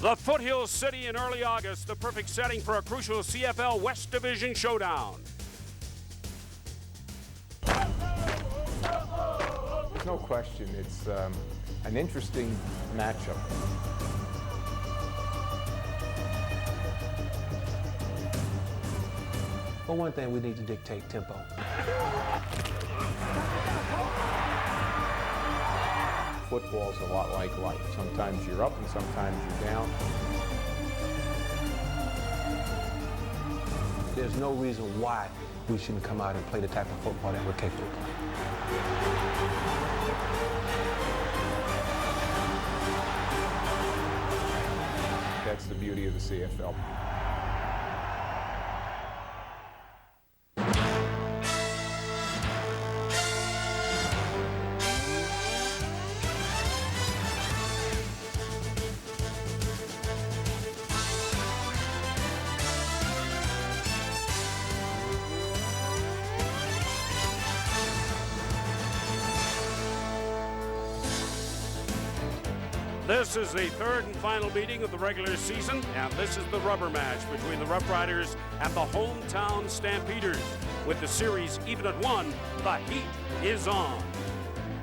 The Foothills City in early August, the perfect setting for a crucial CFL West Division showdown. There's no question it's an interesting matchup. For one thing, we need to dictate tempo. Football's a lot like life. Sometimes you're up and sometimes you're down. There's no reason why we shouldn't come out and play the type of football that we're capable of playing. That's the beauty of the CFL. This is the third and final meeting of the regular season, and this is the rubber match between the Roughriders and the hometown Stampeders. With the series even at 1, the heat is on.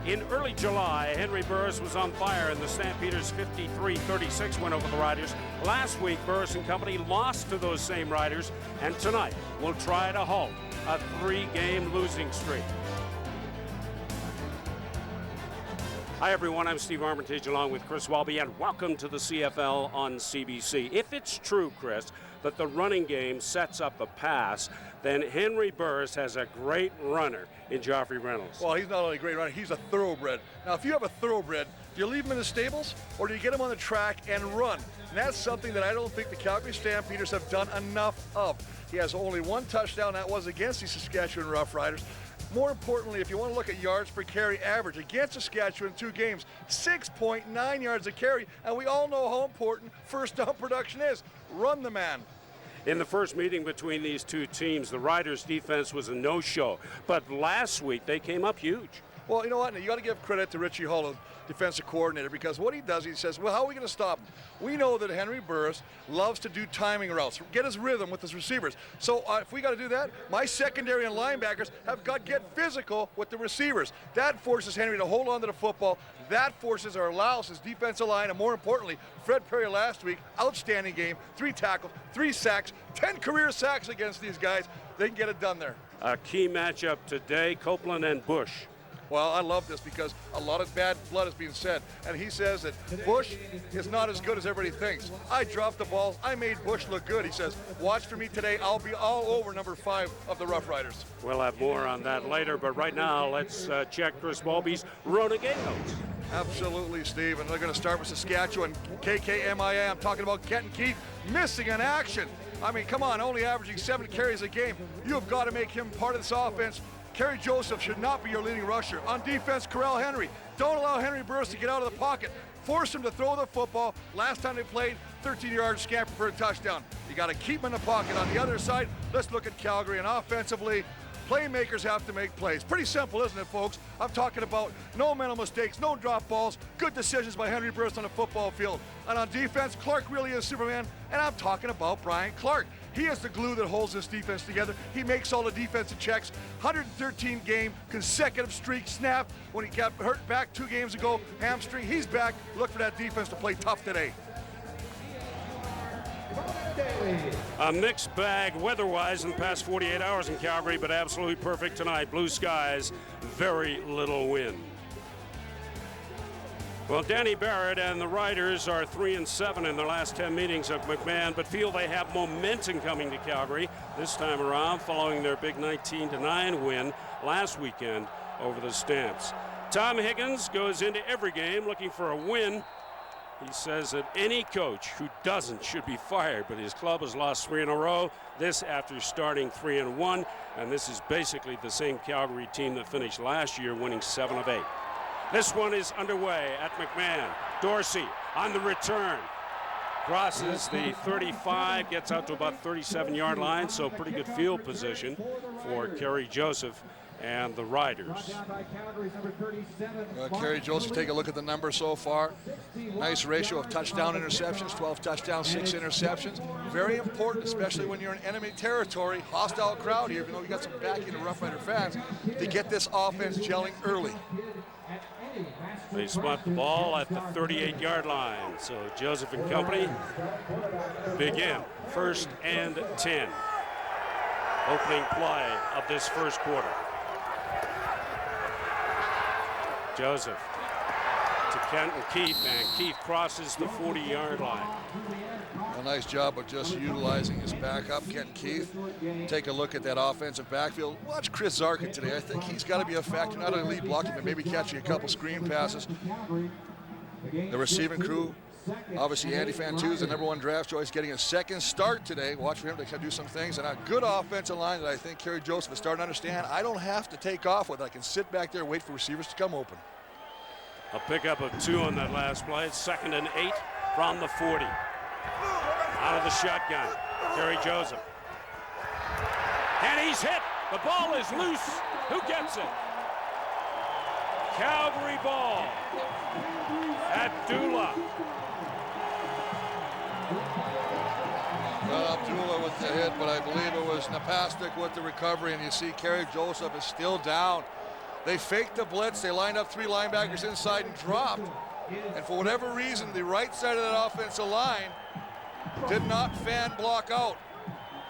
In early July, Henry Burris was on fire in the Stampeders' 53-36 win over the Riders. Last week, Burris and company lost to those same Riders, and tonight will try to halt a 3-game losing streak. Hi everyone, I'm Steve Armitage along with Chris Walby, and welcome to the CFL on CBC. If it's true, Chris, that the running game sets up a pass, then Henry Burris has a great runner in Joffrey Reynolds. Well, he's not only a great runner, he's a thoroughbred. Now, if you have a thoroughbred, do you leave him in the stables or do you get him on the track and run? And that's something that I don't think the Calgary Stampeders have done enough of. He has only one touchdown, that was against the Saskatchewan Roughriders. More importantly, if you want to look at yards per carry average against Saskatchewan in 2 games, 6.9 yards a carry, and we all know how important first down production is. Run the man. In the first meeting between these two teams, the Riders' defense was a no-show, but last week they came up huge. Well, you know what? You got to give credit to Richie Hull, the defensive coordinator, because what he does, he says, well, how are we going to stop him? We know that Henry Burris loves to do timing routes, get his rhythm with his receivers. So if we got to do that, my secondary and linebackers have got to get physical with the receivers. That forces Henry to hold on to the football. That forces or allows his defensive line, and more importantly, Fred Perry last week, outstanding game, 3 tackles, 3 sacks, 10 career sacks against these guys. They can get it done there. A key matchup today, Copeland and Bush. Well, I love this because a lot of bad blood is being said, and he says that Bush is not as good as everybody thinks. I dropped the balls. I made Bush look good. He says, watch for me today. I'll be all over number 5 of the Roughriders. We'll have more on that later, but right now, let's check Chris Walby's Renegade notes. Absolutely, Steve, and they're going to start with Saskatchewan. KKMIA, I'm talking about Kenton Keith missing in action. I mean, come on, only averaging 7 carries a game. You've got to make him part of this offense. Kerry Joseph should not be your leading rusher. On defense, Corral Henry. Don't allow Henry Burris to get out of the pocket. Force him to throw the football. Last time they played, 13-yard scamper for a touchdown. You got to keep him in the pocket. On the other side, let's look at Calgary, and offensively, playmakers have to make plays. Pretty simple, isn't it, folks? I'm talking about no mental mistakes, no drop balls, good decisions by Henry Burris on the football field. And on defense, Clark really is Superman, and I'm talking about Brian Clark. He is the glue that holds this defense together. He makes all the defensive checks. 113-game consecutive streak snap when he got hurt back 2 games ago, hamstring. He's back. Look for that defense to play tough today. A mixed bag weather-wise in the past 48 hours in Calgary, but absolutely perfect tonight. Blue skies, very little wind. Well, Danny Barrett and the Riders are 3-7 in their last 10 meetings of McMahon, but feel they have momentum coming to Calgary this time around following their big 19-9 win last weekend over the Stamps. Tom Higgins goes into every game looking for a win. He says that any coach who doesn't should be fired, but his club has lost 3 in a row, this after starting 3-1, and this is basically the same Calgary team that finished last year winning 7 of 8. This one is underway at McMahon. Dorsey on the return. Crosses the 35, gets out to about 37-yard line, so pretty good field position for Kerry Joseph and the Riders. Kerry Joseph, take a look at the numbers so far. Nice ratio of touchdown interceptions, 12 touchdowns, 6 interceptions. Very important, especially when you're in enemy territory, hostile crowd here, even though you got some backing of Rough Rider fans, to get this offense gelling early. They spot the ball at the 38-yard line. So Joseph and company begin 1st and 10. Opening play of this first quarter. Joseph to Kenton Keith, and Keith crosses the 40-yard line. A nice job of just utilizing his backup, Kenton Keith. Take a look at that offensive backfield. Watch Chris Zarkin today. I think he's got to be a factor, not only lead blocking, but maybe catching a couple screen passes. The receiving crew, obviously Andy Fantuz, the #1 draft choice, getting a second start today. Watch for him to do some things. And a good offensive line that I think Kerry Joseph is starting to understand. I don't have to take off with it. I can sit back there and wait for receivers to come open. A pickup of 2 on that last play. It's 2nd and 8 from the 40. Out of the shotgun, Kerry Joseph. And he's hit. The ball is loose. Who gets it? Calgary ball. Abdullah. Abdullah with the hit, but I believe it was Napastuk with the recovery, and you see Kerry Joseph is still down. They faked the blitz. They lined up 3 linebackers inside and dropped. And for whatever reason, the right side of that offensive line did not fan block out.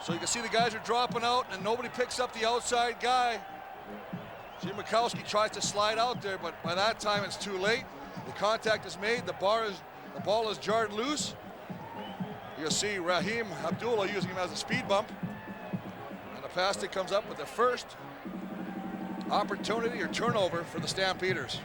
So you can see the guys are dropping out, and nobody picks up the outside guy. Jim Mikowski tries to slide out there, but by that time it's too late. The contact is made. The ball is jarred loose. You'll see Raheem Abdullah using him as a speed bump. And the pass that comes up with the first opportunity or turnover for the Stampeders.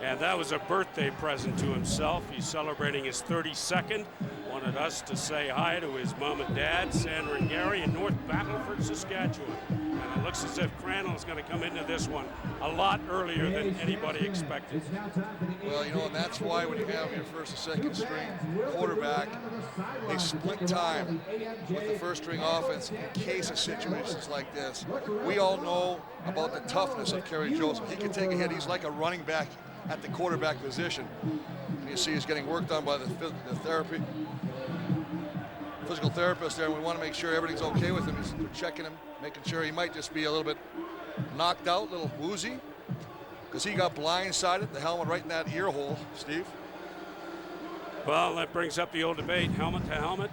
And that was a birthday present to himself. He's celebrating his 32nd. Wanted us to say hi to his mom and dad, Sandra and Gary, in North Battleford, Saskatchewan. And it looks as if Crandall's going to come into this one a lot earlier than anybody expected. Well, you know, and that's why when you have your first and second string quarterback, they split time with the first string offense in case of situations like this. We all know about the toughness of Kerry Joseph. He can take a hit. He's like a running back at the quarterback position. And you see he's getting worked on by the physical therapist there, and we want to make sure everything's okay with him. They're checking him, making sure he might just be a little bit knocked out, a little woozy, because he got blindsided, the helmet right in that ear hole, Steve. Well, that brings up the old debate, helmet to helmet.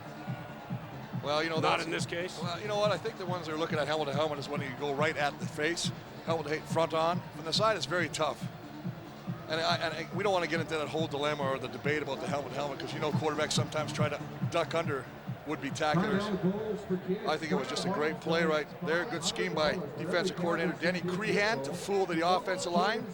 Well, you know, not in this case. Well, you know what? I think the ones that are looking at helmet to helmet is when you go right at the face. Helmet to front on. From the side, it's very tough. And we don't want to get into that whole dilemma or the debate about the helmet to helmet, because you know quarterbacks sometimes try to duck under would-be tacklers. I think it was just a great play right there. Good scheme by defensive coordinator Denny Crehan to fool the offensive line.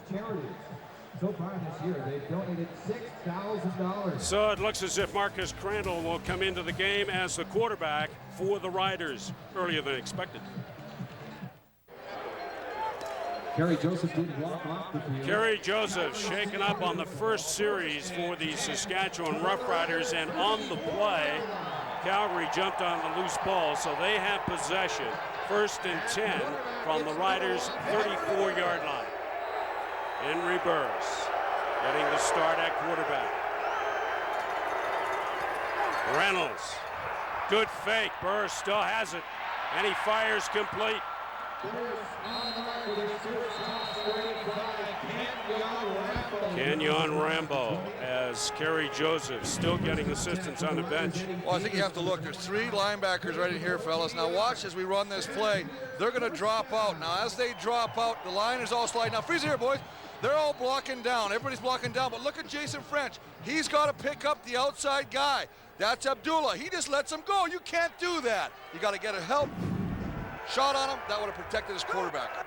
So far this year, they've donated $6,000. So it looks as if Marcus Crandall will come into the game as the quarterback for the Riders earlier than expected. Kerry Joseph did walk off the field. Kerry Joseph shaken up on the first series for the Saskatchewan Roughriders, and on the play, Calgary jumped on the loose ball, so they have possession. 1st and 10 from the Riders' 34-yard line. Henry Burris getting the start at quarterback. Reynolds, good fake. Burris still has it, and he fires complete. Kenyon Rambo as Kerry Joseph still getting assistance on the bench. Well, I think you have to look. There's 3 linebackers right in here, fellas. Now watch as we run this play. They're going to drop out. Now as they drop out, the line is all sliding. Now freeze here, boys. They're all blocking down. Everybody's blocking down. But look at Jason French. He's got to pick up the outside guy. That's Abdullah. He just lets him go. You can't do that. You got to get a help shot on him. That would have protected his quarterback.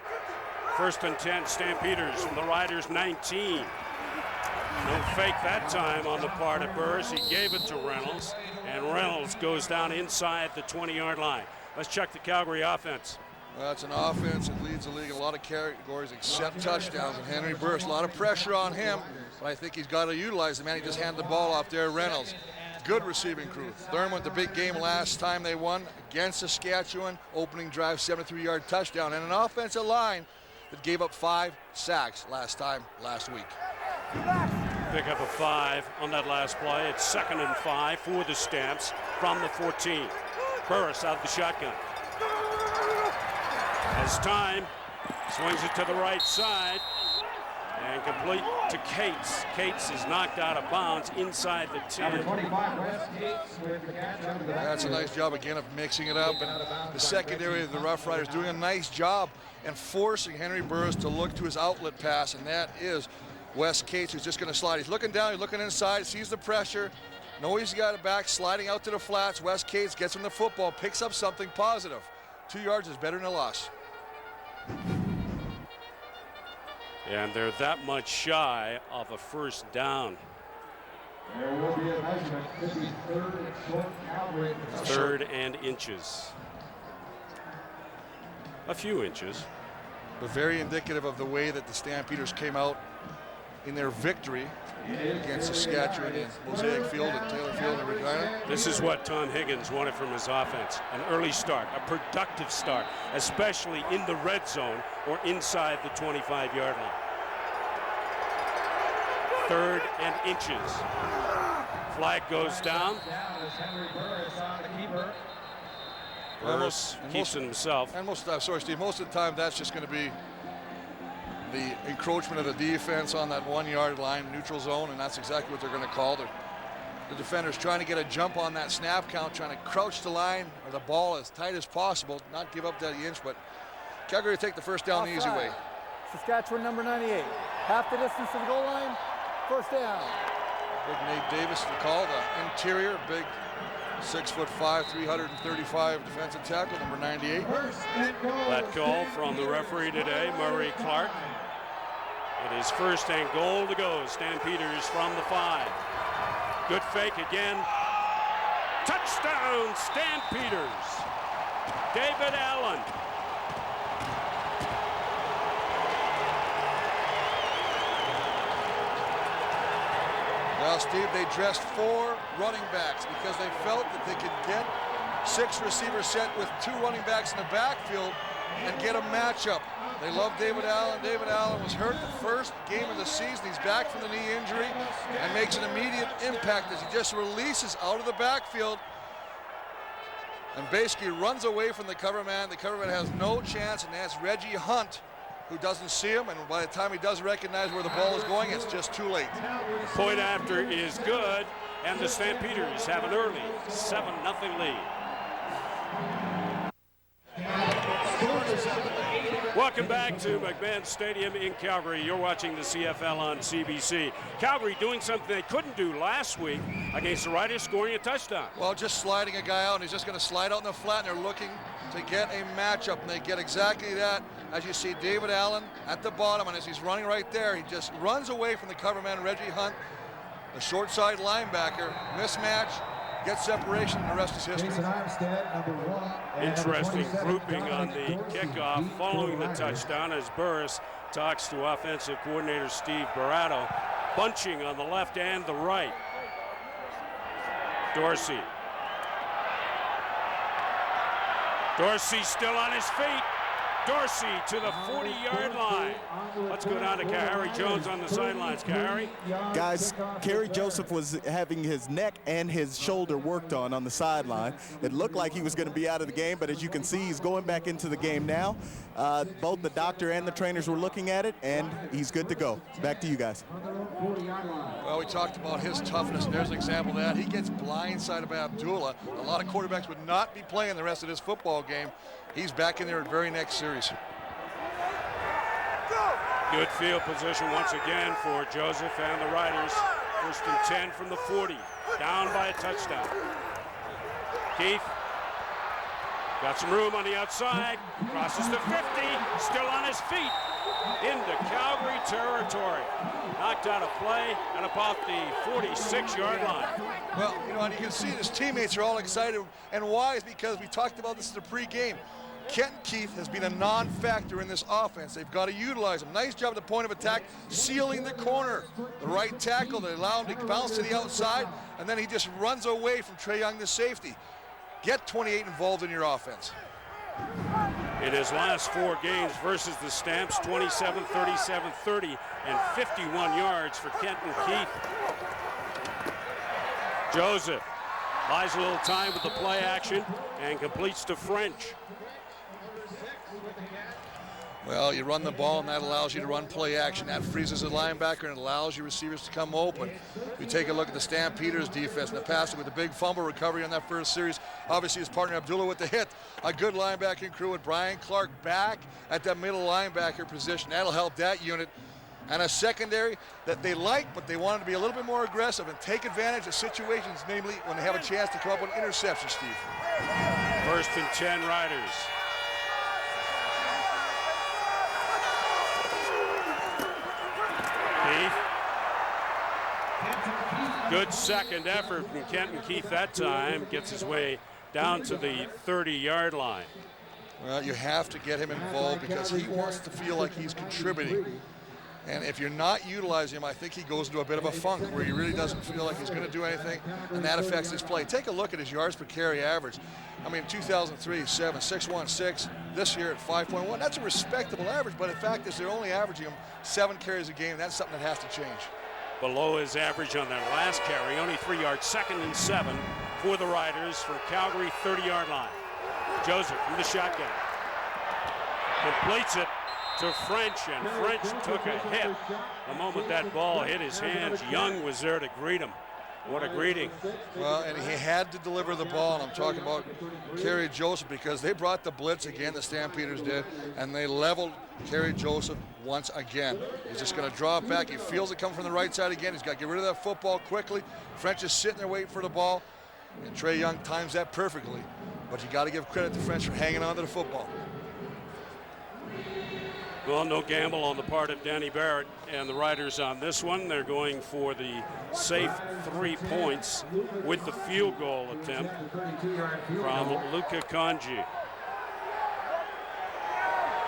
1st and 10, Stampeders from the Riders' 19. No fake that time on the part of Burris. He gave it to Reynolds, and Reynolds goes down inside the 20-yard line. Let's check the Calgary offense. Well, that's an offense that leads the league in a lot of categories except touchdowns. And Henry Burris, a lot of pressure on him, but I think he's got to utilize the man. He just handed the ball off there, Reynolds. good receiving crew. Thurman with the big game last time they won against Saskatchewan. Opening drive, 73-yard touchdown. And an offensive line that gave up 5 sacks last week. Pick up a 5 on that last play. It's 2nd and 5 for the Stamps from the 14. Burris out of the shotgun. Has time, swings it to the right side, and complete to Cates. Cates is knocked out of bounds inside the 10. That's a nice job again of mixing it up, and the secondary of the Roughriders doing a nice job and forcing Henry Burris to look to his outlet pass, and that is Wes Cates, who's just going to slide. He's looking down, he's looking inside, sees the pressure, knows he's got it back, sliding out to the flats. Wes Cates gets him the football, picks up something positive. 2 yards is better than a loss. And they're that much shy of a first down. There will be a measurement. Could be 3rd and short Calgary. 3rd and inches. A few inches. But very indicative of the way that the Stampeders came out in their victory against Saskatchewan in Mosaic Field and Taylor Field in Regina. This is what Tom Higgins wanted from his offense. An early start, a productive start, especially in the red zone or inside the 25-yard line. 3rd and inches. Flag goes down. Burris keeps it himself. And most of the time that's just going to be the encroachment of the defense on that 1-yard line, neutral zone, and that's exactly what they're going to call it. The defenders trying to get a jump on that snap count, trying to crouch the line or the ball as tight as possible, not give up that inch, but Calgary take the first down the easy way. Saskatchewan number 98. Half the distance to the goal line, first down. Big Nate Davis to call, the interior, big 6'5", 335 defensive tackle, number 98. That call from the referee today, Murray Clark. It is 1st and goal to go. Stampeders from the 5. Good fake again. Touchdown, Stampeders. David Allen. Well, Steve, they dressed 4 running backs because they felt that they could get 6 receivers set with 2 running backs in the backfield and get a matchup. They love David Allen. David Allen was hurt the first game of the season. He's back from the knee injury and makes an immediate impact as he just releases out of the backfield and basically runs away from the cover man. The cover man has no chance, and that's Reggie Hunt, who doesn't see him, and by the time he does recognize where the ball is going, it's just too late. Point after is good, and the Stampeders have an early 7-0 lead. Welcome back to McMahon Stadium in Calgary. You're watching the CFL on CBC. Calgary doing something they couldn't do last week against the Riders, scoring a touchdown. Well, just sliding a guy out, and he's just going to slide out in the flat, and they're looking to get a matchup, and they get exactly that. As you see David Allen at the bottom, and as he's running right there, he just runs away from the cover man, Reggie Hunt, the short side linebacker, mismatch, gets separation, and the rest is history. Interesting grouping on the kickoff following the touchdown as Burris talks to offensive coordinator Steve Barato, bunching on the left and the right. Dorsey still on his feet. Dorsey to the 40-yard line. Let's go down to Kahari Jones on the sidelines. Kahari. Guys, Kerry Joseph was having his neck and his shoulder worked on the sideline. It looked like he was going to be out of the game, but as you can see, he's going back into the game now. Both the doctor and the trainers were looking at it, and he's good to go. Back to you guys. Well, we talked about his toughness, and there's an example of that. He gets blindsided by Abdullah. A lot of quarterbacks would not be playing the rest of this football game. He's back in there at very next series. Good field position once again for Joseph and the Riders. 1st and 10 from the 40. Down by a touchdown. Keith got some room on the outside. Crosses the 50. Still on his feet. Into Calgary territory. Knocked out of play at about the 46-yard line. Well, you know, and you can see his teammates are all excited. And why is because we talked about this in the pregame. Kenton Keith has been a non-factor in this offense. They've got to utilize him. Nice job at the point of attack, sealing the corner. The right tackle, they allow him to bounce to the outside, and then he just runs away from Trae Young, the safety. Get 28 involved in your offense. In his last 4 games versus the Stamps, 27, 37, 30, and 51 yards for Kenton Keith. Joseph buys a little time with the play action and completes to French. Well, you run the ball, and that allows you to run play action. That freezes the linebacker and allows your receivers to come open. You take a look at the Stampeders defense in the past with the big fumble recovery on that first series. Obviously, his partner Abdullah with the hit. A good linebacking crew with Brian Clark back at that middle linebacker position. That'll help that unit. And a secondary that they like, but they want to be a little bit more aggressive and take advantage of situations, namely when they have a chance to come up with interceptions, Steve. 1st and 10 Riders. Keith. Good second effort from Kenton Keith that time. Gets his way down to the 30-yard line. Well, you have to get him involved because he wants to feel like he's contributing. And if you're not utilizing him, I think he goes into a bit of a funk where he really doesn't feel like he's going to do anything, and that affects his play. Take a look at his yards per carry average. I mean, 2003, 7, 6.16. This year at 5.1. That's a respectable average, but in fact is they're only averaging him 7 carries a game. That's something that has to change. Below his average on that last carry, only 3 yards, 2nd and 7 for the Riders from Calgary 30-yard line. Joseph from the shotgun. Completes it to French, and French took a hit the moment that ball hit his hands. Young was there to greet him. What a greeting. Well, and he had to deliver the ball, and I'm talking about Kerry Joseph, because they brought the blitz again, the Stampeders did, and they leveled Kerry Joseph once again. He's just going to draw it back. He feels it coming from the right side again. He's got to get rid of that football quickly. French is sitting there waiting for the ball, and Trae Young times that perfectly. But you got to give credit to French for hanging on to the football. Well, no gamble on the part of Danny Barrett and the Riders on this one. They're going for the safe 3 points with the field goal attempt from Luka Kanji.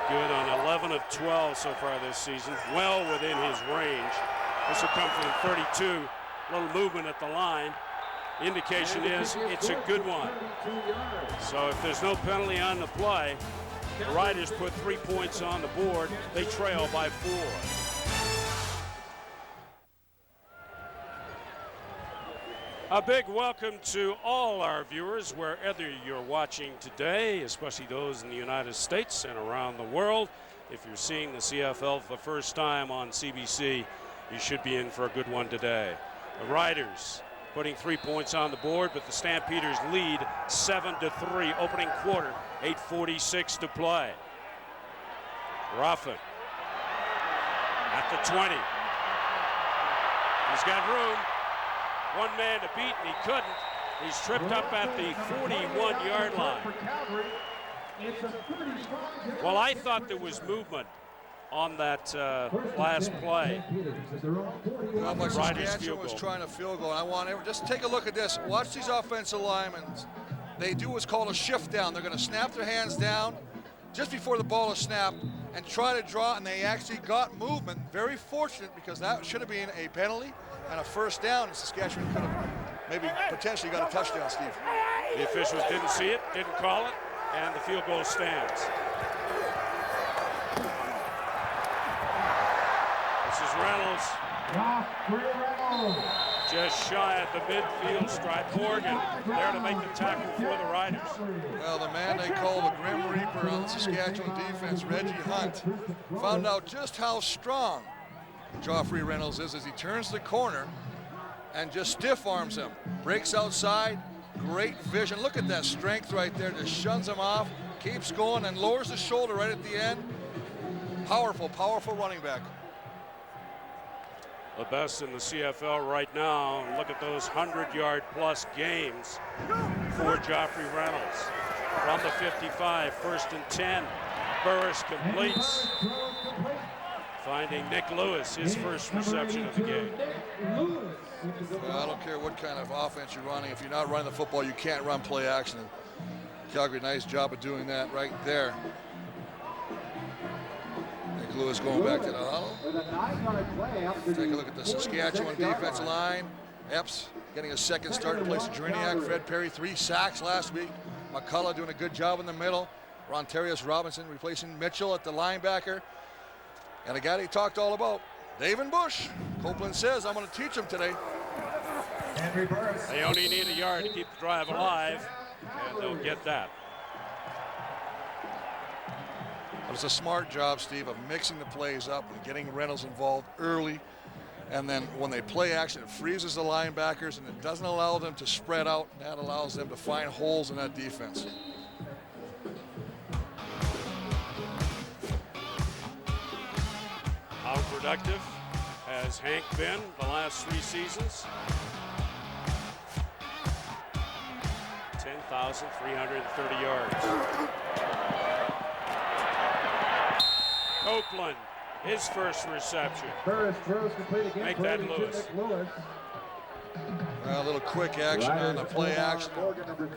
Good on 11 of 12 so far this season, well within his range. This will come from 32. Little movement at the line. Indication is it's a good one. So if there's no penalty on the play, the Riders put 3 points on the board. They trail by 4. A big welcome to all our viewers, wherever you're watching today, especially those in the United States and around the world. If you're seeing the CFL for the first time on CBC, you should be in for a good one today. The Riders putting 3 points on the board, but the Stampeders lead 7-3 opening quarter, 8:46 to play. Ruffin at the 20. He's got room. One man to beat, and he couldn't. He's tripped up at the 41-yard line. Well, I thought there was movement on that last play. Well, but Saskatchewan was trying to field goal. I want everyone, just take a look at this. Watch these offensive linemen. They do what's called a shift down. They're going to snap their hands down just before the ball is snapped and try to draw, and they actually got movement. Very fortunate, because that should have been a penalty and a first down, and Saskatchewan could have maybe potentially got a touchdown, Steve. The officials didn't see it, didn't call it, and the field goal stands. This is Reynolds. Just shy at the midfield stripe. Morgan there to make the tackle for the Riders. Well, the man they call the Grim Reaper on the Saskatchewan defense, Reggie Hunt, found out just how strong Joffrey Reynolds is as he turns the corner and just stiff arms him. Breaks outside, great vision. Look at that strength right there, just shuns him off, keeps going, and lowers the shoulder right at the end. Powerful, powerful running back. The best in the CFL right now. Look at those 100-yard plus games for Joffrey Reynolds. From the 55, 1st and 10. Burris completes, finding Nick Lewis, his first reception of the game. Well, I don't care what kind of offense you're running. If you're not running the football, you can't run play action. Calgary, nice job of doing that right there. Nick Lewis going back to the huddle. Take a look at the Saskatchewan defensive line. Epps getting a second start in place of Driniak. Fred Perry, 3 sacks last week. McCullough doing a good job in the middle. Rontarius Robinson replacing Mitchell at the linebacker. And a guy he talked all about, David Bush. Copeland says, I'm going to teach him today. They only need a yard to keep the drive alive, and they'll get that. But it's a smart job, Steve, of mixing the plays up and getting Reynolds involved early. And then when they play action, it freezes the linebackers and it doesn't allow them to spread out. That allows them to find holes in that defense. How productive has Hank been the last 3 seasons? 10,330 yards. Copeland, his first reception. Make that Lewis. A little quick action on the play action.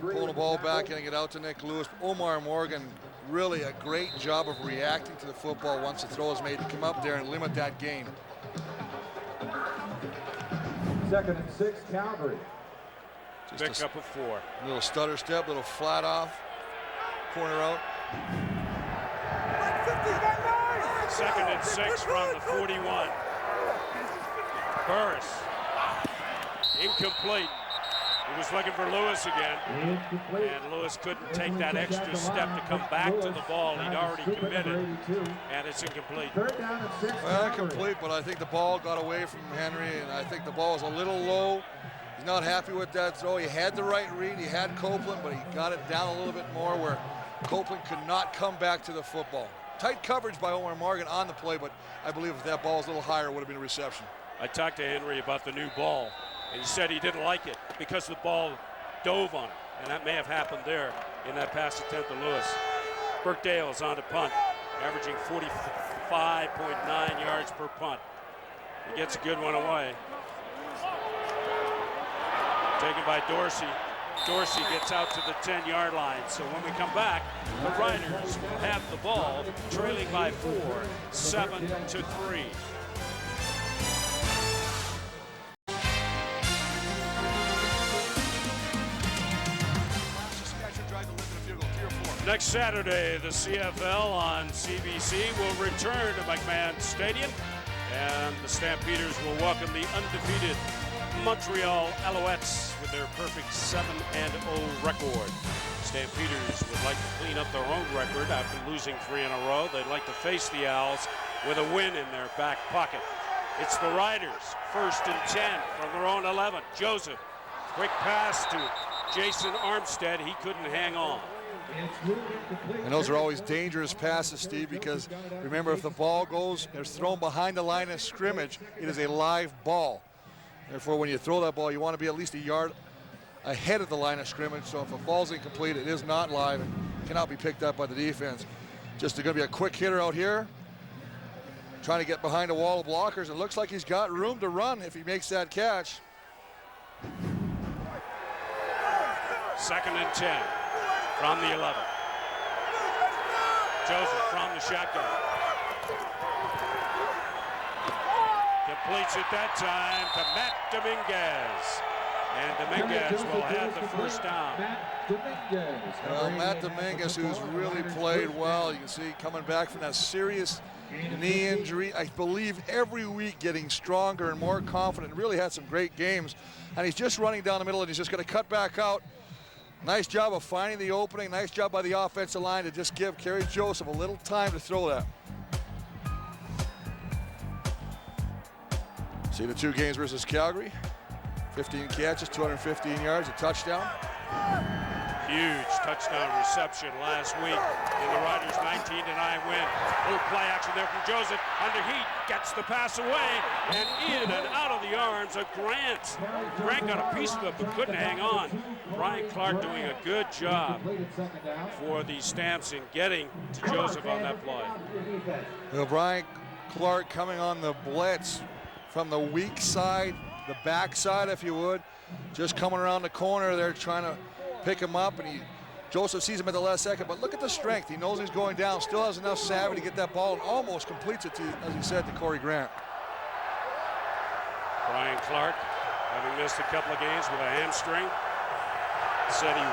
Pulling the ball back, getting it out to Nick Lewis. Omar Morgan, really a great job of reacting to the football once the throw is made to come up there and limit that gain. 2nd and 6, Calgary. Pick up a 4. Little stutter step, little flat off, corner out. 2nd and 6 from the 41. Burris. Incomplete. He was looking for Lewis again. And Lewis couldn't take that extra step to come back to the ball. He'd already committed. And it's incomplete. Well, incomplete, but I think the ball got away from Henry, and I think the ball was a little low. He's not happy with that throw. He had the right read. He had Copeland, but he got it down a little bit more where Copeland could not come back to the football. Tight coverage by Omar Morgan on the play, but I believe if that ball was a little higher, it would have been a reception. I talked to Henry about the new ball, and he said he didn't like it because the ball dove on it, and that may have happened there in that pass attempt to Lewis. Burkdale's on to punt, averaging 45.9 yards per punt. He gets a good one away. Taken by Dorsey. Dorsey gets out to the 10-yard line. So when we come back, the Riders will have the ball, trailing by 4, 7-3. Next Saturday, the CFL on CBC will return to McMahon Stadium, and the Stampeders will welcome the undefeated Montreal Alouettes with their perfect 7-0 record. Stampeders would like to clean up their own record after losing 3 in a row. They'd like to face the Owls with a win in their back pocket. It's the Riders, 1st and 10 from their own 11. Joseph, quick pass to Jason Armstead. He couldn't hang on. And those are always dangerous passes, Steve, because remember, if the ball goes, it's thrown behind the line of scrimmage, it is a live ball. Therefore, when you throw that ball, you want to be at least a yard ahead of the line of scrimmage. So if it falls incomplete, it is not live and cannot be picked up by the defense. Just going to be a quick hitter out here, trying to get behind a wall of blockers. It looks like he's got room to run if he makes that catch. 2nd and 10 from the 11. Joseph from the shotgun. Completes it that time to Matt Dominguez. And Dominguez will have the first down. Well, Matt Dominguez, who's really played well. You can see coming back from that serious knee injury. I believe every week getting stronger and more confident. Really had some great games. And he's just running down the middle, and he's just going to cut back out. Nice job of finding the opening. Nice job by the offensive line to just give Kerry Joseph a little time to throw that. See the 2 games versus Calgary. 15 catches, 215 yards, a touchdown. Huge touchdown reception last week in the Riders' 19-9 win. Little play action there from Joseph. Under heat, gets the pass away, and in and out of the arms of Grant. Grant got a piece of it, but couldn't hang on. Brian Clark doing a good job for the Stamps in getting to Joseph on that play. Well, Brian Clark coming on the blitz from the weak side, the back side, if you would, just coming around the corner there trying to pick him up, and he Joseph sees him at the last second, but look at the strength. He knows he's going down, still has enough savvy to get that ball and almost completes it, to, as he said, to Corey Grant. Brian Clark, having missed a couple of games with a hamstring, said he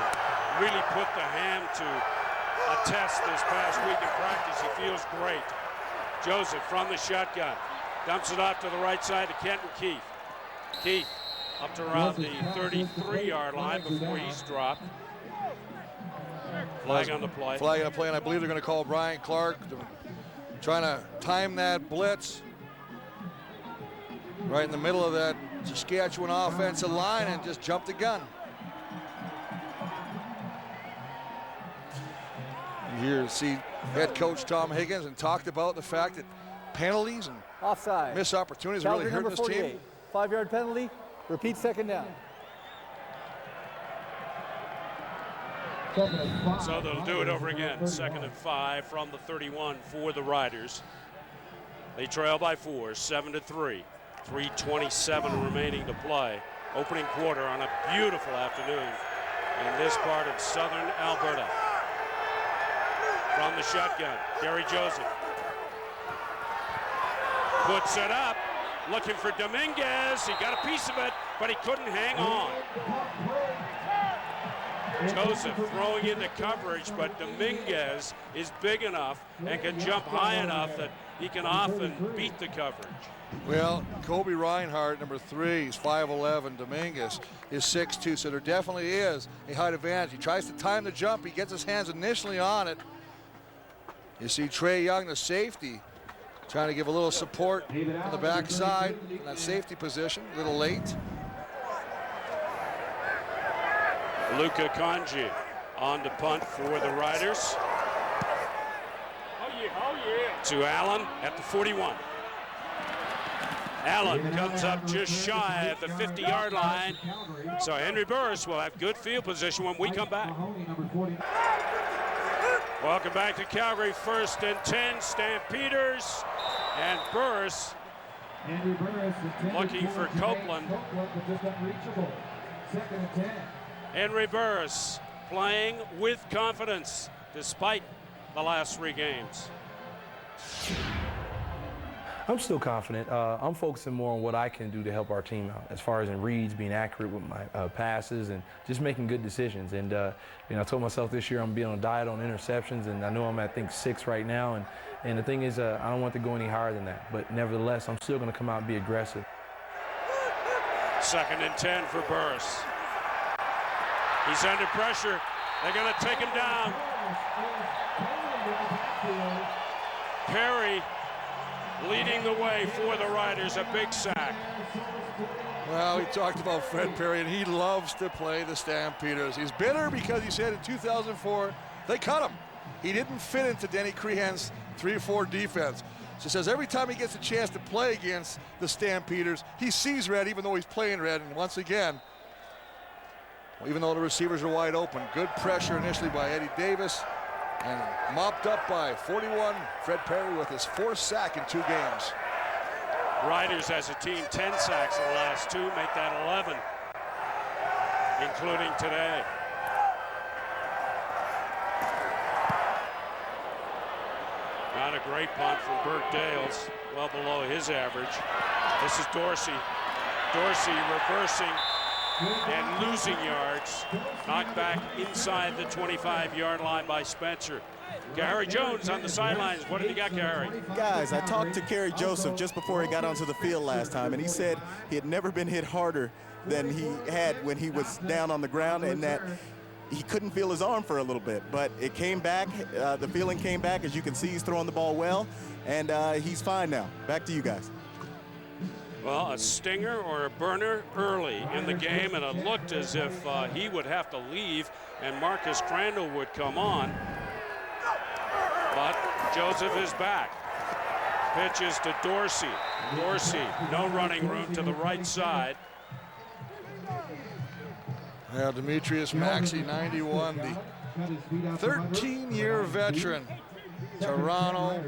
really put the ham to a test this past week in practice. He feels great. Joseph from the shotgun, dumps it off to the right side to Kenton Keith. Keith up to around the 33-yard line before he's dropped. Flag on the play. Flag on the play, and I believe they're going to call Brian Clark, trying to time that blitz right in the middle of that Saskatchewan offensive line and just jump the gun. You see head coach Tom Higgins and talked about the fact that penalties and Offside. missed opportunities are really hurting this team. 5-yard penalty. Repeat, second down. So they'll do it over again. 2nd and 5 from the 31 for the Riders. They trail by 4, 7-3. 3:27 remaining to play. Opening quarter on a beautiful afternoon in this part of southern Alberta. From the shotgun, Gary Joseph puts it up, looking for Dominguez. He got a piece of it, but he couldn't hang on. Joseph throwing into coverage, but Dominguez is big enough and can jump high enough that he can often beat the coverage. Well, Kobe Reinhardt, number 3, is 5'11". Dominguez is 6'2", so there definitely is a height advantage. He tries to time the jump. He gets his hands initially on it. You see Trey Young, the safety, trying to give a little support on the backside in that safety position, a little late. Luka Kanji on to punt for the Riders. To Allen at the 41. Allen comes up just shy of the 50-yard line. So Henry Burris will have good field position when we come back. Welcome back to Calgary. 1st and 10, Stampeders. And Burris looking for Copeland. Henry Burris playing with confidence despite the last 3 games. I'm still confident. I'm focusing more on what I can do to help our team out, as far as in reads, being accurate with my passes, and just making good decisions. And you know, I told myself this year I'm being on a diet on interceptions, and I know I'm at, I think, 6 right now. And the thing is, I don't want to go any higher than that. But nevertheless, I'm still going to come out and be aggressive. 2nd and 10 for Burris. He's under pressure. They're going to take him down. Perry leading the way for the Riders, a big sack. Well, we talked about Fred Perry, and he loves to play the Stampeders. He's bitter because he said in 2004 they cut him. He didn't fit into Denny Crehan's 3-4 defense. So he says every time he gets a chance to play against the Stampeders, he sees red even though he's playing red. And once again, even though the receivers are wide open, good pressure initially by Eddie Davis, and mopped up by 41, Fred Perry with his 4th sack in 2 games. Riders as a team, 10 sacks in the last 2, make that 11, including today. Not a great punt from Burt Dales, well below his average. This is Dorsey. Dorsey reversing and losing yards. Knocked back inside the 25-yard line by Spencer. Gary Jones on the sidelines. What have you got, Gary? Guys, I talked to Kerry Joseph just before he got onto the field last time, and he said he had never been hit harder than he had when he was down on the ground, and that he couldn't feel his arm for a little bit. But it came back. The feeling came back. As you can see, he's throwing the ball well, and he's fine now. Back to you guys. Well, a stinger or a burner early in the game, and it looked as if he would have to leave and Marcus Crandall would come on. But Joseph is back. Pitches to Dorsey. Dorsey, no running room to the right side. Yeah, Demetrius Maxey, 91, the 13-year veteran. Toronto,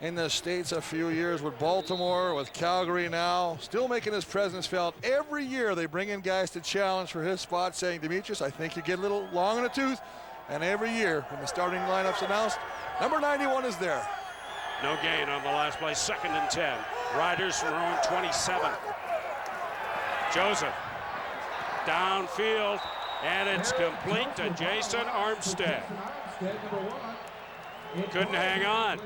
in the States a few years with Baltimore, with Calgary now, still making his presence felt. Every year they bring in guys to challenge for his spot, saying, Demetrius, I think you get a little long in the tooth. And every year when the starting lineup's announced, number 91 is there. No gain on the last play, 2nd and 10. Riders from their own 27. Joseph downfield, and it's complete to Jason Armstead. Couldn't hang on.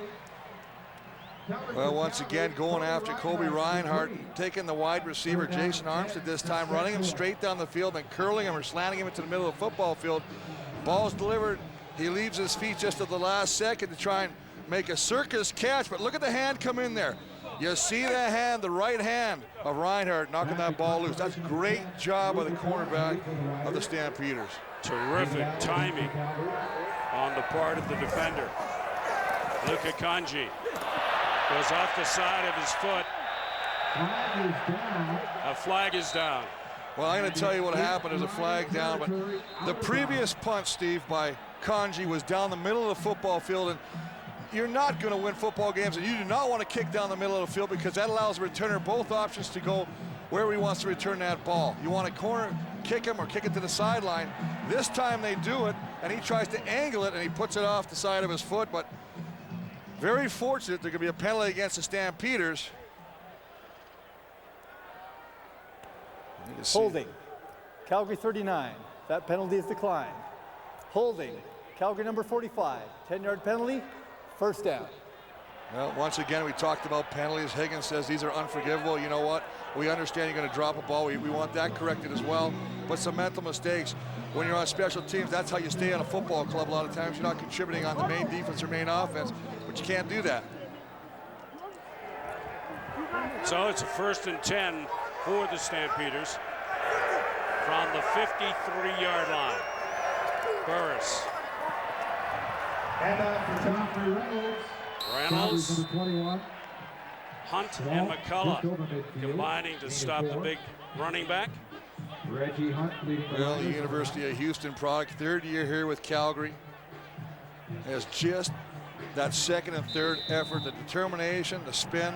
Well, once again, going after Kobe Reinhardt and taking the wide receiver Jason Armstead this time, running him straight down the field and curling him or slanting him into the middle of the football field. Ball's delivered. He leaves his feet just at the last second to try and make a circus catch, but look at the hand come in there. You see the hand, the right hand of Reinhardt knocking that ball loose. That's a great job by the cornerback of the Stampeders. Terrific timing on the part of the defender. Luka Kanji goes off the side of his foot. A flag is down. Well, I'm going to tell you what happened. There's a flag down, but the previous punt, Steve, by Kanji was down the middle of the football field, and you're not going to win football games, and you do not want to kick down the middle of the field because that allows the returner both options to go wherever he wants to return that ball. You want to corner kick him or kick it to the sideline. This time they do it, and he tries to angle it, and he puts it off the side of his foot, but very fortunate there could be a penalty against the Stampeders. Holding, Calgary 39. That penalty is declined. Holding, Calgary number 45. 10-yard penalty, first down. Well, once again, we talked about penalties. Higgins says these are unforgivable. You know what? We understand you're going to drop a ball. We want that corrected as well. But some mental mistakes. When you're on special teams, that's how you stay on a football club a lot of times. You're not contributing on the main defense or main offense, but you can't do that. So it's a 1st and 10 for the Stampeders from the 53-yard line. Burris. Reynolds, Hunt, and McCullough combining to stop the big running back. Well, the University of Houston product, 3rd year here with Calgary, has just that 2nd and 3rd effort, the determination, the spin.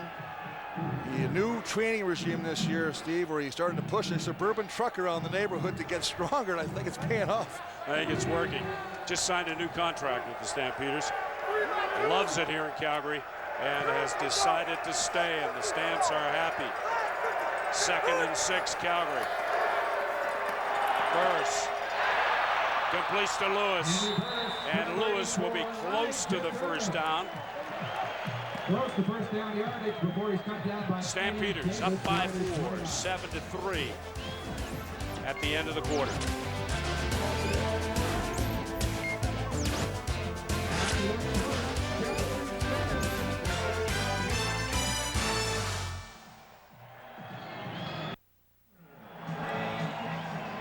The new training regime this year, Steve, where he's starting to push a suburban truck around the neighborhood to get stronger, and I think it's paying off. I think it's working. Just signed a new contract with the Stampeders. Loves it here in Calgary and has decided to stay, and the Stamps are happy. 2nd and 6, Calgary. Burris completes to Lewis, and Lewis will be close to the first down. Stampeders up by 4, 7-3 at the end of the quarter.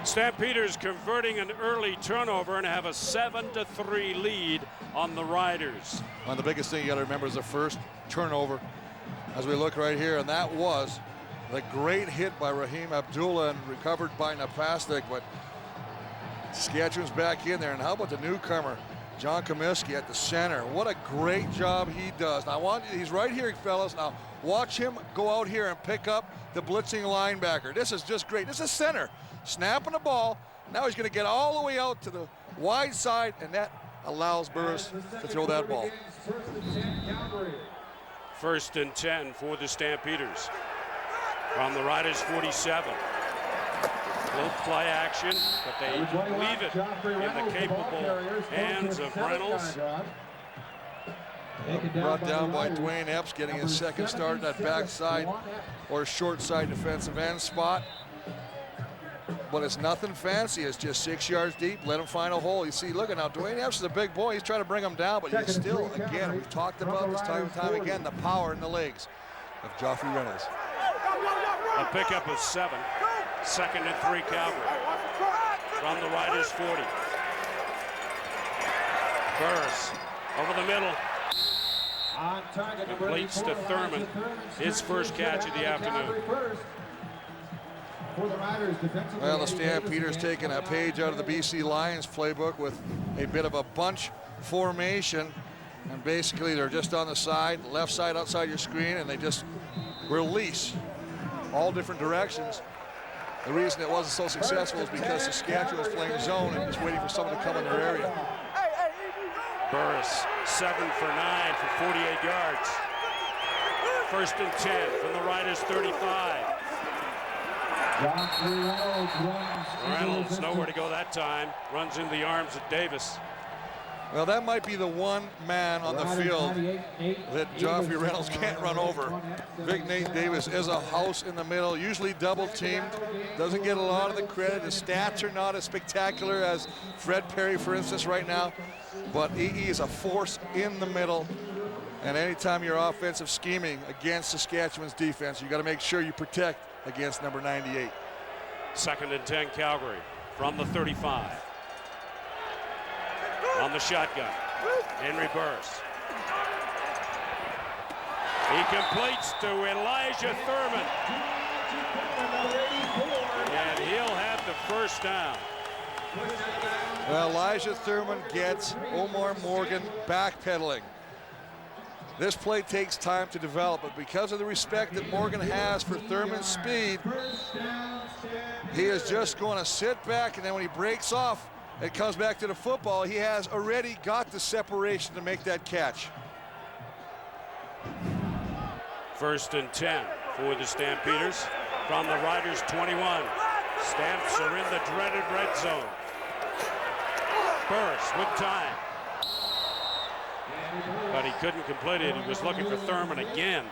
Stampeders converting an early turnover and have a 7-3 lead on the Riders. Well, the biggest thing you got to remember is the first turnover as we look right here, and that was the great hit by Raheem Abdullah and recovered by Napasnik, but Saskatchewan's back in there. And how about the newcomer, John Comiskey at the center? What a great job he does. Now, he's right here, fellas. Now, watch him go out here and pick up the blitzing linebacker. This is just great. This is center. Snapping the ball. Now he's going to get all the way out to the wide side, and that allows Burris to throw that ball. 1st and 10 for the Stampeders from the Riders 47. Little play action, but they leave it in the capable hands of Reynolds. Brought down by Dwayne Epps, getting his 2nd start in that backside or short side defensive end spot. But it's nothing fancy. It's just 6 yards deep. Let him find a hole. You see, look at now, Dwayne Epps is a big boy. He's trying to bring him down, but he's still, again, we've talked about this time and time again, the power in the legs of Joffrey Reynolds. A pickup of 7. 2nd and 3, Calgary from the Riders 40. Burris over the middle. Completes to Thurman, his first catch of the afternoon. Well, the Stampeders taking a page out of the BC Lions playbook with a bit of a bunch formation, and basically they're just on the side, left side outside your screen, and they just release all different directions. The reason it wasn't so successful is because Saskatchewan was playing zone and just waiting for someone to come in their area. Burris, 7 for 9 for 48 yards. 1st and 10 from the Riders' 35. Reynolds nowhere to go that time. Runs into the arms of Davis. Well, that might be the one man on the field that Joffrey Reynolds can't run over. Big Nate Davis is a house in the middle, usually double teamed. Doesn't get a lot of the credit. His stats are not as spectacular as Fred Perry, for instance, right now. But he is a force in the middle. And anytime you're offensive scheming against Saskatchewan's defense, you got to make sure you protect against number 98. 2nd and 10 Calgary from the 35. On the shotgun, Henry Burris. He completes to Elijah Thurman. And he'll have the 1st down. Well, Elijah Thurman gets Omar Morgan backpedaling. This play takes time to develop, but because of the respect that Morgan has for Thurman's speed, he is just going to sit back, and then when he breaks off, it comes back to the football. He has already got the separation to make that catch. 1st and 10 for the Stampeders from the Riders' 21. Stamps are in the dreaded red zone. Burris with time. But he couldn't complete it. He was looking for Thurman again.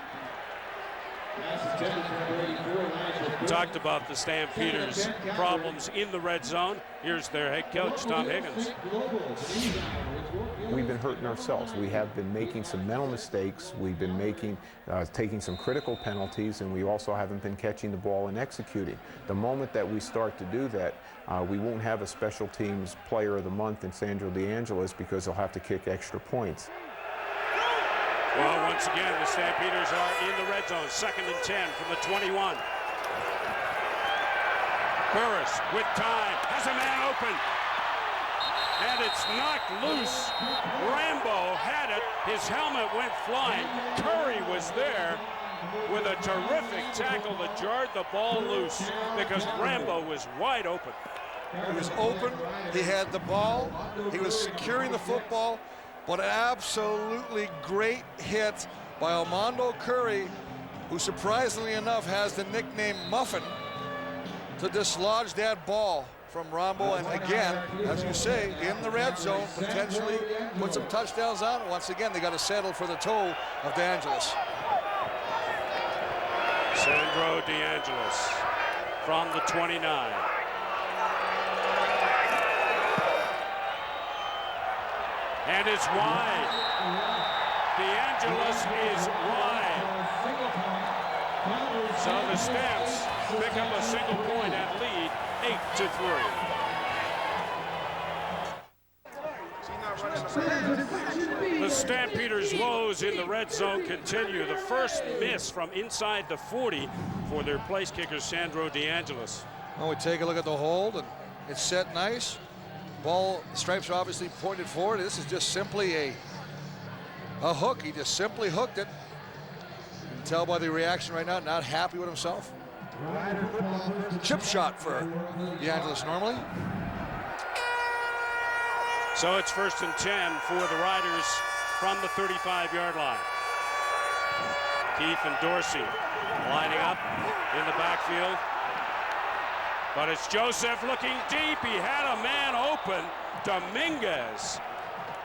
Talked about the Stampeders' problems in the red zone. Here's their head coach, Tom Higgins. We've been hurting ourselves. We have been making some mental mistakes. We've been taking some critical penalties, and we also haven't been catching the ball and executing. The moment that we start to do that, we won't have a special teams player of the month in Sandro DeAngelis because he'll have to kick extra points. Well, once again, the Stampeders are in the red zone. 2nd and 10 from the 21. Burris with time, has a man open. And it's knocked loose. Rambo had it. His helmet went flying. Curry was there with a terrific tackle that jarred the ball loose because Rambo was wide open. He was open. He had the ball. He was securing the football. But an absolutely great hit by Armando Curry, who surprisingly enough has the nickname Muffin, to dislodge that ball from Rambo. And again, as you say, in the red zone, potentially put some touchdowns on it. Once again, they got to settle for the toe of DeAngelis. Sandro DeAngelis from the 29. And it's wide. DeAngelis is wide. So the Stamps pick up a single point and lead 8-3. The Stampeders' woes in the red zone continue. The first miss from inside the 40 for their place kicker, Sandro DeAngelis. Well, we take a look at the hold, and it's set nice. Ball, the stripes are obviously pointed forward. This is just simply a hook. He just simply hooked it. You can tell by the reaction right now, not happy with himself. Chip shot for DeAngelis normally. So it's 1st and 10 for the Riders from the 35-yard line. Keith and Dorsey lining up in the backfield. But it's Joseph looking deep. He had a man open. Dominguez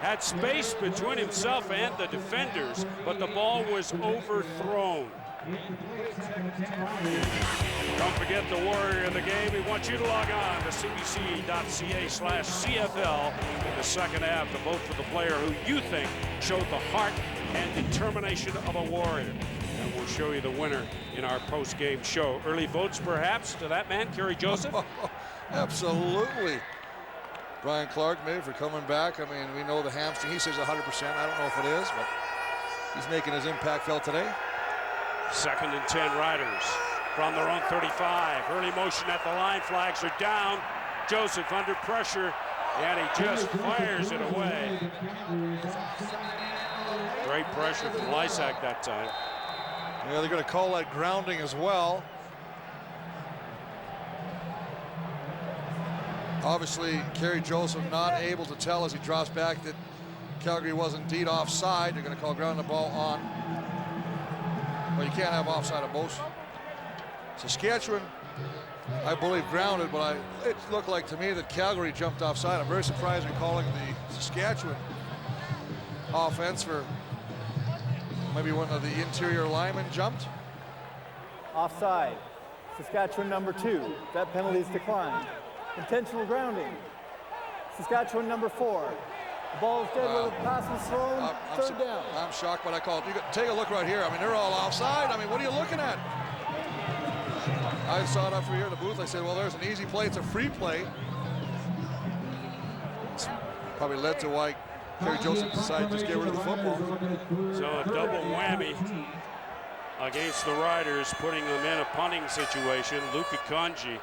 had space between himself and the defenders, but the ball was overthrown. Don't forget the warrior of the game. We want you to log on to cbc.ca/CFL in the second half to vote for the player who you think showed the heart and determination of a warrior. And we'll show you the winner in our post-game show. Early votes, perhaps, to that man, Kerry Joseph? Absolutely. Brian Clark, maybe, for coming back. I mean, we know the hamstring. He says 100%. I don't know if it is, but he's making his impact felt today. 2nd and 10 Riders from their own 35. Early motion at the line. Flags are down. Joseph under pressure, and he just fires it away. Great pressure from Lysak that time. Yeah, they're going to call that grounding as well. Obviously, Kerry Joseph not able to tell as he drops back that Calgary was indeed offside. They're going to call ground the ball on. Well, you can't have offside on both. Saskatchewan, I believe, grounded, but it looked like to me that Calgary jumped offside. I'm very surprised in calling the Saskatchewan offense for maybe one of the interior linemen jumped. Offside. Saskatchewan number 2. That penalty is declined. Intentional grounding. Saskatchewan number 4. The ball is dead where the pass was thrown. Third down. I'm shocked by that call. Take a look right here. I mean, they're all offside. I mean, what are you looking at? I saw it up for here in the booth. I said, well, there's an easy play. It's a free play. It's probably led to why Kerry Joseph decided to just get rid of the football. So a double whammy against the Riders, putting them in a punting situation. Luka Kanji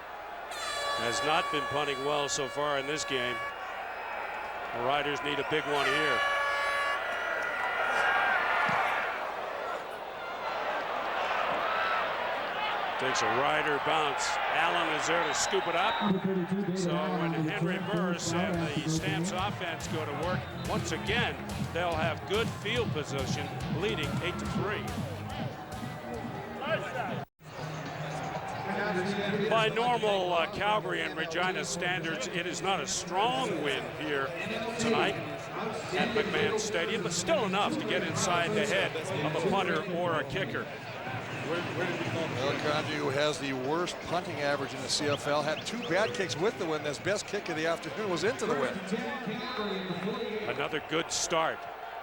has not been punting well so far in this game. The Riders need a big one here. Takes a Rider bounce. Allen is there to scoop it up. So when Henry Burris and the Stamps offense go to work, once again, they'll have good field position, leading 8-3. By normal Calgary and Regina standards, it is not a strong win here tonight at McMahon Stadium, but still enough to get inside the head of a punter or a kicker. Well, Kanji, who has the worst punting average in the CFL, had 2 bad kicks with the win. His best kick of the afternoon was into the win. Another good start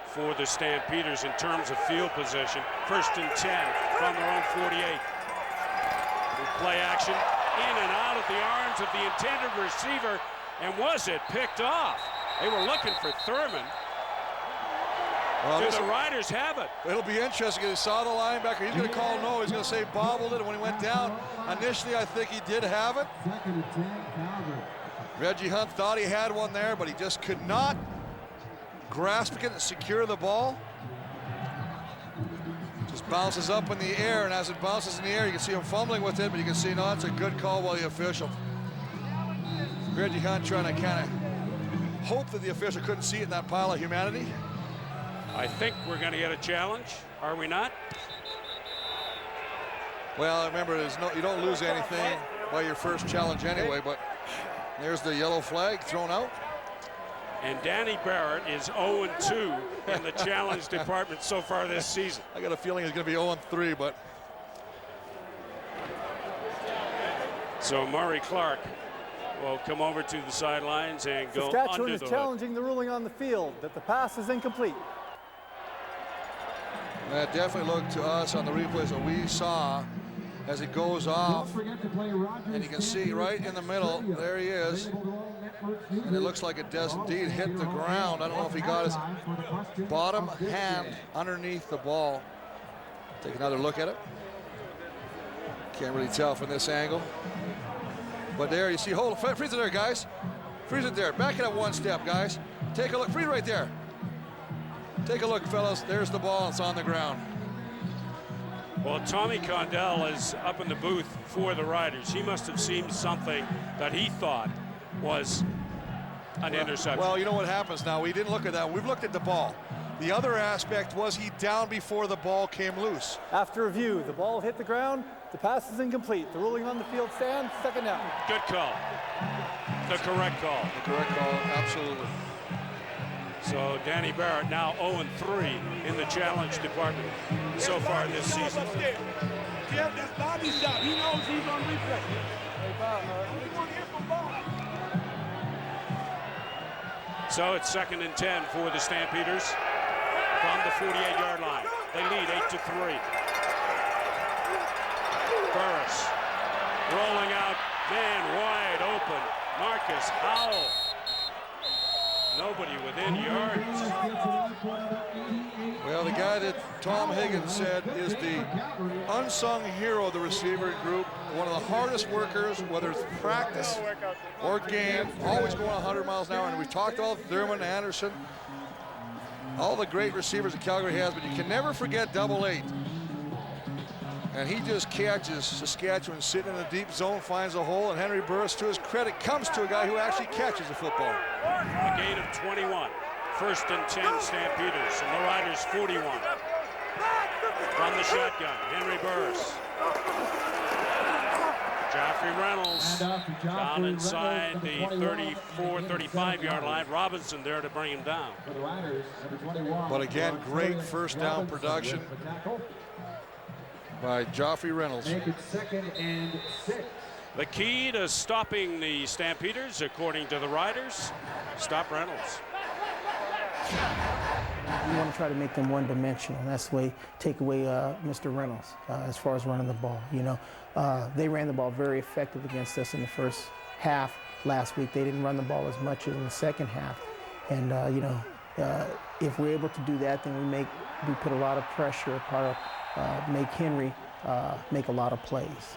for the Stampeders in terms of field position. 1st and 10 from their own 48. Play action in and out of the arms of the intended receiver, and was it picked off? They were looking for Thurman. Well, do the Riders have it? It'll be interesting. He saw the linebacker. He's going to call no. He's going to say bobbled it. And when he went down, initially I think he did have it. Reggie Hunt thought he had one there, but he just could not grasp it and secure the ball. Just bounces up in the air, and as it bounces in the air, you can see him fumbling with it, but you can see, no, it's a good call by the official. Reggie Hunt trying to kind of hope that the official couldn't see it in that pile of humanity. I think we're going to get a challenge, are we not? Well, remember, you don't lose anything by your first challenge anyway, but there's the yellow flag thrown out. And Danny Barrett is 0-2 in the challenge department so far this season. I got a feeling he's going to be 0-3, but. So Murray Clark will come over to the sidelines and go Saskatchewan under is the challenging the ruling on the field that the pass is incomplete. That definitely looked to us on the replays that we saw as it goes off, and you can see right in the middle, there he is, and it looks like it does indeed hit the ground. I don't know if he got his bottom hand underneath the ball. Take another look at it. Can't really tell from this angle, but there you see, hold it, freeze it there, guys. Freeze it there, back it up 1 step, guys. Take a look, freeze right there. Take a look, fellas, there's the ball, it's on the ground. Well, Tommy Condell is up in the booth for the Riders. He must have seen something that he thought was an interception. Well, you know what happens now. We didn't look at that. We've looked at the ball. The other aspect was he down before the ball came loose. After review, the ball hit the ground. The pass is incomplete. The ruling on the field stands. 2nd down. Good call. The correct call. The correct call, absolutely. So Danny Barrett now 0-3 in the challenge department so far this season. That's Bobby's shot. He knows he's on replay. So it's 2nd and 10 for the Stampeders from the 48-yard line. They lead 8-3. Burris rolling out, man wide open. Marcus Howell. Nobody within yards. Well, the guy that Tom Higgins said is the unsung hero of the receiver group, one of the hardest workers, whether it's practice or game, always going 100 miles an hour. And we talked about Thurman, Anderson, all the great receivers that Calgary has, but you can never forget 888. And he just catches Saskatchewan sitting in a deep zone, finds a hole, and Henry Burris, to his credit, comes to a guy who actually catches the football. A gain of 21 First and 10 Stampeders, and the Riders 41. From the shotgun, Henry Burris. Joffrey Reynolds down inside the 34-35 yard line. Robinson there to bring him down. But again, great first down production by Joffrey Reynolds. Make it 2nd and 6. The key to stopping the Stampeders, according to the Riders, stop Reynolds. You want to try to make them one-dimensional. That's the way, take away Mr. Reynolds as far as running the ball. You know, they ran the ball very effective against us in the first half last week. They didn't run the ball as much as in the second half. And, you know, if we're able to do that, then we put a lot of pressure, make Henry make a lot of plays.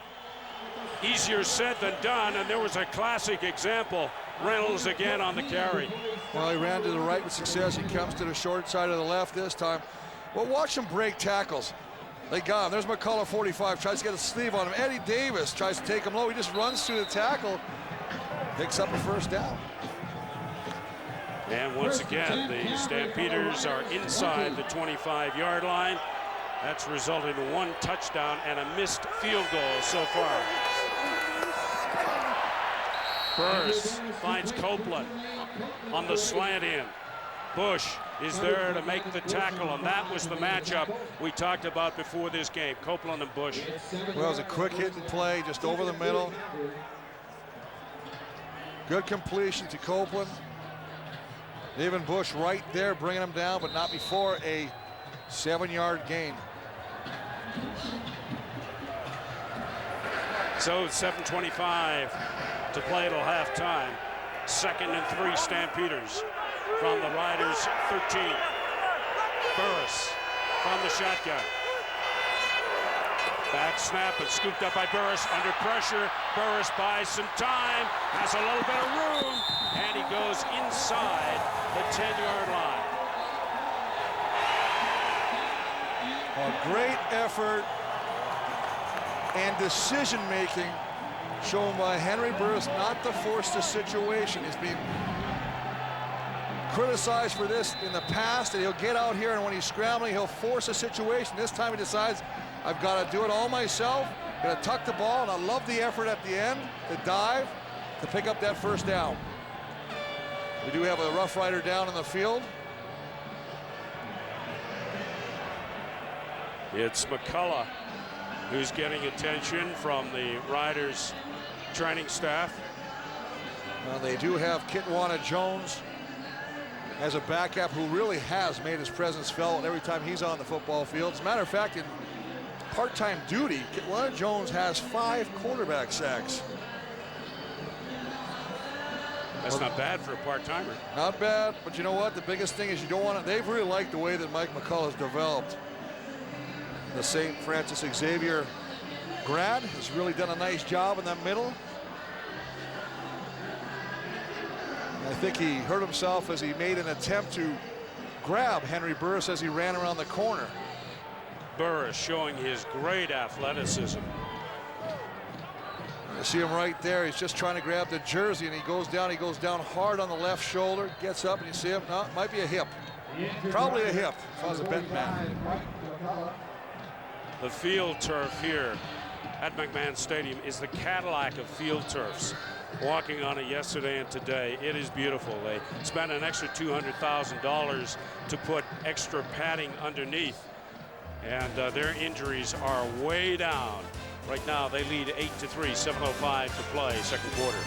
Easier said than done, and there was a classic example. Reynolds again on the carry. Well, he ran to the right with success. He comes to the short side of the left this time. Well, watch him break tackles. They got him. There's McCullough, 45, tries to get a sleeve on him. Eddie Davis tries to take him low. He just runs through the tackle, picks up a first down. And once again, the Stampeders are inside the 25-yard line. That's resulted in 1 touchdown and a missed field goal so far. Burris finds Copeland on the slant in. Bush is there to make the tackle, and that was the matchup we talked about before this game, Copeland and Bush. Well, it was a quick hit and play just over the middle. Good completion to Copeland. Even Bush right there bringing him down, but not before a 7-yard gain. So 7:25 to play till halftime. 2nd and 3 Stampeders from the Riders 13. Burris from the shotgun. Back snap and scooped up by Burris under pressure. Burris buys some time, has a little bit of room, and he goes inside the 10-yard line. A great effort and decision-making shown by Henry Burris not to force the situation. He's been criticized for this in the past, and he'll get out here, and when he's scrambling, he'll force a situation. This time he decides, I've got to do it all myself. Going to tuck the ball, and I love the effort at the end to dive to pick up that first down. We do have a Rough Rider down in the field. It's McCullough who's getting attention from the Riders training staff. They do have Kitwana Jones as a backup who really has made his presence felt every time he's on the football field. As a matter of fact, in part-time duty, Kitwana Jones has 5 quarterback sacks. That's not bad for a part-timer. Not bad, but you know what? The biggest thing is you don't want to, they've really liked the way that Mike McCullough has developed. The St. Francis Xavier grad has really done a nice job in that middle. I think he hurt himself as he made an attempt to grab Henry Burris as he ran around the corner. Burris showing his great athleticism. You see him right there. He's just trying to grab the jersey, and he goes down hard on the left shoulder, gets up, and you see him. No, it might be a hip. Probably a hip if I was a betting man. The field turf here at McMahon Stadium is the Cadillac of field turfs. Walking on it yesterday and today, it is beautiful. They spent an extra $200,000 to put extra padding underneath, and their injuries are way down. Right now, they lead 8-3, 7:05 to play, second quarter.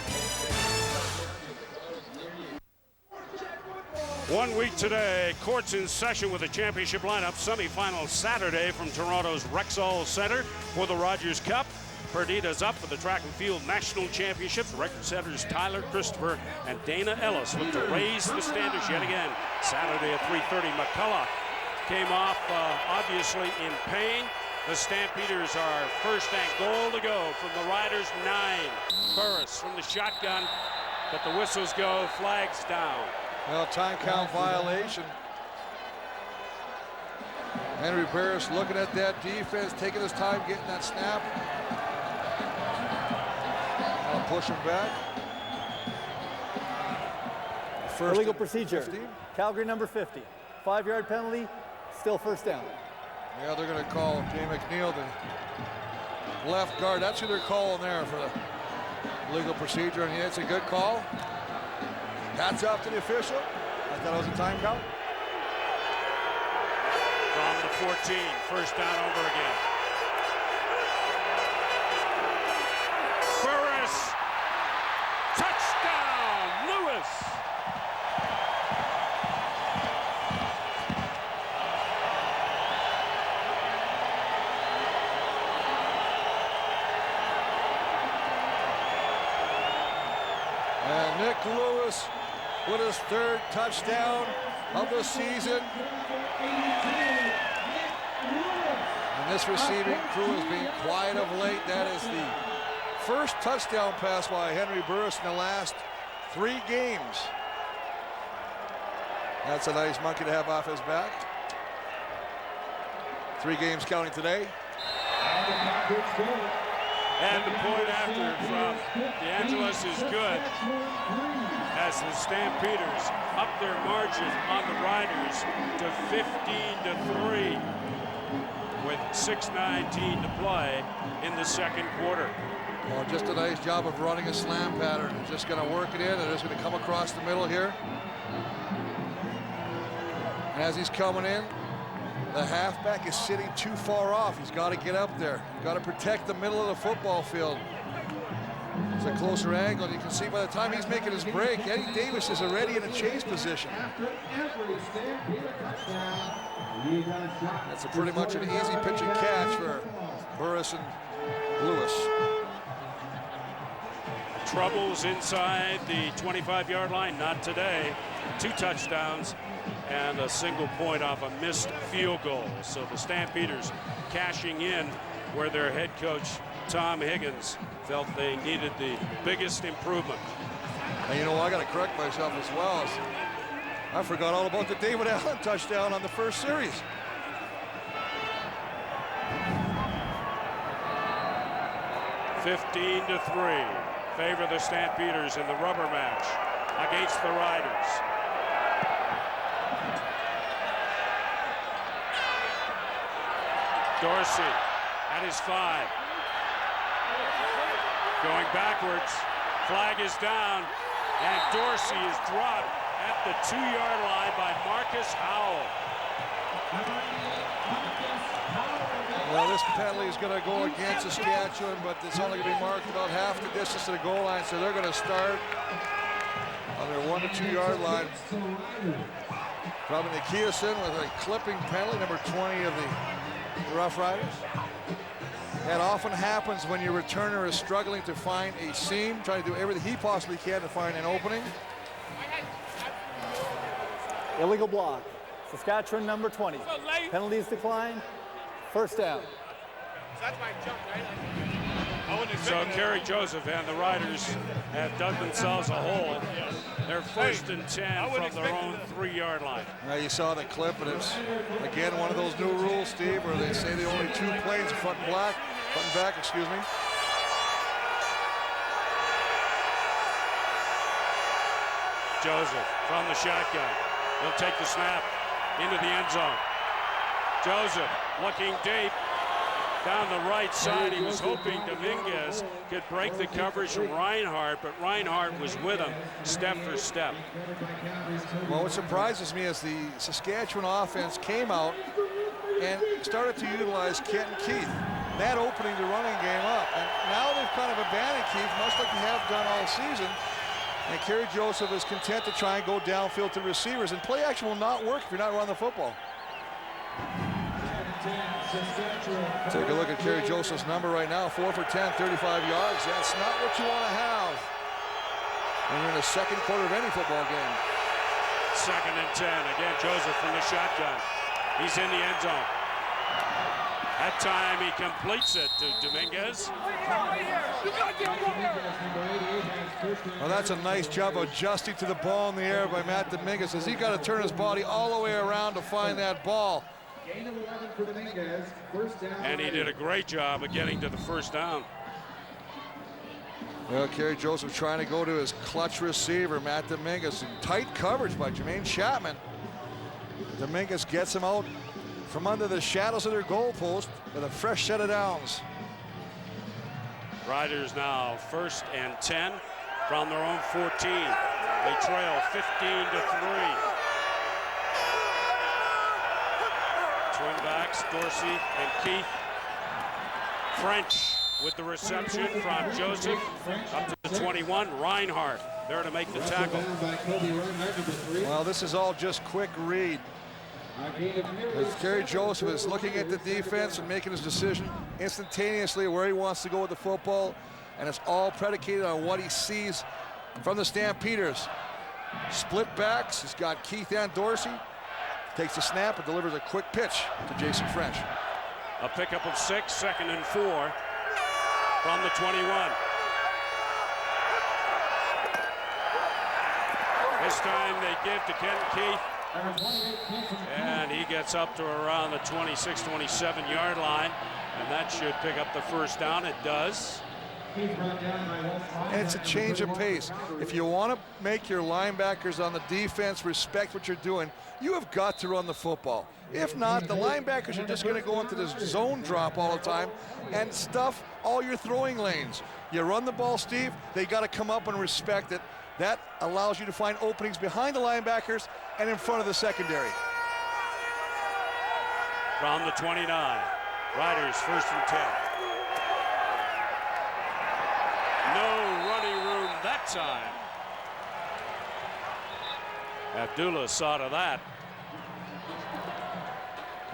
1 week today, courts in session with a championship lineup. Semifinal Saturday from Toronto's Rexall Center for the Rogers Cup. Perdita's up for the track and field national championships. Record setters Tyler Christopher and Dana Ellis look to raise the standards yet again. Saturday at 3:30, McCullough came off obviously in pain. The Stampeders are first and goal to go from the Riders 9. Burris from the shotgun, but the whistles go, flags down. Well, time count violation. Henry Burris looking at that defense, taking his time getting that snap. I'll push him back. first. Illegal procedure. 15. Calgary number 50. 5-yard penalty, still first down. Yeah, they're going to call Jay McNeil the left guard. That's who they're calling there for the legal procedure, and yeah, it's a good call. Hats off to the official. I thought it was a time count. From the 14, first down over again. Burris, touchdown, Lewis. And Nick Lewis with his 3rd touchdown of the season. And this receiving crew has been quiet of late. That is the first touchdown pass by Henry Burris in the last 3 games. That's a nice monkey to have off his back. 3 games counting today. And the point after from DeAngelis is good as the Stampeders up their margin on the Riders to 15-3 with 6:19 to play in the second quarter. Well, just a nice job of running a slam pattern. Just going to work it in, and it's going to come across the middle here. And as he's coming in, the halfback is sitting too far off. He's got to get up there. Got to protect the middle of the football field. It's a closer angle. You can see by the time he's making his break, Eddie Davis is already in a chase position. That's pretty much an easy pitch and catch for Burris and Lewis. Troubles inside the 25-yard line, not today. 2 touchdowns and a single point off a missed field goal. So the Stampeders cashing in where their head coach Tom Higgins felt they needed the biggest improvement. And you know, I got to correct myself as well. I forgot all about the David Allen touchdown on the first series. (15-3) favor the Stampeders in the rubber match against the Riders. Dorsey at his 5. Going backwards. Flag is down. And Dorsey is dropped at the 2-yard line by Marcus Howell. Well, this penalty is going to go against Saskatchewan, but it's only going to be marked about half the distance to the goal line, so they're going to start on their 1 to 2 yard line. Probably Nikiasen with a clipping penalty, number 20 of the Roughriders. That often happens when your returner is struggling to find a seam, trying to do everything he possibly can to find an opening. Illegal block. Saskatchewan number 20. Penalties declined. First down. That's my jump, right? So Kerry Joseph and the Riders have dug themselves a hole. They're 1st and 10 from their own 3-yard line. Now you saw the clip, and it's again one of those new rules, Steve, where they say the only 2 planes, front and back, excuse me. Joseph from the shotgun. He'll take the snap into the end zone. Joseph looking deep down the right side. He was hoping Dominguez could break the coverage from Reinhardt, but Reinhardt was with him step for step. Well, what surprises me is the Saskatchewan offense came out and started to utilize Kenton Keith. That opening the running game up. And now they've kind of abandoned Keith, much like they have done all season. And Kerry Joseph is content to try and go downfield to receivers. And play action will not work if you're not running the football. Take a look at Kerry Joseph's number right now, 4 for 10, 35 yards. That's not what you want to have when you're in the second quarter of any football game. 2nd and 10. Again, Joseph from the shotgun. He's in the end zone. That time he completes it to Dominguez. Well, that's a nice job adjusting to the ball in the air by Matt Dominguez, as he got to turn his body all the way around to find that ball. And he did a great job of getting to the first down. Well, Kerry Joseph trying to go to his clutch receiver, Matt Dominguez, in tight coverage by Jermaine Chapman. Dominguez gets him out from under the shadows of their goalpost with a fresh set of downs. Riders now 1st and 10 from their own 14. They trail 15-3. Twin backs, Dorsey and Keith. French with the reception from Joseph up to the 21. Reinhardt there to make the tackle. Well, this is all just quick read. As Kerry Joseph is looking at the defense and making his decision instantaneously where he wants to go with the football, and it's all predicated on what he sees from the Stampeders. Split backs, he's got Keith and Dorsey. Takes the snap and delivers a quick pitch to Jason French. A pickup of 6, 2nd and 4 from the 21. This time they give to Ken Keith. And he gets up to around the 26, 27 yard line. And that should pick up the first down. It does. And it's a change of pace. If you want to make your linebackers on the defense respect what you're doing, you have got to run the football. If not, the linebackers are just going to go into this zone drop all the time and stuff all your throwing lanes. You run the ball, Steve, they got to come up and respect it. That allows you to find openings behind the linebackers and in front of the secondary. From the 29, Riders 1st and 10. No running room that time. Abdullah saw to that.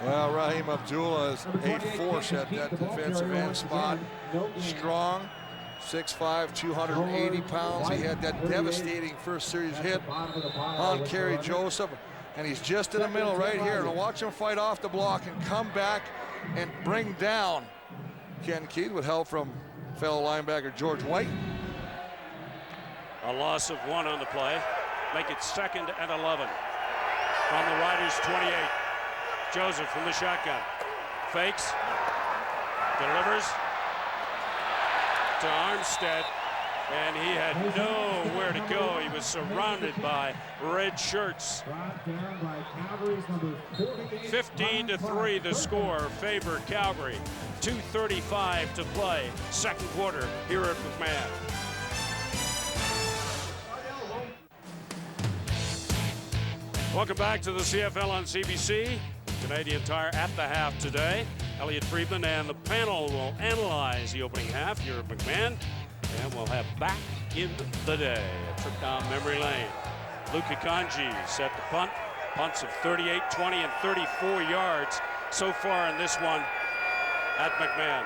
Well, Raheem Abdullah is 8'4" at that defensive end spot. Strong, 6'5", 280 pounds. He had that devastating first series hit on Kerry Joseph, and he's just in the middle right here. And watch him fight off the block and come back and bring down Ken Keith with help from fellow linebacker George White. A loss of 1 on the play. Make it 2nd and 11 from the Riders 28. Joseph from the shotgun. Fakes. Delivers to Armstead. And he had nowhere to go. He was surrounded by red shirts. 15-3 the score. Favor Calgary. 2:35 to play. 2nd quarter here at McMahon. Welcome back to the CFL on CBC. Canadian Tire at the half today. Elliot Friedman and the panel will analyze the opening half here at McMahon. And we'll have back in the day. A trip down memory lane. Luka Kanji set the punt. Punts of 38, 20, and 34 yards so far in this one at McMahon.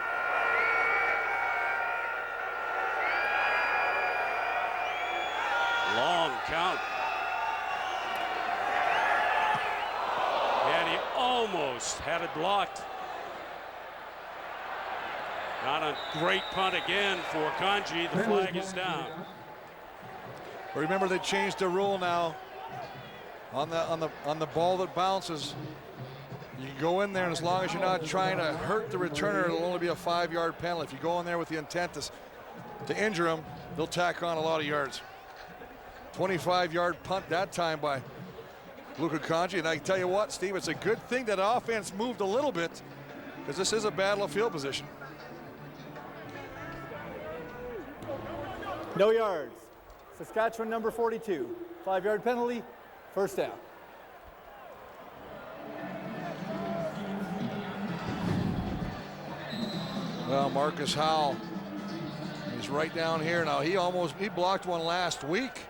Long count. And he almost had it blocked. Not a great punt again for Kanji. The flag is down. Remember, they changed the rule now on the ball that bounces. You can go in there, and as long as you're not trying to hurt the returner, it'll only be a 5-yard penalty. If you go in there with the intent to injure him, they'll tack on a lot of yards. 25-yard punt that time by Luka Kanji. And I can tell you what, Steve, it's a good thing that offense moved a little bit, because this is a battle of field position. No yards. Saskatchewan number 42. 5-yard penalty, first down. Well, Marcus Howell is right down here now. He blocked one last week.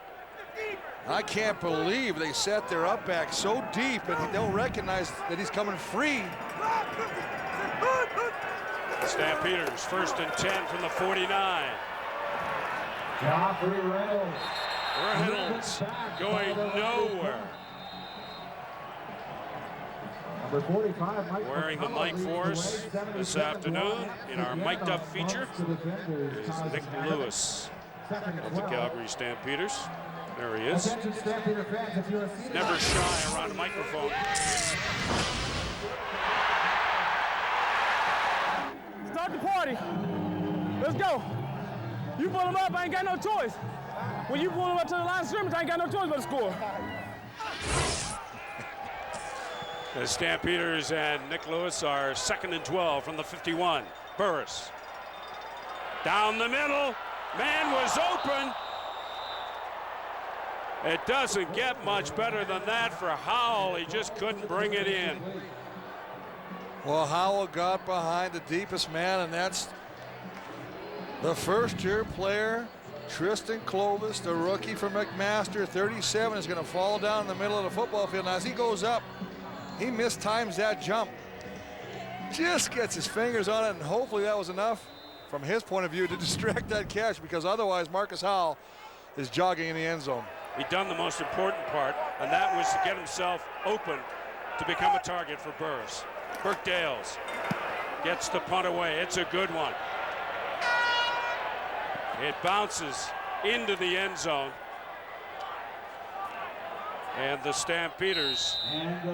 I can't believe they set their up back so deep and they don't recognize that he's coming free. Stampeders 1st and 10 from the 49. Reynolds going nowhere. Number 45, Mike Wearing the mic for us this afternoon in our mic'd up feature is Nick Lewis of the Calgary Stampeders. There he is. Never shy around a microphone. Start the party. Let's go. You pull them up, I ain't got no choice. When you pull them up to the line of scrimmage, I ain't got no choice but to score. The Stampeders and Nick Lewis are 2nd and 12 from the 51. Burris. Down the middle. Man was open. It doesn't get much better than that for Howell. He just couldn't bring it in. Well, Howell got behind the deepest man, and that's the first-year player, Tristan Clovis, the rookie from McMaster, 37, is going to fall down in the middle of the football field. Now, as he goes up, he mistimes that jump. Just gets his fingers on it, and hopefully that was enough from his point of view to distract that catch, because otherwise Marcus Howell is jogging in the end zone. He done the most important part, and that was to get himself open to become a target for Burris. Burke Dales gets the punt away. It's a good one. It bounces into the end zone. And the Stampeders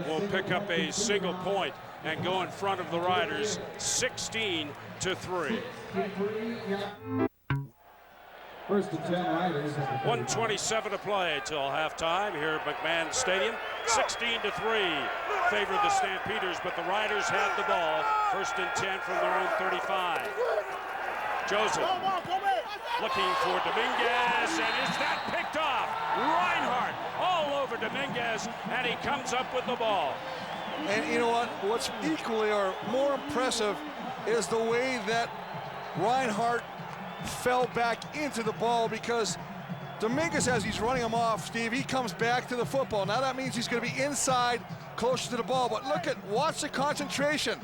will pick up a single point and go in front of the Riders 16-3. First and 10 Riders. 1:27 to play till halftime here at McMahon Stadium. 16-3 favor the Stampeders, but the Riders had the ball. First and 10 from their own 35. Joseph looking for Dominguez, and is that picked off? Reinhardt all over Dominguez, and he comes up with the ball. And you know what? What's equally or more impressive is the way that Reinhardt fell back into the ball, because Dominguez, as he's running him off, Steve, he comes back to the football. Now that means he's going to be inside, closer to the ball. But watch the concentration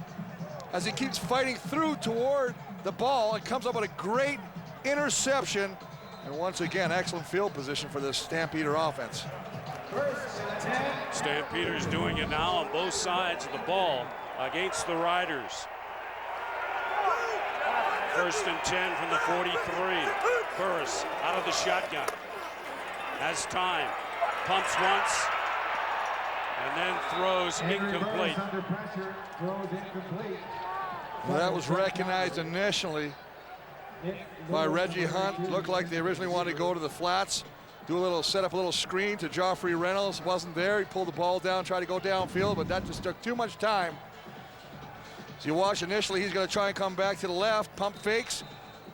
as he keeps fighting through toward the ball and comes up with a great interception. And once again, excellent field position for the Stampeder offense. Stampeders doing it now on both sides of the ball against the Riders. First and 10 from the 43. Burris out of the shotgun. Has time. Pumps once. And then throws incomplete. Well, that was recognized initially by Reggie Hunt. Looked like they originally wanted to go to the flats, set up a little screen to Joffrey Reynolds. Wasn't there. He pulled the ball down, tried to go downfield, but that just took too much time. So you watch initially, he's going to try and come back to the left, pump fakes,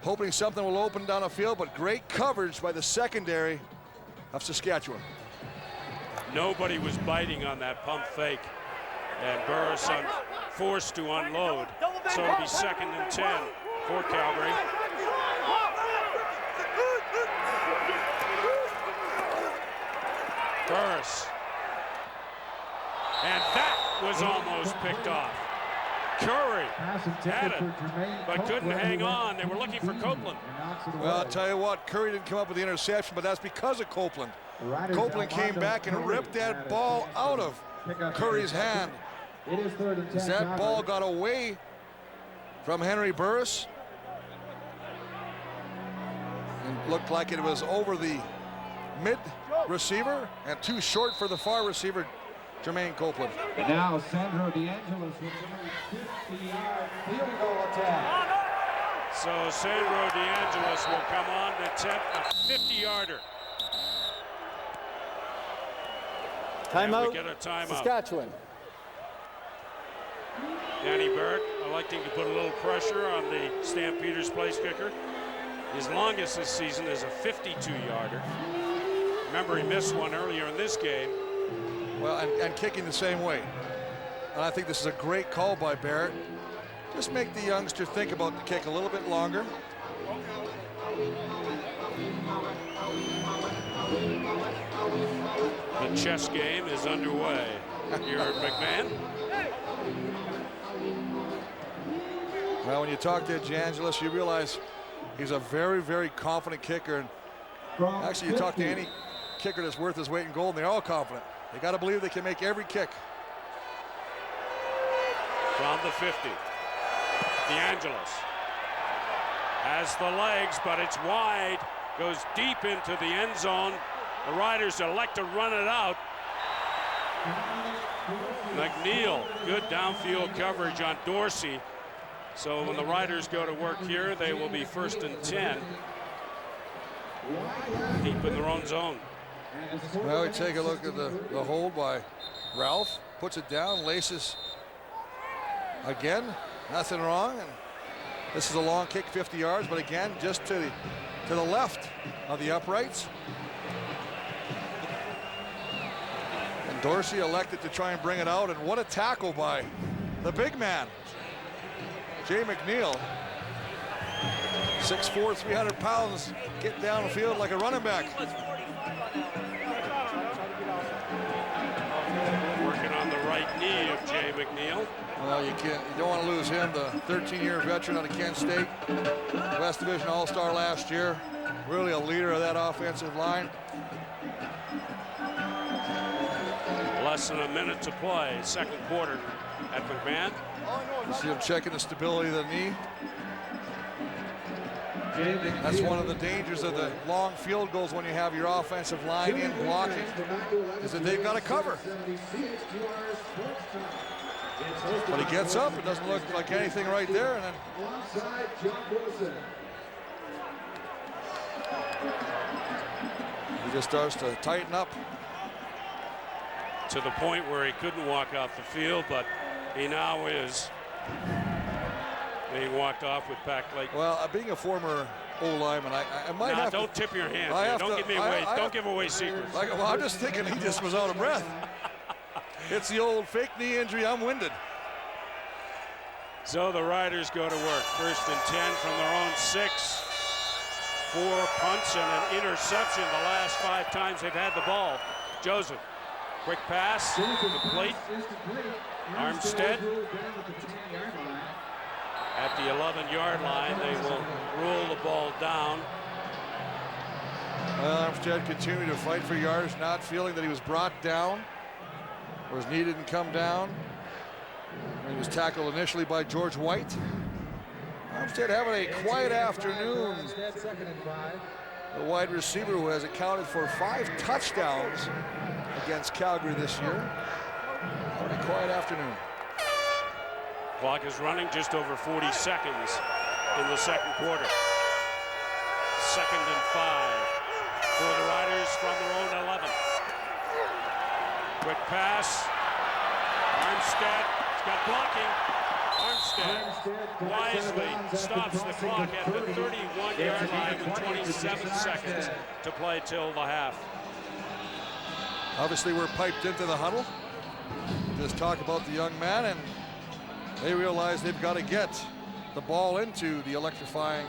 hoping something will open down the field, but great coverage by the secondary of Saskatchewan. Nobody was biting on that pump fake, and Burris forced to unload. So it'll be 2nd and 10 for Calgary. Burris. And that was almost picked off. Curry had it, but couldn't hang on. They were looking for Copeland. Well, I'll tell you what, Curry didn't come up with the interception, but that's because of Copeland. Copeland came back and ripped that ball out of Curry's hand. As that ball got away from Henry Burris, and looked like it was over the mid receiver and too short for the far receiver, Jermaine Copeland. And now Sandro DeAngelis with a 50-yard field goal attempt. So Sandro DeAngelis will come on to attempt a 50-yarder. Timeout. We get a timeout. Saskatchewan. Danny Barrett electing to put a little pressure on the Stampeders place kicker. His longest this season is a 52-yarder. Remember, he missed one earlier in this game. Well, and kicking the same way. And I think this is a great call by Barrett. Just make the youngster think about the kick a little bit longer. The chess game is underway here at McMahon. Well, when you talk to DeAngelis, you realize he's a very, very confident kicker. And actually, you talk to any kicker that's worth his weight in gold, and they're all confident. They got to believe they can make every kick. From the 50, DeAngelis has the legs, but it's wide. Goes deep into the end zone. The Riders elect to run it out. McNeil, good downfield coverage on Dorsey. So when the Riders go to work here, they will be 1st and 10 deep in their own zone. Well, we take a look at the hold by Ralph. Puts it down, laces again. Nothing wrong. And this is a long kick, 50 yards, but again, just to the left of the uprights. And Dorsey elected to try and bring it out, and what a tackle by the big man, Jay McNeil. 6'4", 300 pounds, getting down the field like a running back. Working on the right knee of Jay McNeil. Well, you don't want to lose him, the 13-year veteran out of Kent State, West Division All-Star last year. Really a leader of that offensive line. Less than a minute to play, second quarter at McMahon. You see him checking the stability of the knee. That's one of the dangers of the long field goals when you have your offensive line in blocking, is that they've got to cover. But he gets up, it doesn't look like anything right there, and then he just starts to tighten up. To the point where he couldn't walk off the field, but he now is. He walked off with packed leg. Well, being a former O-lineman, I might have don't tip your hand. Don't give away secrets. Well, I'm just thinking he just was out of breath. It's the old fake knee injury. I'm winded. So the Riders go to work. 1st and 10 from their own 6. 4 punts and an interception the last 5 times they've had the ball. Joseph, quick pass, complete. Armstead. At the 11-yard line, they will roll the ball down. Well, Armstead continued to fight for yards, not feeling that he was brought down, was needed and come down. He was tackled initially by George White. Armstead having a quiet afternoon. The wide receiver who has accounted for 5 touchdowns against Calgary this year. Having a quiet afternoon. Clock is running just over 40 seconds in the second quarter. 2nd and 5 for the Riders from their own 11. Quick pass. Armstead, he's got blocking. Armstead wisely stops the clock at the 31-yard line with 27 seconds to play till the half. Obviously, we're piped into the huddle. Just talk about the young man, and they realize they've got to get the ball into the electrifying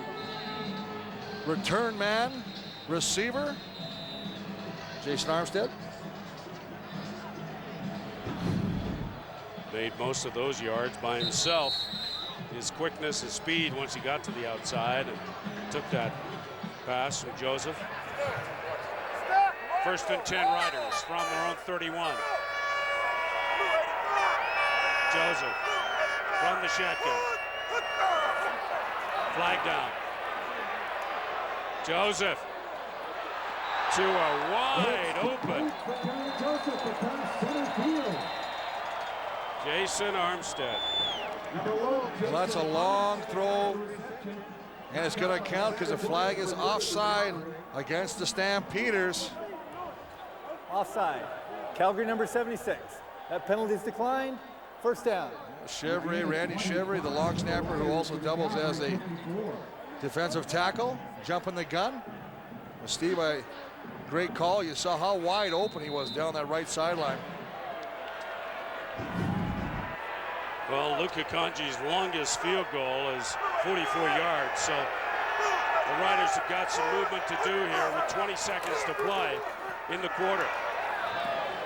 return man, receiver, Jason Armstead. Made most of those yards by himself. His quickness, his speed once he got to the outside and took that pass from Joseph. 1st and 10 Riders from their own 31. Joseph from the shotgun. Flag down. Joseph to a wide open Jason Armstead. Well, that's a long throw, and it's going to count because the flag is offside against the Stampeders. Offside. Calgary number 76. That penalty is declined. 1st down. Chevrolet, Randy Chevrolet, the long snapper who also doubles as a defensive tackle, jumping the gun. Well, Steve, great call. You saw how wide open he was down that right sideline. Well, Luka Kanji's longest field goal is 44 yards, so the Riders have got some movement to do here with 20 seconds to play in the quarter.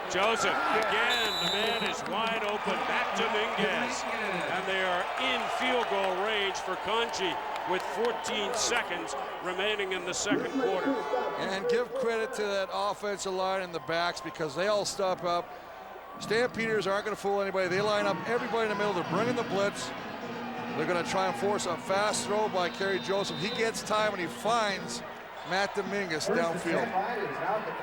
Joseph, again, the man is wide open, back to Minguez, and they are in field goal range for Kanji with 14 seconds remaining in the second quarter. And give credit to that offensive line and the backs because they all step up. Stampeders aren't going to fool anybody. They line up everybody in the middle. They're bringing the blitz. They're going to try and force a fast throw by Kerry Joseph. He gets time and he finds Matt Dominguez downfield.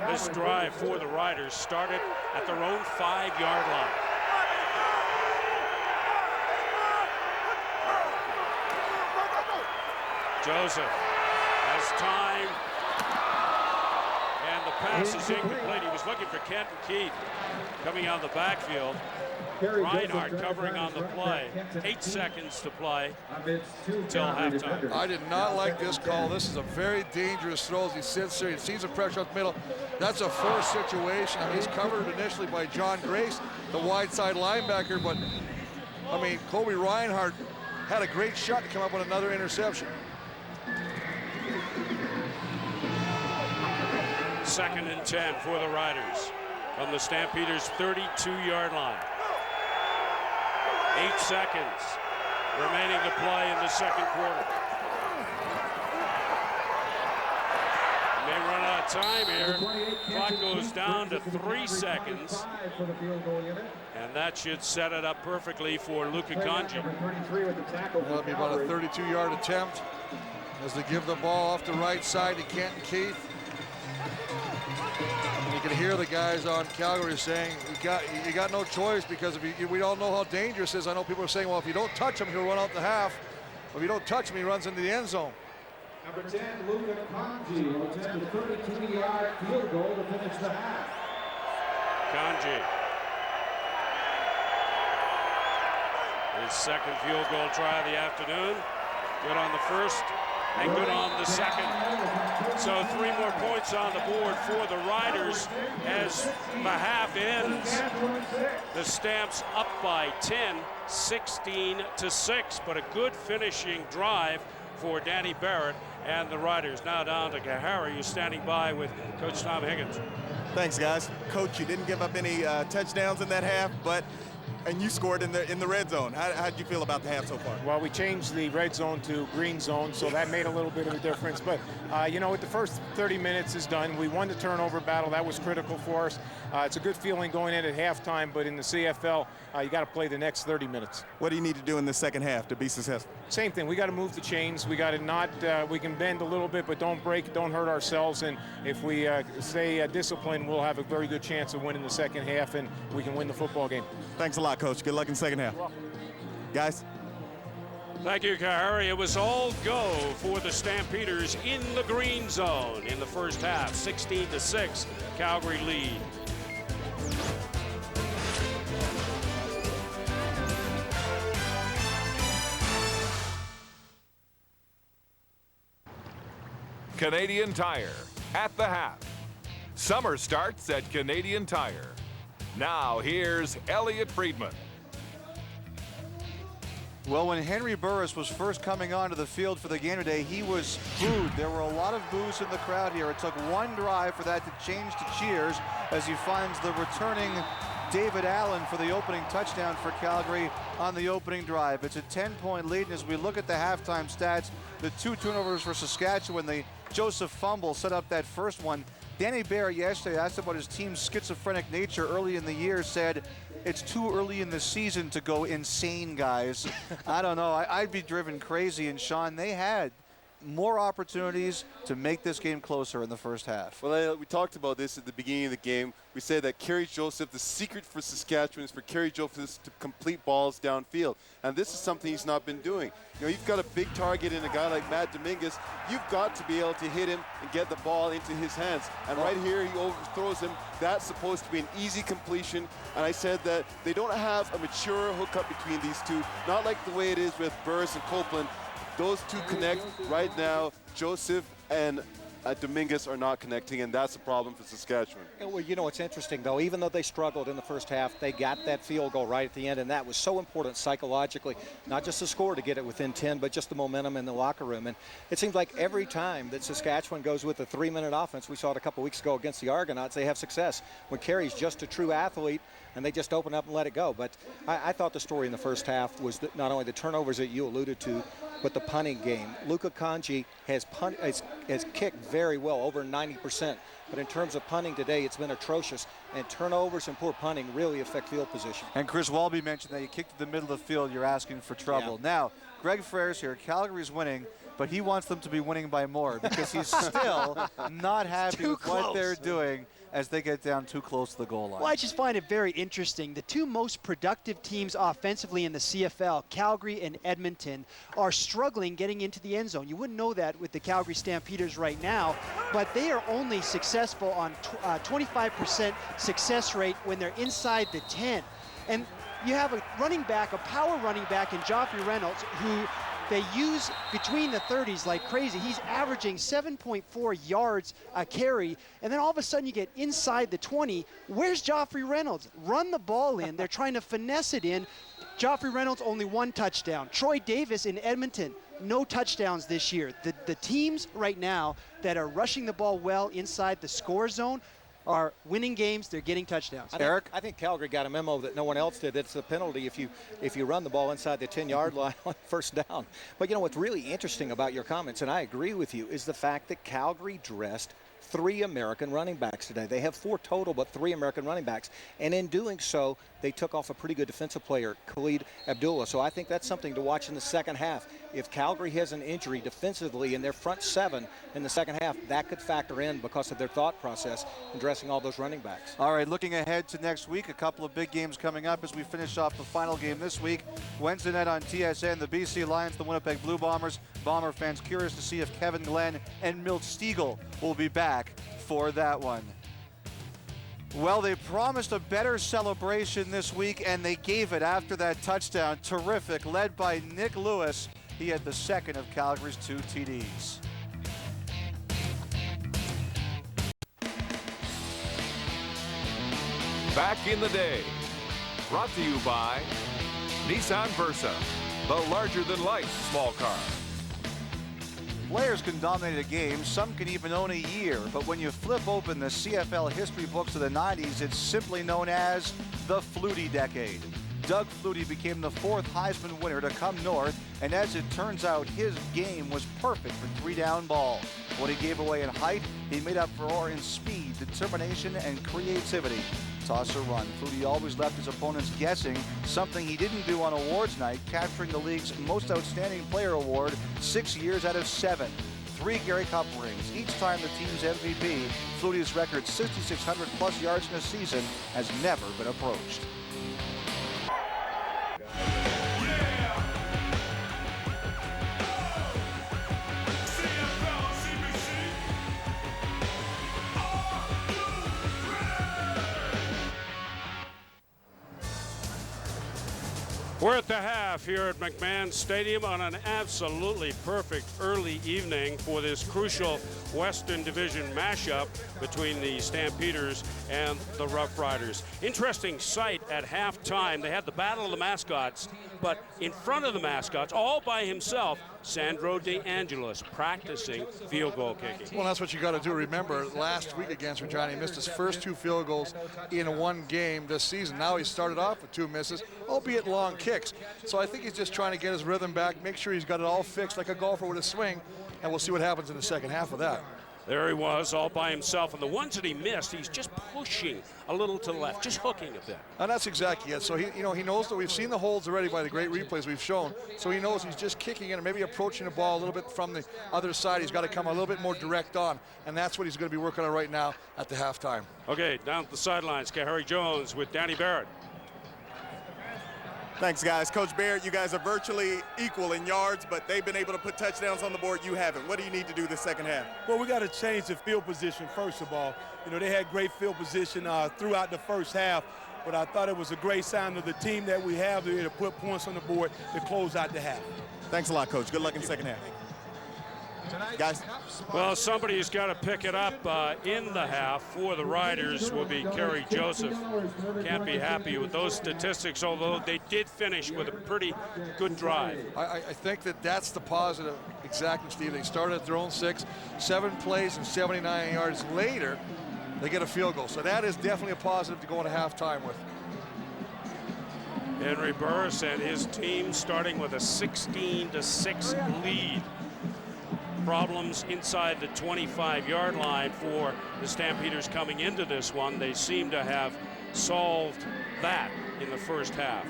This drive for the Riders started at their own 5-yard line. Joseph has time pass is incomplete. He was looking for Kenton Keith coming out of the backfield. Reinhardt covering on the play. 8 seconds to play until halftime. I did not like this call. This is a very dangerous throw as he sits there. He sees the pressure up the middle. That's a forced situation. I mean, he's covered initially by John Grace, the wide side linebacker, but I mean, Kobe Reinhardt had a great shot to come up with another interception. 2nd and 10 for the Riders from the Stampeders' 32-yard line. 8 seconds remaining to play in the second quarter. They may run out of time here. Clock goes down to 3 seconds. And that should set it up perfectly for Luka Kanji. That'll be about a 32-yard attempt as they give the ball off the right side to Kenton Keith. And you can hear the guys on Calgary saying, you got no choice, because we all know how dangerous it is. I know people are saying, well, if you don't touch him, he'll run out the half. If you don't touch him, he runs into the end zone. Number 10, Luka Kanji will attempt a 32-yard field goal to finish the half. Kanji. His second field goal try of the afternoon. Good on the first and good on the second. So 3 more points on the board for the Riders as the half ends. The Stamps up by 10, 16-6, but a good finishing drive for Danny Barrett and the Riders. Now down to Kahari, who's standing by with Coach Tom Higgins. Thanks, guys. Coach, you didn't give up any touchdowns in that half, and you scored in the red zone. How did you feel about the half so far? Well, we changed the red zone to green zone, so that made a little bit of a difference. But, you know, with the first 30 minutes is done, we won the turnover battle. That was critical for us. It's a good feeling going in at halftime, but in the CFL, you got to play the next 30 minutes. What do you need to do in the second half to be successful? Same thing. We got to move the chains. We got to not, we can bend a little bit, but don't break, don't hurt ourselves. And if we stay disciplined, we'll have a very good chance of winning the second half, and we can win the football game. Thanks a lot, Coach. Good luck in the second half. Guys. Thank you, Kahari. It was all go for the Stampeders in the green zone in the first half. 16-6, Calgary lead. Canadian Tire at the half. Summer starts at Canadian Tire. Now here's Elliot Friedman. Well, when Henry Burris was first coming onto the field for the game today, he was booed. There were a lot of boos in the crowd here. It took one drive for that to change to cheers as he finds the returning David Allen for the opening touchdown for Calgary on the opening drive. It's a 10-point lead, and as we look at the halftime stats, the 2 turnovers for Saskatchewan, the Joseph fumble set up that first one. Danny Barrett yesterday, asked about his team's schizophrenic nature early in the year, said, it's too early in the season to go insane, guys. I don't know. I'd be driven crazy. And, Sean, they had more opportunities to make this game closer in the first half. Well, we talked about this at the beginning of the game. We said that Kerry Joseph, the secret for Saskatchewan is for Kerry Joseph to complete balls downfield. And this is something he's not been doing. You know, you've got a big target in a guy like Matt Dominguez. You've got to be able to hit him and get the ball into his hands. And right here, he overthrows him. That's supposed to be an easy completion. And I said that they don't have a mature hookup between these two, not like the way it is with Burris and Copeland. Those two connect right now. Joseph and Dominguez are not connecting, and that's a problem for Saskatchewan. Well, you know, it's interesting, though. Even though they struggled in the first half, they got that field goal right at the end, and that was so important psychologically, not just the score to get it within 10, but just the momentum in the locker room. And it seems like every time that Saskatchewan goes with a 3-minute offense, we saw it a couple weeks ago against the Argonauts, they have success. When Kerry's just a true athlete, and they just open up and let it go. But I thought the story in the first half was that not only the turnovers that you alluded to, but the punting game. Luka Kanji has kicked very well, over 90%. But in terms of punting today, it's been atrocious. And turnovers and poor punting really affect field position. And Chris Walby mentioned that you kicked to the middle of the field, you're asking for trouble. Yeah. Now, Greg Frere's here. Calgary's winning. but he wants them to be winning by more because he's still not happy with what they're doing as they get down too close to the goal line. Well, I just find it very interesting. The two most productive teams offensively in the CFL, Calgary and Edmonton, are struggling getting into the end zone. You wouldn't know that with the Calgary Stampeders right now, but they are only successful on 25% success rate when they're inside the 10. And you have a running back, a power running back in Joffrey Reynolds, who they use between the 30s like crazy. He's averaging 7.4 yards a carry, and then all of a sudden you get inside the 20. Where's Joffrey Reynolds? Run the ball in. They're trying to finesse it in. Joffrey Reynolds only 1 touchdown. Troy Davis in Edmonton, no touchdowns this year. The teams right now that are rushing the ball well inside the score zone are winning games. They're getting touchdowns. Eric? I think Calgary got a memo that no one else did. It's a penalty if you run the ball inside the 10-yard line on first down. But you know what's really interesting about your comments, and I agree with you, is the fact that Calgary dressed 3 American running backs today. They have 4 total, but 3 American running backs. And in doing so, they took off a pretty good defensive player, Khalid Abdullah. So I think that's something to watch in the second half. If Calgary has an injury defensively in their front 7 in the second half, that could factor in because of their thought process in dressing all those running backs. All right, looking ahead to next week, a couple of big games coming up as we finish off the final game this week. Wednesday night on TSN, the BC Lions, the Winnipeg Blue Bombers. Bomber fans curious to see if Kevin Glenn and Milt Stiegel will be back for that one. Well, they promised a better celebration this week, and they gave it after that touchdown. Terrific, led by Nick Lewis. He had the second of Calgary's 2 TDs. Back in the day. Brought to you by Nissan Versa, the larger-than-life small car. Players can dominate a game, some can even own a year, but when you flip open the CFL history books of the 90s, it's simply known as the Flutie decade. Doug Flutie became the 4th Heisman winner to come north, and as it turns out, his game was perfect for 3-down balls. What he gave away in height, he made up for in speed, determination, and creativity. Toss or run. Flutie always left his opponents guessing, something he didn't do on awards night, capturing the league's most outstanding player award 6 years out of 7. 3 Gary Cup rings, each time the team's MVP. Flutie's record 6,600 plus yards in a season has never been approached. We're at the half here at McMahon Stadium on an absolutely perfect early evening for this crucial Western Division mashup between the Stampeders and the Roughriders. Interesting sight at halftime. They had the battle of the mascots, but in front of the mascots, all by himself, Sandro DeAngelis practicing field goal kicking. Well, that's what you got to do. Remember, last week against Regina, he missed his first 2 field goals in 1 game this season. Now he started off with 2 misses, albeit long kicks. So I think he's just trying to get his rhythm back, make sure he's got it all fixed like a golfer with a swing, and we'll see what happens in the second half of that. There he was, all by himself. And the ones that he missed, he's just pushing a little to the left, just hooking a bit. And that's exactly it. So he knows that we've seen the holds already by the great replays we've shown. So he knows he's just kicking in and maybe approaching the ball a little bit from the other side. He's got to come a little bit more direct on. And that's what he's going to be working on right now at the halftime. Okay, down at the sidelines, Harry Jones with Danny Barrett. Thanks, guys. Coach Barrett, you guys are virtually equal in yards, but they've been able to put touchdowns on the board. You haven't. What do you need to do this second half? Well, we got to change the field position, first of all. You know, they had great field position throughout the first half, but I thought it was a great sign of the team that we have to put points on the board to close out the half. Thanks a lot, Coach. Good luck in the second half. Guys. Well, somebody's got to pick it up in the half for the Riders will be Kerry Joseph. Can't be happy with those statistics, although they did finish with a pretty good drive. I think that's the positive, exactly, Steve. They started at their own 6, 7 plays, and 79 yards later, they get a field goal. So that is definitely a positive to go into halftime with. Henry Burris and his team starting with a 16-6 lead. Problems inside the 25-yard line for the Stampeders coming into this one. They seem to have solved that in the first half.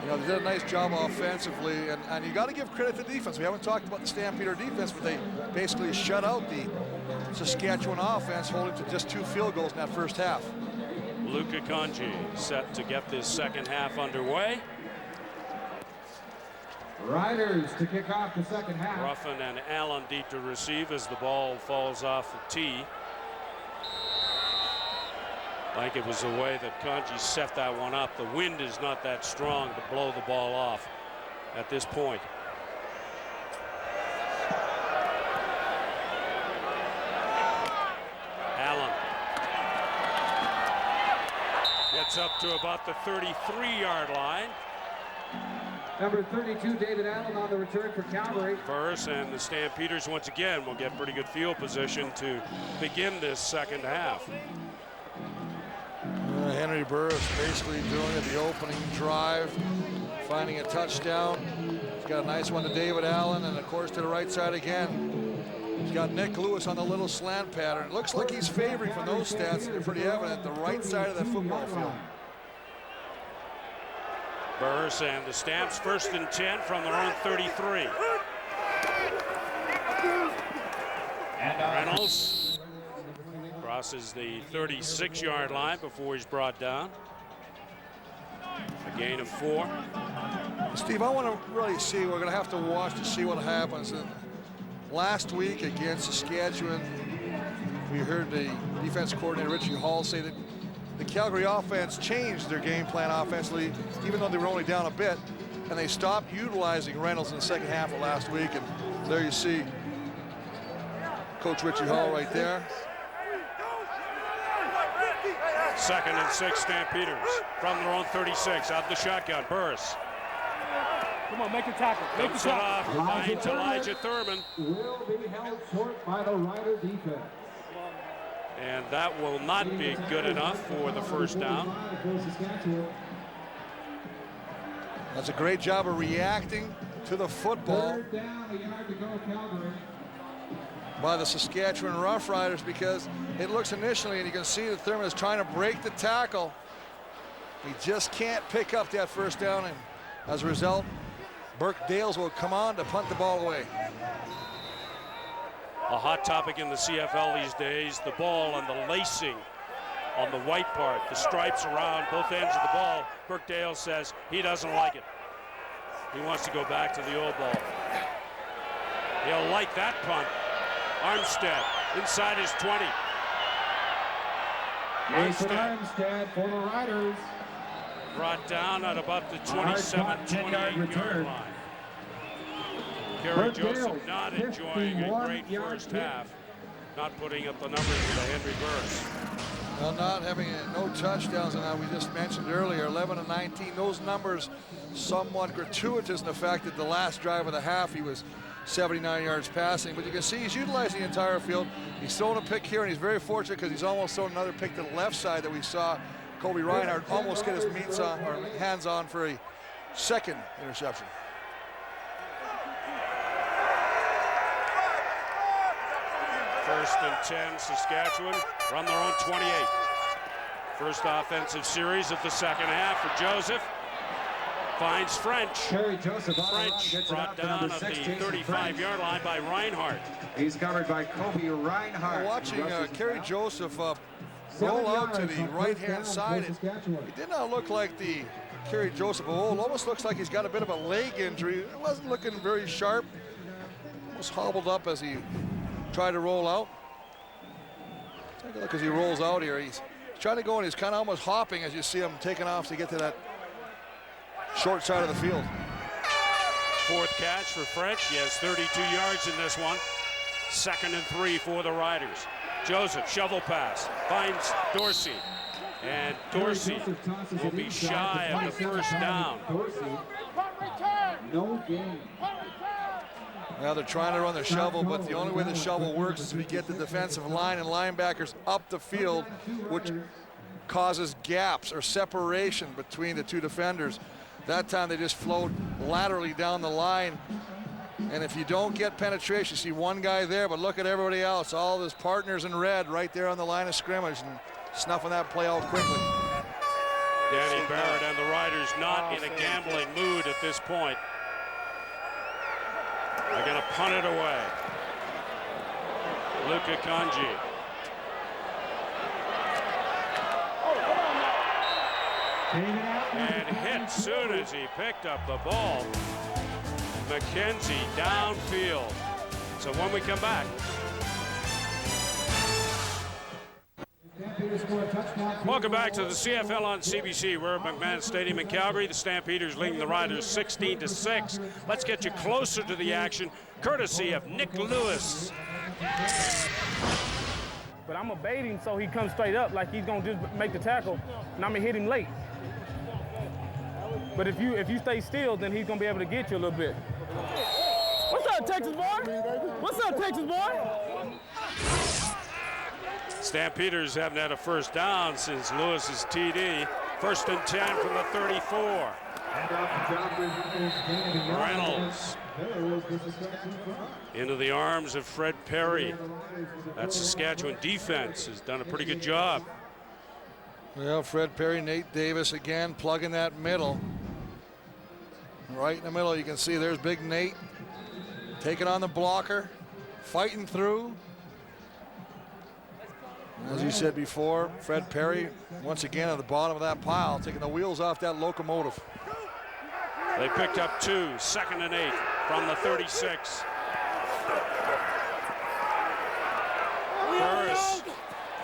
You know, they did a nice job offensively, and you got to give credit to the defense. We haven't talked about the Stampeder defense, but they basically shut out the Saskatchewan offense, holding to just 2 field goals in that first half. Luka Kanji set to get this second half underway. Riders to kick off the second half. Ruffin and Allen deep to receive as the ball falls off the tee. I think it was the way that Kanji set that one up. The wind is not that strong to blow the ball off at this point. Allen gets up to about the 33-yard line. Number 32, David Allen on the return for Calgary. Burris and the Stampeders once again will get pretty good field position to begin this second half. Henry Burris basically doing it the opening drive, finding a touchdown. He's got a nice one to David Allen, and of course to the right side again. He's got Nick Lewis on the little slant pattern. It looks like he's favoring from those stats. They're pretty evident. The right side of that football field. Burris and the Stamps first and 10 from their own 33. Reynolds crosses the 36-yard line before he's brought down. A gain of 4. Steve, I want to really see, we're going to have to watch to see what happens. Last week against Saskatchewan, we heard the defense coordinator Richie Hall say that the Calgary offense changed their game plan offensively, even though they were only down a bit, and they stopped utilizing Reynolds in the second half of last week. And there you see Coach Richie Hall right there. 2nd and 6 Stampeders from their own 36 out the shotgun. Burris. Come on, make a tackle. Make the tackle. Finds Elijah Thurman. Will be held short by the Rider defense. And that will not be good enough for the first down. That's a great job of reacting to the football. 3rd down, a yard to go, Calgary. By the Saskatchewan Roughriders, because it looks initially, and you can see that Thurman is trying to break the tackle. He just can't pick up that first down, and as a result, Burke Dales will come on to punt the ball away. A hot topic in the CFL these days, the ball and the lacing on the white part, the stripes around both ends of the ball. Burke Dales says he doesn't like it. He wants to go back to the old ball. He'll like that punt. Armstead inside his 20. Armstead for the Riders. Brought down at about the 27-28-yard line. Kerry Joseph not enjoying a great first half, not putting up the numbers with Henry Burris. Well, not having no touchdowns, and we just mentioned earlier, 11 and 19. Those numbers somewhat gratuitous in the fact that the last drive of the half he was 79 yards passing, but you can see he's utilizing the entire field. He's thrown a pick here, and he's very fortunate because he's almost thrown another pick to the left side that we saw Kobe Reinhardt almost get his hands on for a 2nd interception. First and 10, Saskatchewan run their own 28. First offensive series of the second half for Joseph. Finds French. Kerry Joseph French brought down at the 35-yard line by Reinhardt. He's covered by Kobe Reinhardt. Watching Kerry Joseph roll out to the right-hand side. It did not look like the Kerry Joseph of old. Almost looks like he's got a bit of a leg injury. It wasn't looking very sharp. Almost hobbled up as he tried to roll out. Take a look as he rolls out here. He's trying to go, and he's kind of almost hopping as you see him taking off to get to that short side of the field. 4th catch for French. He has 32 yards in this one. 2nd and 3 for the Riders. Joseph, shovel pass, finds Dorsey. And Dorsey will be shy of the first down. No gain. Now they're trying to run the shovel, but the only way the shovel works is we get the defensive line and linebackers up the field, which causes gaps or separation between the two defenders. That time they just flowed laterally down the line. And if you don't get penetration, you see one guy there, but look at everybody else. All of his partners in red right there on the line of scrimmage and snuffing that play out quickly. Danny Barrett and the Riders not in a gambling mood at this point. They're going to punt it away. Luka Kanji. And hit soon as he picked up the ball. McKenzie downfield. So when we come back. Welcome back to the CFL on CBC. We're at McMahon Stadium in Calgary. The Stampeders leading the Riders 16-6. Let's get you closer to the action, courtesy of Nick Lewis. But I'm going to bait him so he comes straight up like he's going to just make the tackle, and I'm going to hit him late. But if you stay still, then he's going to be able to get you a little bit. What's up, Texas boy? What's up, Texas boy? Stampeders haven't had a first down since Lewis's TD. 1st and 10 from the 34. Reynolds into the arms of Fred Perry. That Saskatchewan defense has done a pretty good job. Well, Fred Perry, Nate Davis again plugging that middle. Right in the middle, you can see there's big Nate taking on the blocker, fighting through. As you said before, Fred Perry once again at the bottom of that pile, taking the wheels off that locomotive. They picked up 2, 2nd and 8 from the 36. Burris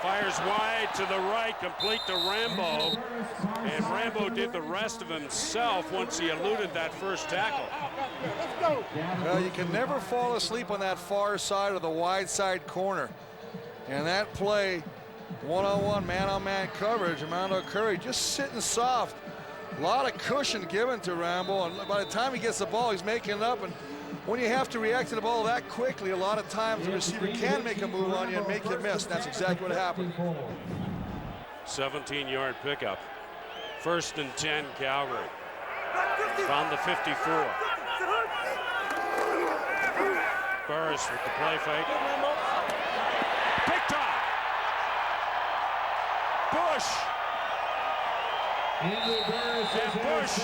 fires wide to the right, complete to Rambo. And Rambo did the rest of himself once he eluded that first tackle. Well, you can never fall asleep on that far side of the wide side corner. And that play, one-on-one, man-on-man coverage, Armando Curry just sitting soft. A lot of cushion given to Rambo, and by the time he gets the ball, he's making it up. And when you have to react to the ball that quickly, a lot of times the receiver can make a move on you and make you miss. That's exactly what happened. 17-yard pickup. 1st and 10, Calgary. From the 54. Burris with the play fake. Picked off. Bush. And Bush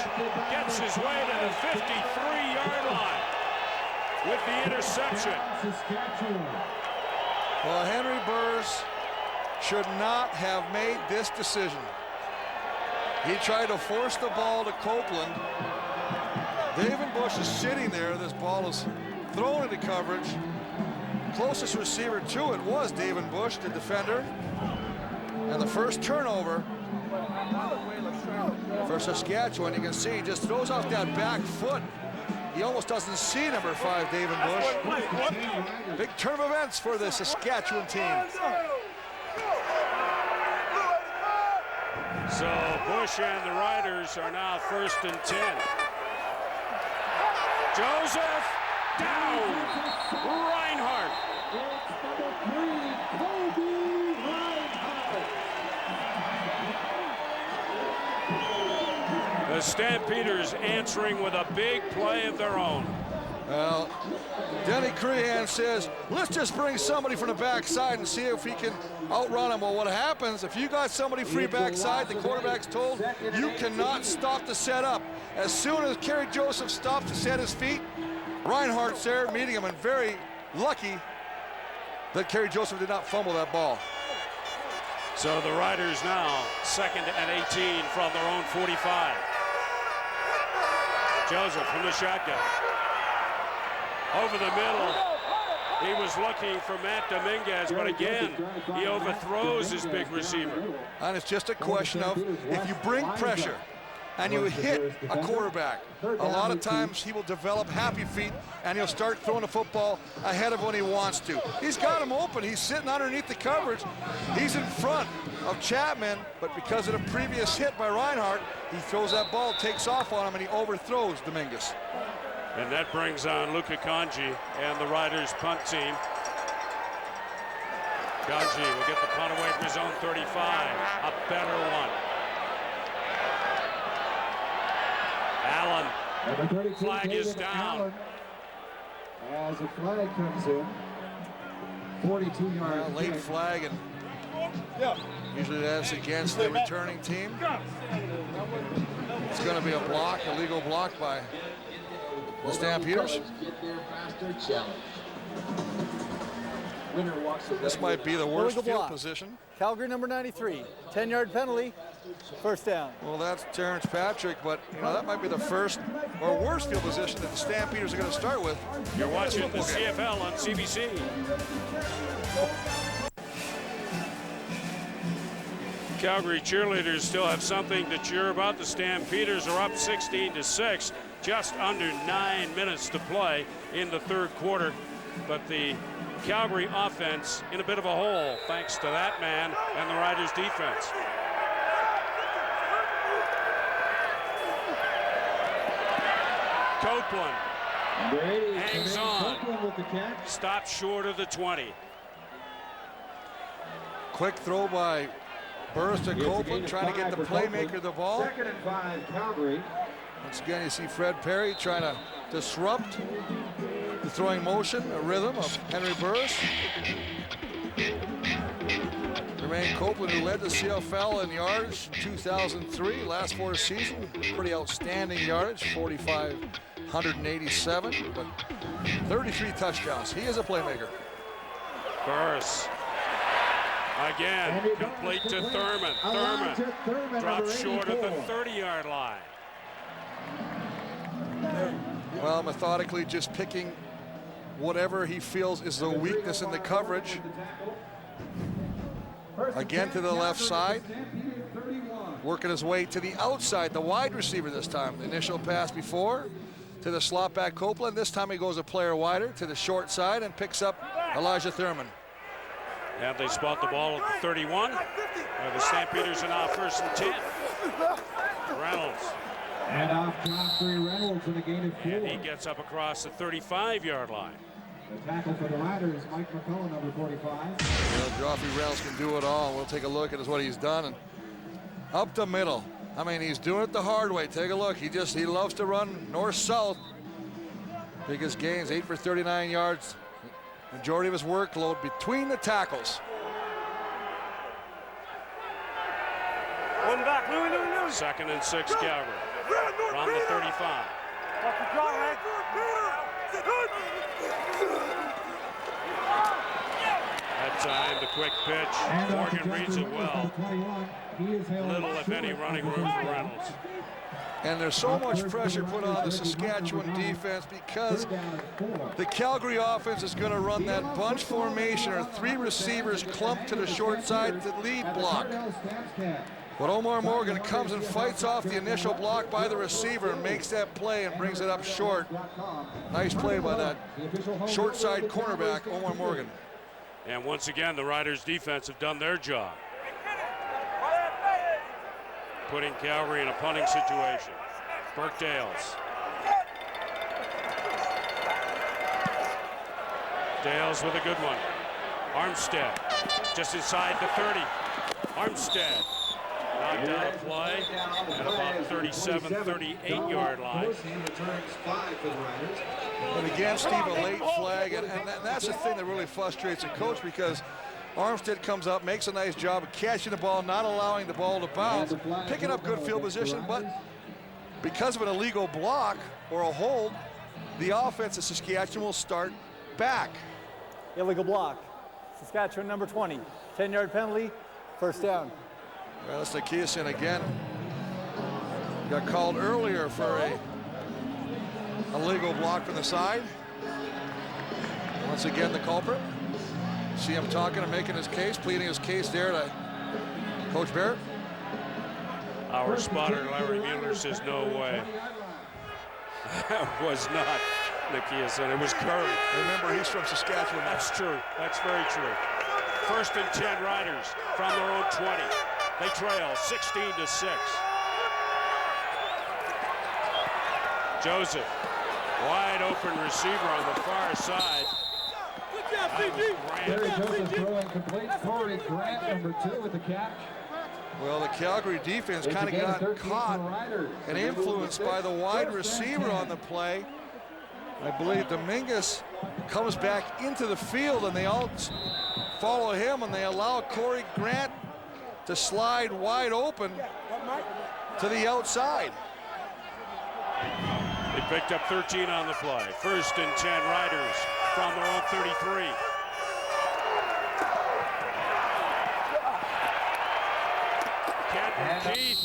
gets his way to the 53-yard line with the interception. Well, Henry Burris should not have made this decision. He tried to force the ball to Copeland. David Bush is sitting there. This ball is thrown into coverage. Closest receiver to it was David Bush, the defender. And the first turnover for Saskatchewan, you can see he just throws off that back foot. He almost doesn't see number 5, David Bush. Big turn of events for the Saskatchewan team. So Bush and the Riders are now 1st and 10. Joseph down. Reinhardt. The Stampeders answering with a big play of their own. Well, Denny Crehan says, let's just bring somebody from the backside and see if he can outrun him. Well, what happens if you got somebody free backside, the quarterback's told, you cannot stop the setup. As soon as Kerry Joseph stopped to set his feet, Reinhardt's there meeting him, and very lucky that Kerry Joseph did not fumble that ball. So the Riders now 2nd and 18 from their own 45. Joseph from the shotgun. Over the middle. He was looking for Matt Dominguez, but again, he overthrows his big receiver. And it's just a question of if you bring pressure and you hit a quarterback, a lot of times he will develop happy feet and he'll start throwing the football ahead of when he wants to. He's got him open. He's sitting underneath the coverage. He's in front of Chapman, but because of the previous hit by Reinhardt, he throws that ball, takes off on him, and he overthrows Dominguez. And that brings on Luka Kanji and the Riders punt team. Kanji will get the punt away from his own 35. A better one. Allen. Flag is down. As a flag comes in, 42-yard late flag, and usually that's against the returning team. It's going to be a block, a legal block by the Stampeders. This might be the worst Illegal field block. position. Calgary number 93, 10-yard penalty, first down. Well, that's Terrence Patrick, but you know that might be the first or worst field position that the Stampeders are going to start with. You're watching the CFL on CBC. Calgary cheerleaders still have something to cheer about. The Stampeders are up 16-6, just under 9 minutes to play in the third quarter. But the Calgary offense in a bit of a hole thanks to that man and the Riders defense. Copeland hangs on, stops short of the 20. Quick throw by Burris to Copeland, trying to get the playmaker the ball. 2nd and 5, Calgary. Once again, you see Fred Perry trying to disrupt the throwing motion, a rhythm of Henry Burris. Jermaine Copeland, who led the CFL in yards in 2003, last 4 seasons, pretty outstanding yardage, 4,587, but 33 touchdowns. He is a playmaker. Burris. Again, complete to Thurman. Thurman drops short of the 30-yard line. Well, methodically just picking whatever he feels is the weakness in the coverage. Again to the left side. Working his way to the outside, the wide receiver this time. The initial pass before to the slot back Copeland. This time he goes a player wider to the short side and picks up Elijah Thurman. And they spot the ball at the 31. The Stampeders are now 1st and 10. Reynolds. And off Joffrey Reynolds in a gain of 4. And he gets up across the 35-yard line. The tackle for the Riders, Mike McCullough, number 45. Well, Joffrey Reynolds can do it all. We'll take a look at what he's done. And up the middle. I mean, he's doing it the hard way. Take a look. He loves to run north-south. Biggest gains, 8 for 39 yards. Majority of his workload between the tackles. One back, Louis. 2nd and 6, Calgary. From the 35. That time, the quick pitch. Morgan reads it well. Little, if any, running room for Reynolds. And there's so much pressure put on the Saskatchewan defense because the Calgary offense is going to run that bunch formation or 3 receivers clumped to the short side to lead block. But Omar Morgan comes and fights off the initial block by the receiver and makes that play and brings it up short. Nice play by that short side cornerback, Omar Morgan. And once again, the Riders defense have done their job, putting Calgary in a punting situation. Burke-Dales. Dales with a good one. Armstead just inside the 30. Armstead knocked out a play at about 37, 38-yard line. But again, Steve, a late flag, and that's the thing that really frustrates a coach because Armstead comes up, makes a nice job of catching the ball, not allowing the ball to bounce, picking up good field position, but because of an illegal block or a hold, the offense of Saskatchewan will start back. Illegal block. Saskatchewan number 20, 10-yard penalty, first down. Well, it's Nikiasen again. Got called earlier for a illegal block from the side. Once again, the culprit. See him talking and making his case, pleading his case there to Coach Barrett. Our spotter, Larry Mueller, says no way. That was not Nikiasen, it was Curry. Remember, he's from Saskatchewan. That's true, that's very true. 1st and 10 Riders from their own 20. They trail 16-6. Joseph, wide open receiver on the far side. Gary Joseph throwing complete. Corey Grant, number 2, with the catch. Well, the Calgary defense kind of got caught and influenced by the wide receiver on the play. I believe Dominguez comes back into the field and they all follow him and they allow Corey Grant to slide wide open to the outside. They picked up 13 on the play. 1st and 10 Riders from their own 33. Kenton Keith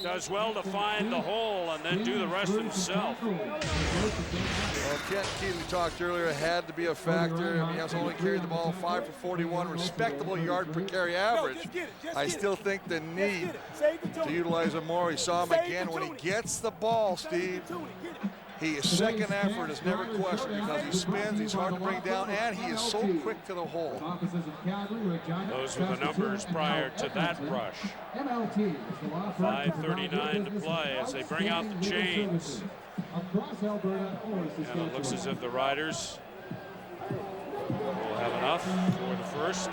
does well to find the hole and then do the rest himself. Well, Kenton Keith, we talked earlier, had to be a factor. I mean, he has only carried the ball 5 for 41, respectable yard per carry average. I still think the need to utilize him more. We saw him again when he gets the ball, Steve. His second effort is never questioned because he spins, he's hard to bring down, and he is so quick to the hole. Those were the numbers prior to that rush. 5:39 to play as they bring out the chains. And it looks as if the Riders will have enough for the first.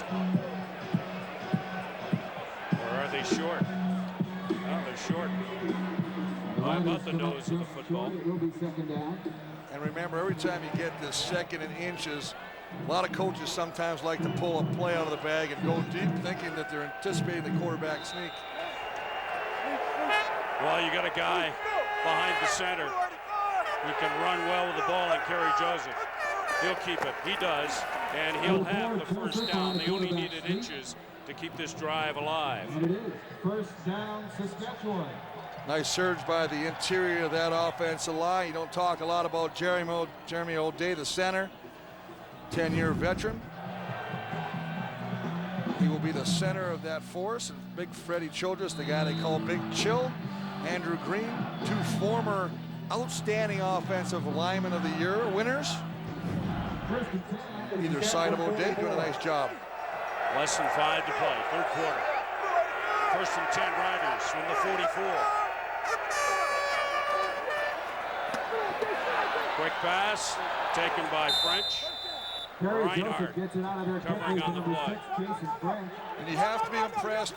Or are they short? Oh, they're short. How about the nose of the football? And remember, every time you get this 2nd and inches, a lot of coaches sometimes like to pull a play out of the bag and go deep, thinking that they're anticipating the quarterback sneak. Well, you got a guy behind the center who can run well with the ball, and Kerry Joseph. He'll keep it. He does, and he'll have the first down. They only needed inches to keep this drive alive. And it is 1st down, Saskatchewan. Nice surge by the interior of that offensive line. You don't talk a lot about Jeremy O'Day, the center, 10-year veteran. He will be the center of that force. And Big Freddie Childress, the guy they call Big Chill. Andrew Green, 2 former outstanding offensive linemen of the year winners. Either side of O'Day doing a nice job. Less than 5 to play, 3rd quarter. 1st and 10 Riders from the 44. Quick pass taken by French. Reinhardt covering on the play. And you have to be impressed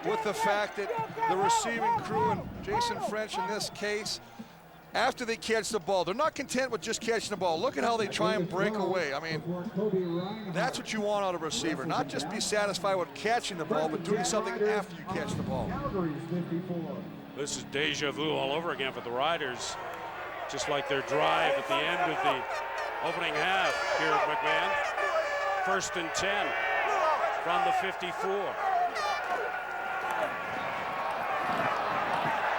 with the fact that the receiving crew and Jason French in this case, after they catch the ball, they're not content with just catching the ball. Look at how they try and break away. I mean, that's what you want out of a receiver. Not just be satisfied with catching the ball, but doing something after you catch the ball. This is deja vu all over again for the Riders. Just like their drive at the end of the opening half here at McMahon. 1st and 10 from the 54.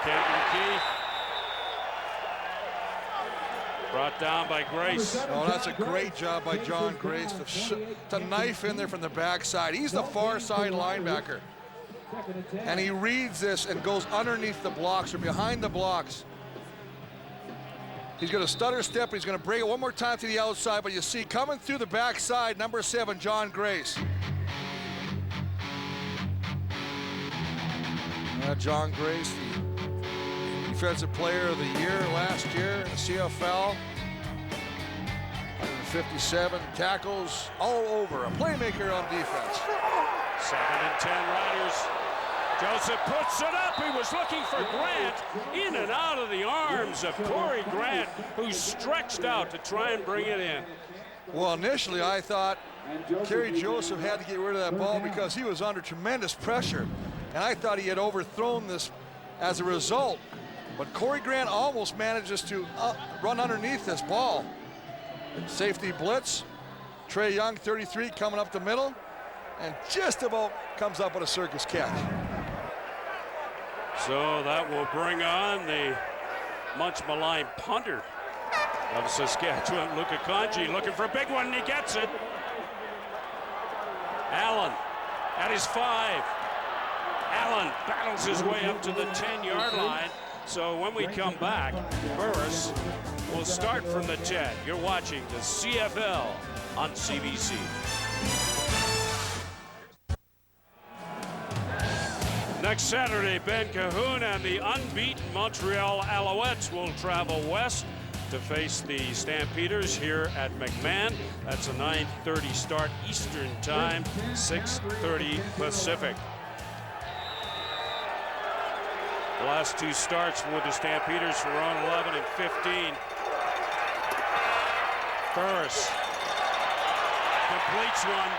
Kenton Keith brought down by Grace. Oh, that's a great job by John Grace to knife in there from the backside. He's the far side linebacker. And he reads this and goes underneath the blocks or behind the blocks. He's going to stutter step. He's going to bring it one more time to the outside, but you see coming through the backside, number 7, John Grace. John Grace, the defensive player of the year last year in the CFL. 157 tackles all over. A playmaker on defense. 2nd and 10 Riders. Joseph puts it up. He was looking for Grant. In and out of the arms of Corey Grant, who stretched out to try and bring it in. Well, initially I thought Kerry Joseph had to get rid of that ball because he was under tremendous pressure. And I thought he had overthrown this as a result. But Corey Grant almost manages to run underneath this ball. Safety blitz. Trey Young, 33, coming up the middle. And just about comes up with a circus catch. So that will bring on the much maligned punter of Saskatchewan, Luka Kanji, looking for a big one, and he gets it. Allen at his 5. Allen battles his way up to the 10-yard line. So when we come back, Burris will start from the 10. You're watching the CFL on CBC. Next Saturday, Ben Cahoon and the unbeaten Montreal Alouettes will travel west to face the Stampeders here at McMahon. That's a 9:30 start Eastern Time, 6:30 Pacific. The last 2 starts with the Stampeders for round 11 and 15. Burris completes one.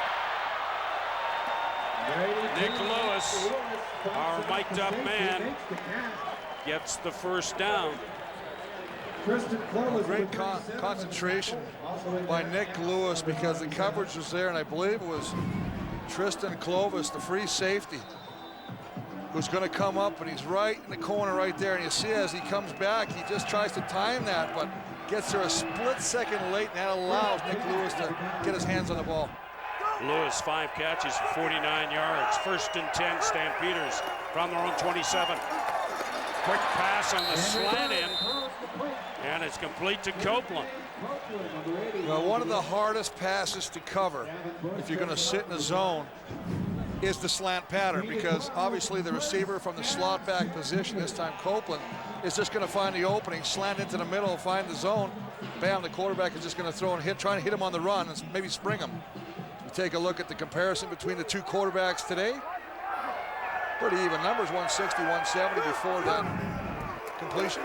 Nick Lewis, our mic'd up man, gets the first down. Great concentration by Nick Lewis because the coverage was there, and I believe it was Tristan Clovis, the free safety, who's going to come up, and he's right in the corner right there. And you see as he comes back, he just tries to time that, but gets there a split second late, and that allows Nick Lewis to get his hands on the ball. Lewis, 5 catches for 49 yards. 1st and 10, Stampeders from their own 27. Quick pass on the slant in, and it's complete to Copeland. Well, one of the hardest passes to cover, if you're going to sit in a zone, is the slant pattern, because obviously the receiver from the slot back position, this time Copeland, is just going to find the opening, slant into the middle, find the zone. Bam, the quarterback is just going to throw and trying to hit him on the run and maybe spring him. You take a look at the comparison between the two quarterbacks today. Pretty even numbers, 160, 170 before that completion.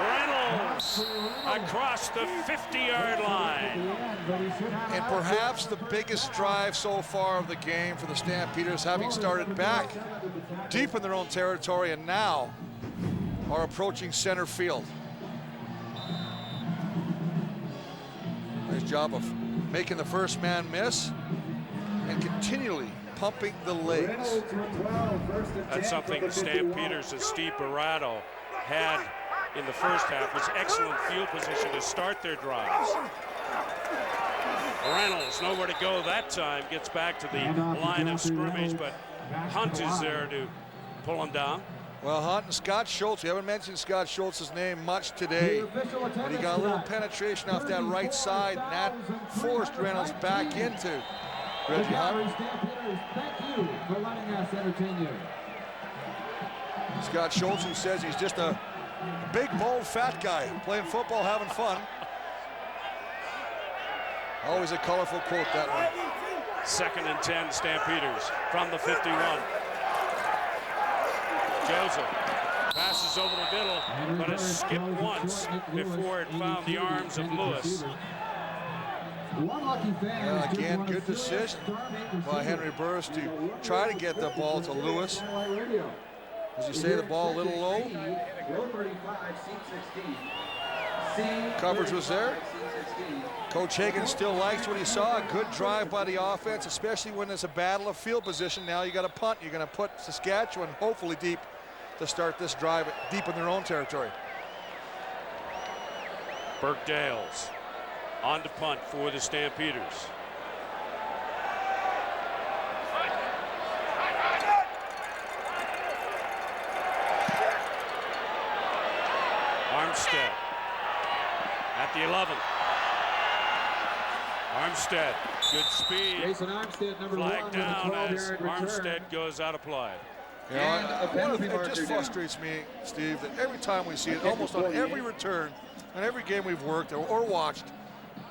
Reynolds across the 50-yard line. And perhaps the biggest drive so far of the game for the Stampeders, having started back deep in their own territory and now are approaching center field. Nice job of making the first man miss and continually pumping the legs. That's something the Stampeders and Steve Barato had in the first half, was excellent field position to start their drives. Reynolds, nowhere to go that time, gets back to the line of scrimmage, but Hunt is there to pull him down. Well, Hunt and Scott Schultz, we haven't mentioned Scott Schultz's name much today, but he got a little penetration off that right side, and that forced Reynolds back into Reggie Hunt. Thank you for letting us entertain you. Scott Schultz, who says he's just a big, bold, fat guy playing football, having fun. Always a colorful quote, that one. 2nd and 10, Stampeders from the 51. Joseph passes over the middle, but it skipped once before it found the arms of Lewis. Again, good decision by Henry Burris to try to get the ball to Lewis. As you say, the ball a little low. Coverage was there. Coach Hagan still likes what he saw. A good drive by the offense, especially when there's a battle of field position. Now you got to punt. You're going to put Saskatchewan hopefully deep to start this drive deep in their own territory. Burke Dales on to punt for the Stampeders. Armstead at the 11. Armstead, good speed. Jason Armstead, number Flag 1, down as 12-yard Armstead return. goes out of play. You know, it just frustrates me, Steve, that every time we see it, almost on every return, on every game we've worked or watched,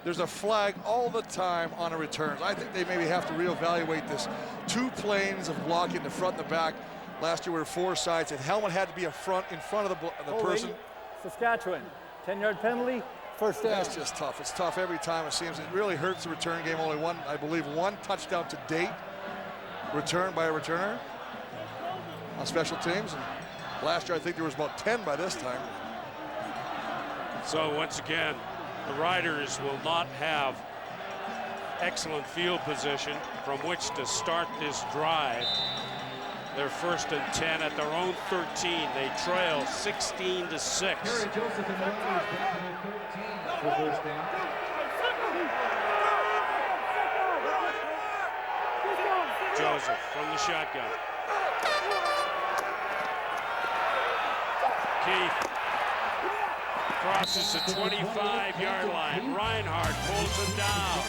there's a flag all the time on a return. I think they maybe have to reevaluate this. 2 planes of blocking, the front and the back. Last year we were 4 sides, and helmet had to be in front of the person. Saskatchewan, 10-yard penalty, first down. That's just tough. It's tough every time, it seems. It really hurts the return game. Only one, I believe, 1 touchdown to date returned by a returner on special teams. And last year, I think there was about 10 by this time. So once again, the Riders will not have excellent field position from which to start this drive. They're 1st and 10 at their own 13. They trail 16-6. Joseph and Reynolds back at 13 for first down. Joseph from the shotgun. Keith crosses the 25-yard line. Reinhardt pulls him down.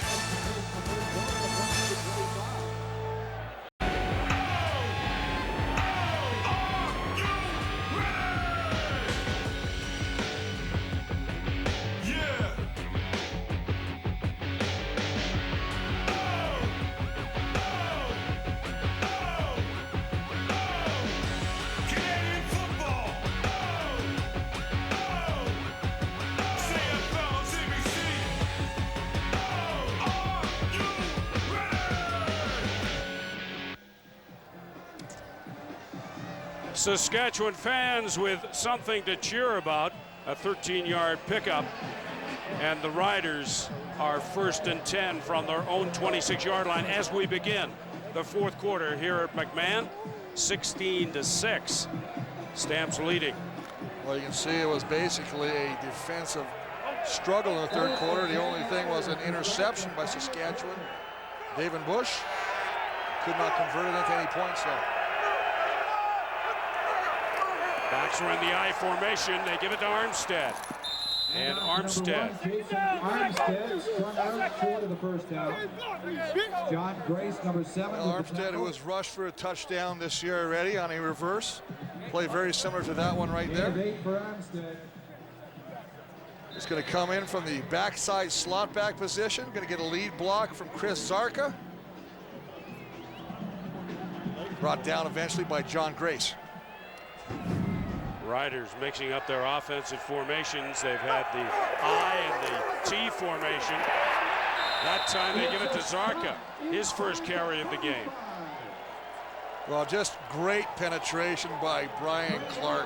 Saskatchewan fans with something to cheer about, a 13-yard pickup, and the Riders are 1st and 10 from their own 26-yard line as we begin the fourth quarter here at McMahon. 16-6, Stamps leading. Well, you can see it was basically a defensive struggle in the third quarter. The only thing was an interception by Saskatchewan. David Bush could not convert it into any points though. Backs are in the I formation. They give it to Armstead. And Armstead. Armstead struck out short of the first down. John Grace, number 7. Well, Armstead, who was rushed for a touchdown this year already on a reverse. Play very similar to that one right there. It's going to come in from the backside slot back position. Going to get a lead block from Chris Zarka. Brought down eventually by John Grace. Riders mixing up their offensive formations. They've had the I and the T formation. That time they give it to Zarka, his first carry of the game. Well, just great penetration by Brian Clark.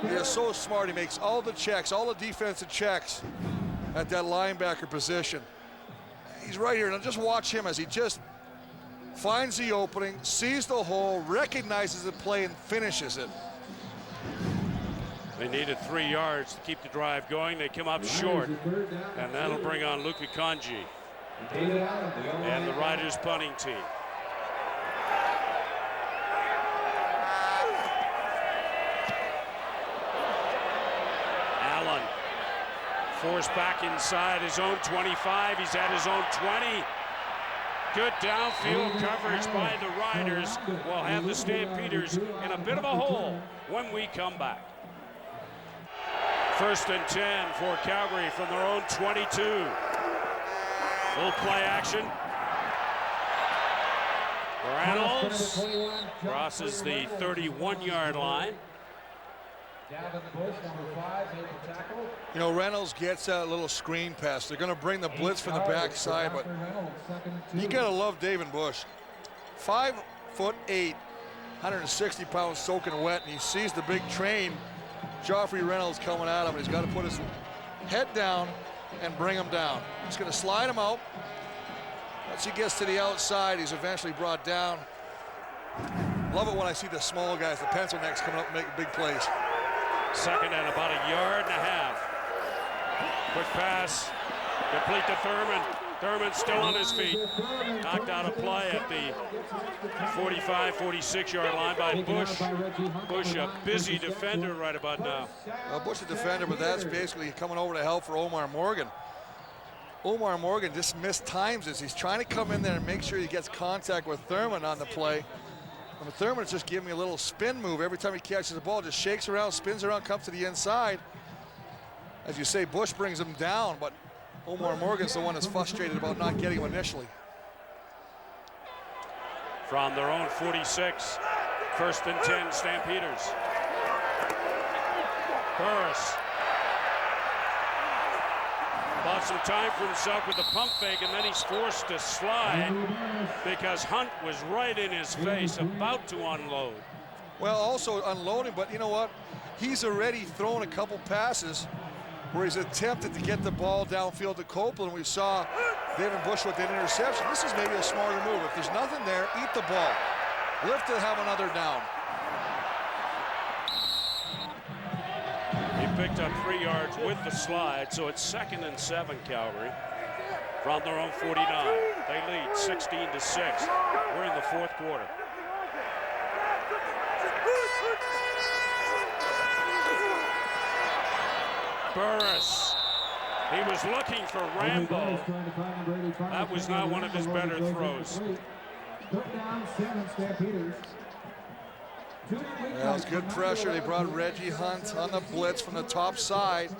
He is so smart. He makes all the checks, all the defensive checks at that linebacker position. He's right here. Now just watch him as he just finds the opening, sees the hole, recognizes the play, and finishes it. They needed 3 yards to keep the drive going. They come up short, and that'll bring on Luka Kanji and the Riders punting team. Allen forced back inside his own 25. He's at his own 20. Good downfield coverage by the Riders. Will have the Stampeders in a bit of a hole when we come back. 1st and 10 for Calgary from their own 22. Full play action. Reynolds crosses the 31-yard line. You know, Reynolds gets that little screen pass. They're going to bring the blitz from the backside, but you got to love David Bush. 5'8", 160 pounds soaking wet, and he sees the big train, Joffrey Reynolds, coming at him. He's got to put his head down and bring him down. He's going to slide him out. Once he gets to the outside, he's eventually brought down. Love it when I see the small guys, the pencil necks, coming up and making big plays. 2nd and about a yard and a half. Quick pass, complete to Thurman. Thurman still on his feet. Knocked out a play at the 45, 46-yard line by Bush. Bush, a busy defender right about now. Well, Bush a defender, but that's basically coming over to help for Omar Morgan. Omar Morgan just missed times as he's trying to come in there and make sure he gets contact with Thurman on the play. And Thurman's just giving me a little spin move every time he catches the ball, just shakes around, spins around, comes to the inside. As you say, Bush brings him down, but Omar Morgan's the one that's frustrated about not getting him initially. From their own 46, 1st and 10, Stampeders. Burris bought some time for himself with the pump fake, and then he's forced to slide because Hunt was right in his face, about to unload. Well, also unloading, but you know what? He's already thrown a couple passes where he's attempted to get the ball downfield to Copeland. We saw David Bush with that interception. This is maybe a smarter move. If there's nothing there, eat the ball. Lift it, have another down. He picked up 3 yards with the slide, so it's 2nd and 7, Calgary. From their own 49. They lead 16-6. We're in the fourth quarter. Burris. He was looking for Rambo. That was not one of his better throws. Well, it's good pressure. They brought Reggie Hunt on the blitz from the top side.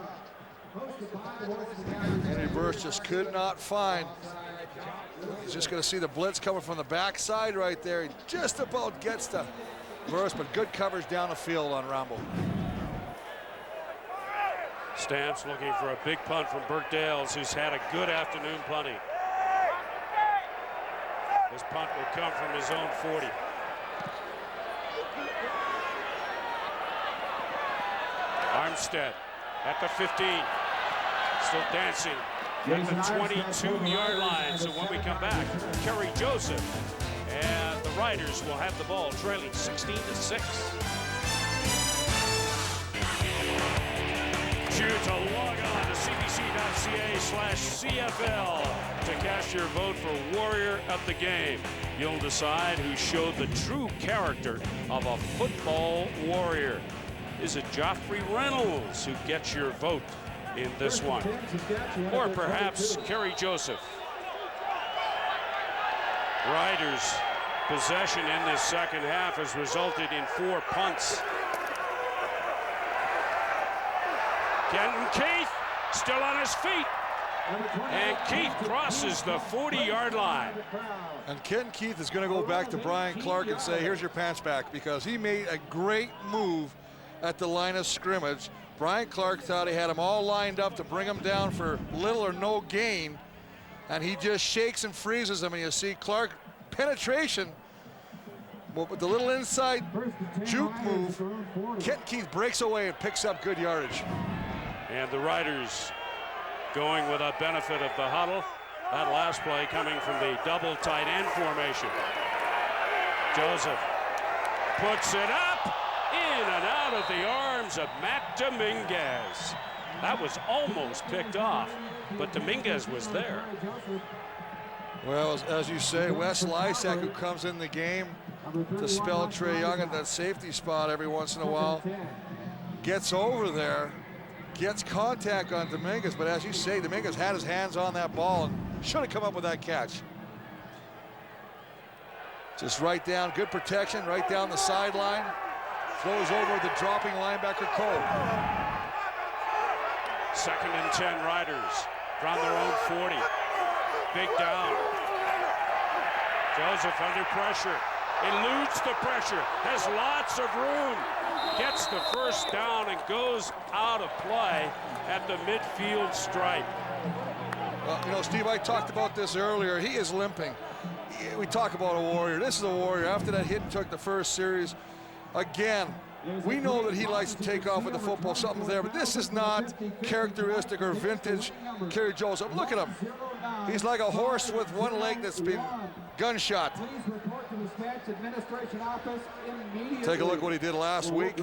Henry Burris just could not find. He's just going to see the blitz coming from the backside right there. He just about gets to Burris, but good coverage down the field on Rambo. Stamps looking for a big punt from Burt Dales, who's had a good afternoon punting. This punt will come from his own 40. Armstead at the 15. Still dancing at the 22-yard line. So when we come back, Kerry Joseph and the Riders will have the ball trailing 16-6. You to log on to cbc.ca/CFL to cast your vote for Warrior of the Game. You'll decide who showed the true character of a football warrior. Is it Joffrey Reynolds who gets your vote in this one? Or perhaps Kerry Joseph? Riders' possession in this second half has resulted in 4 punts. Kenton Keith still on his feet. And Keith crosses the 40-yard line. And Kenton Keith is going to go back to Brian Clark and say, here's your pants back, because he made a great move at the line of scrimmage. Brian Clark thought he had them all lined up to bring them down for little or no gain, and he just shakes and freezes them, and you see Clark penetration. But with the little inside juke move, Kenton Keith breaks away and picks up good yardage. And the Riders going with a benefit of the huddle. That last play coming from the double tight end formation. Joseph puts it up, in and out of the arms of Matt Dominguez. That was almost picked off, but Dominguez was there. Well, as you say, Wes Lysak, who comes in the game to spell Trey Young at that safety spot every once in a while, gets over there, gets contact on Dominguez, but as you say, Dominguez had his hands on that ball and should have come up with that catch. Just right down, good protection, right down the sideline. Throws over the dropping linebacker Cole. 2nd and 10 Riders from their own 40. Big down. Joseph under pressure. Eludes the pressure. Has lots of room. Gets the first down and goes out of play at the midfield stripe. Well, you know, Steve, I talked about this earlier. He is limping. We talk about a warrior. This is a warrior. After that hit and took the first series, again, we know that he likes to take off with the football. Something's there, but this is not characteristic or vintage Kerry Joseph. Look at him. He's like a horse with one leg that's been gunshot. Take a look what he did last week.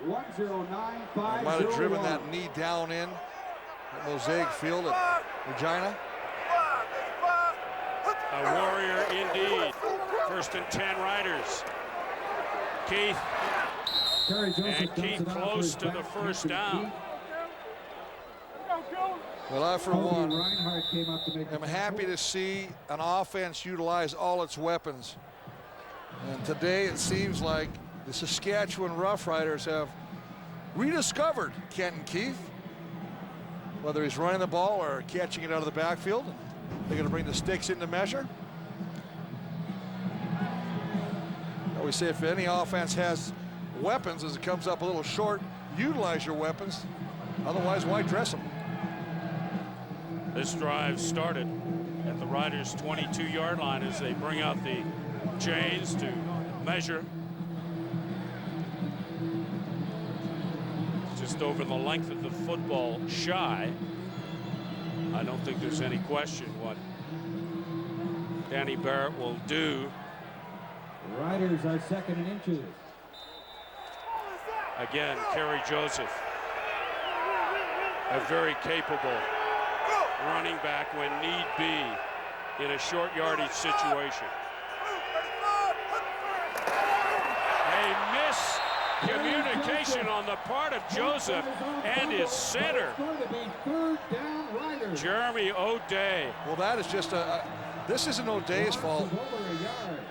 Might have driven that knee down in at Mosaic Field at Regina. A warrior indeed. 1st and 10 Riders. Keith. And Keith close to the first down. Well, I, for one, am happy to see an offense utilize all its weapons. And today it seems like the Saskatchewan Roughriders have rediscovered Kenton Keith. Whether he's running the ball or catching it out of the backfield, they're going to bring the sticks into measure. We say if any offense has weapons, as it comes up a little short, utilize your weapons. Otherwise, why dress them? This drive started at the Riders' 22-yard line as they bring out the chains to measure. Just over the length of the football shy. I don't think there's any question what Danny Barrett will do. Riders are 2nd in inches. Again, Kerry Joseph, a very capable running back when need be in a short yardage situation. A miscommunication on the part of Joseph and his center, Jeremy O'Day. Well, that is just this isn't O'Day's fault.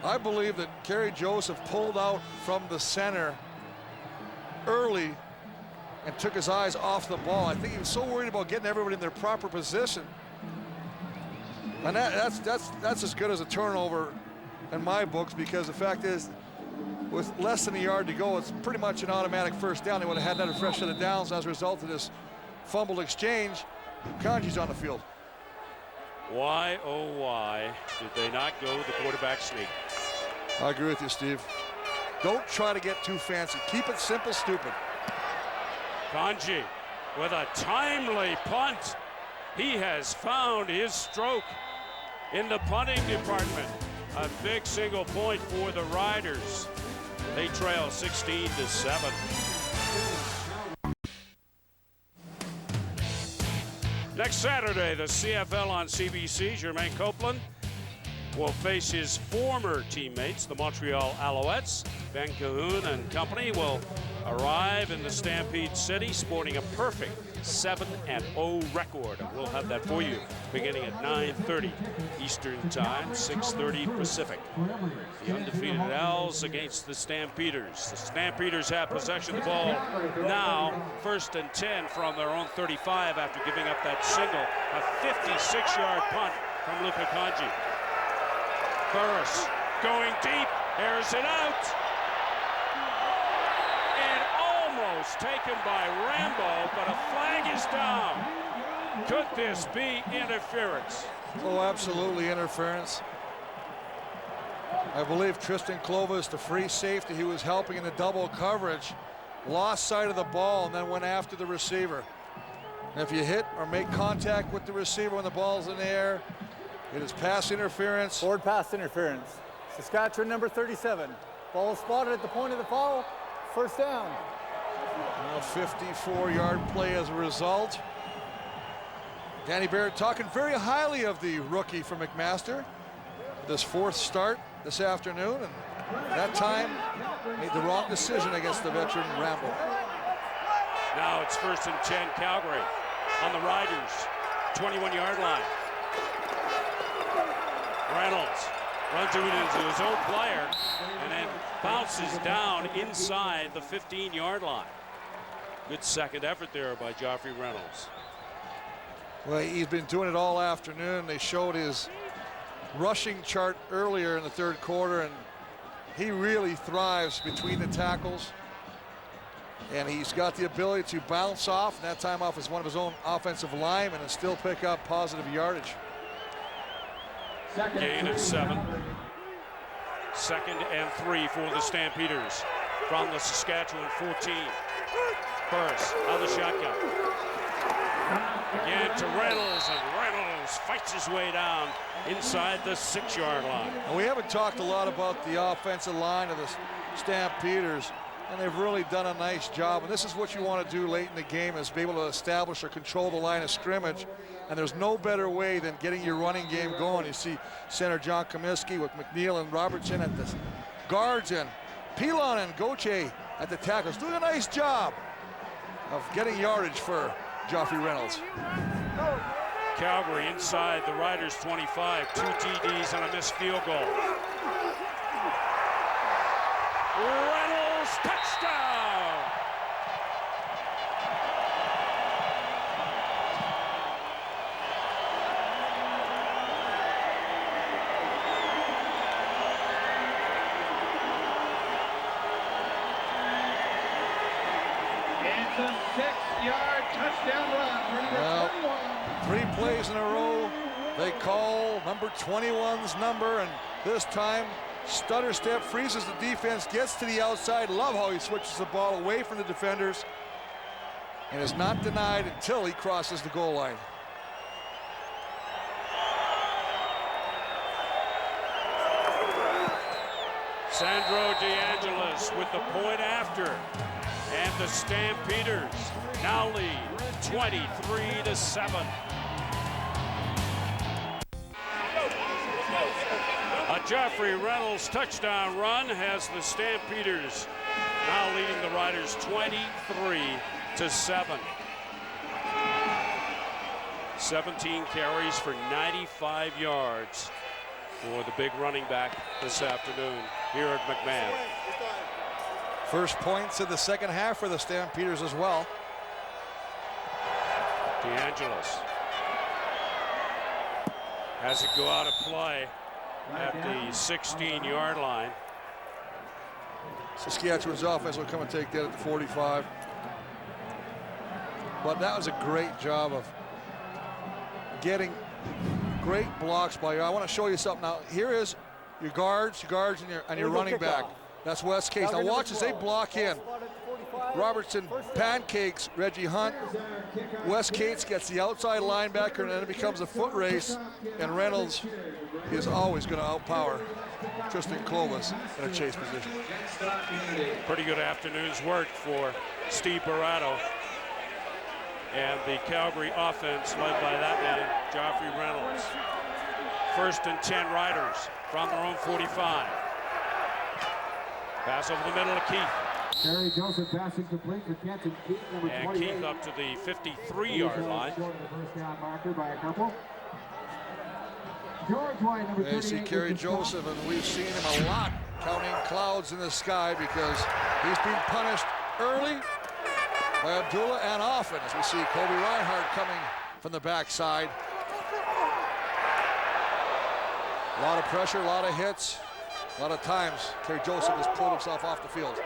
I believe that Kerry Joseph pulled out from the center early and took his eyes off the ball. I think he was so worried about getting everybody in their proper position. And that's as good as a turnover in my books, because the fact is, with less than a yard to go, it's pretty much an automatic first down. They would have had another fresh set of downs as a result of this fumbled exchange. Kanji's on the field. Why, oh why, did they not go the quarterback sneak? I agree with you, Steve. Don't try to get too fancy. Keep it simple, stupid. Kanji with a timely punt. He has found his stroke in the punting department. A big single point for the Riders. They trail 16-7. Next Saturday, the CFL on CBC. Jermaine Copeland will face his former teammates, the Montreal Alouettes. Ben Cahoon and company will arrive in the Stampede City sporting a perfect 7-0 record. And we'll have that for you beginning at 9:30 Eastern Time, 6:30 Pacific. The undefeated Owls against the Stampeders. The Stampeders have possession of the ball now, 1st and 10 from their own 35 after giving up that single. A 56-yard punt from Luka Kanji. Burris going deep, airs it out. And almost taken by Rambo, but a flag is down. Could this be interference? Oh, absolutely interference. I believe Tristan Clovis, the free safety, he was helping in the double coverage, lost sight of the ball and then went after the receiver. And if you hit or make contact with the receiver when the ball's in the air, it is pass interference. Forward pass interference. Saskatchewan number 37. Ball spotted at the point of the foul. First down. Now 54-yard play as a result. Danny Barrett talking very highly of the rookie from McMaster. This 4th start this afternoon, and that time made the wrong decision against the veteran Rambo. Now it's 1st and 10 Calgary on the Riders, 21-yard line. Reynolds runs it into his own player and then bounces down inside the 15-yard line. Good second effort there by Joffrey Reynolds. Well, he's been doing it all afternoon. They showed his rushing chart earlier in the 3rd quarter, and he really thrives between the tackles. And he's got the ability to bounce off, and that time off is one of his own offensive linemen, and still pick up positive yardage. Gain of 7. 2nd and 3 for the Stampeders from the Saskatchewan 14. Burris out of the shotgun. Again to Reynolds, and Reynolds fights his way down inside the 6-yard line. And we haven't talked a lot about the offensive line of the Stampeders, and they've really done a nice job. And this is what you want to do late in the game, is be able to establish or control the line of scrimmage. And there's no better way than getting your running game going. You see center John Comiskey with McNeil and Robertson at the guards, and Pilon and Goche at the tackles, doing a nice job of getting yardage for Joffrey Reynolds. Calgary inside the Riders 25, 2 TDs and a missed field goal. Reynolds, touchdown! It's a 6-yard touchdown run for number 21. 3 plays in a row. They call number 21's number, and this time stutter step, freezes the defense, gets to the outside. Love how he switches the ball away from the defenders and is not denied until he crosses the goal line. Sandro DeAngelis with the point after. And the Stampeders now lead 23-7. A Joffrey Reynolds touchdown run has the Stampeders now leading the Riders 23-7. 17 carries for 95 yards for the big running back this afternoon here at McMahon. First points in the second half for the Stampeders as well. DeAngelis has it go out of play at the 16-yard line. Saskatchewan's offense will come and take that at the 45. But that was a great job of getting great blocks by you. I want to show you something now. Here is your guards, and your running back. That's West Case. Now watch as they block in. Robertson pancakes Reggie Hunt. Wes Cates gets the outside linebacker, and then it becomes a foot race, and Reynolds is always going to outpower Tristan Clovis in a chase position. Pretty good afternoon's work for Steve Barato and the Calgary offense led by that man, Joffrey Reynolds. 1st and 10 Riders from their own 45. Pass over the middle of Keith. Kerry Joseph passing complete for Kenton Keith, number 28. And Keith up to the 53-yard line. Short of the first down marker by a couple. George White, number 38. You see Kerry Joseph, and we've seen him a lot counting clouds in the sky because he's been punished early by Abdullah and often, as we see Kobe Reinhardt coming from the backside. A lot of pressure, a lot of hits, a lot of times Kerry Joseph has pulled himself off the field.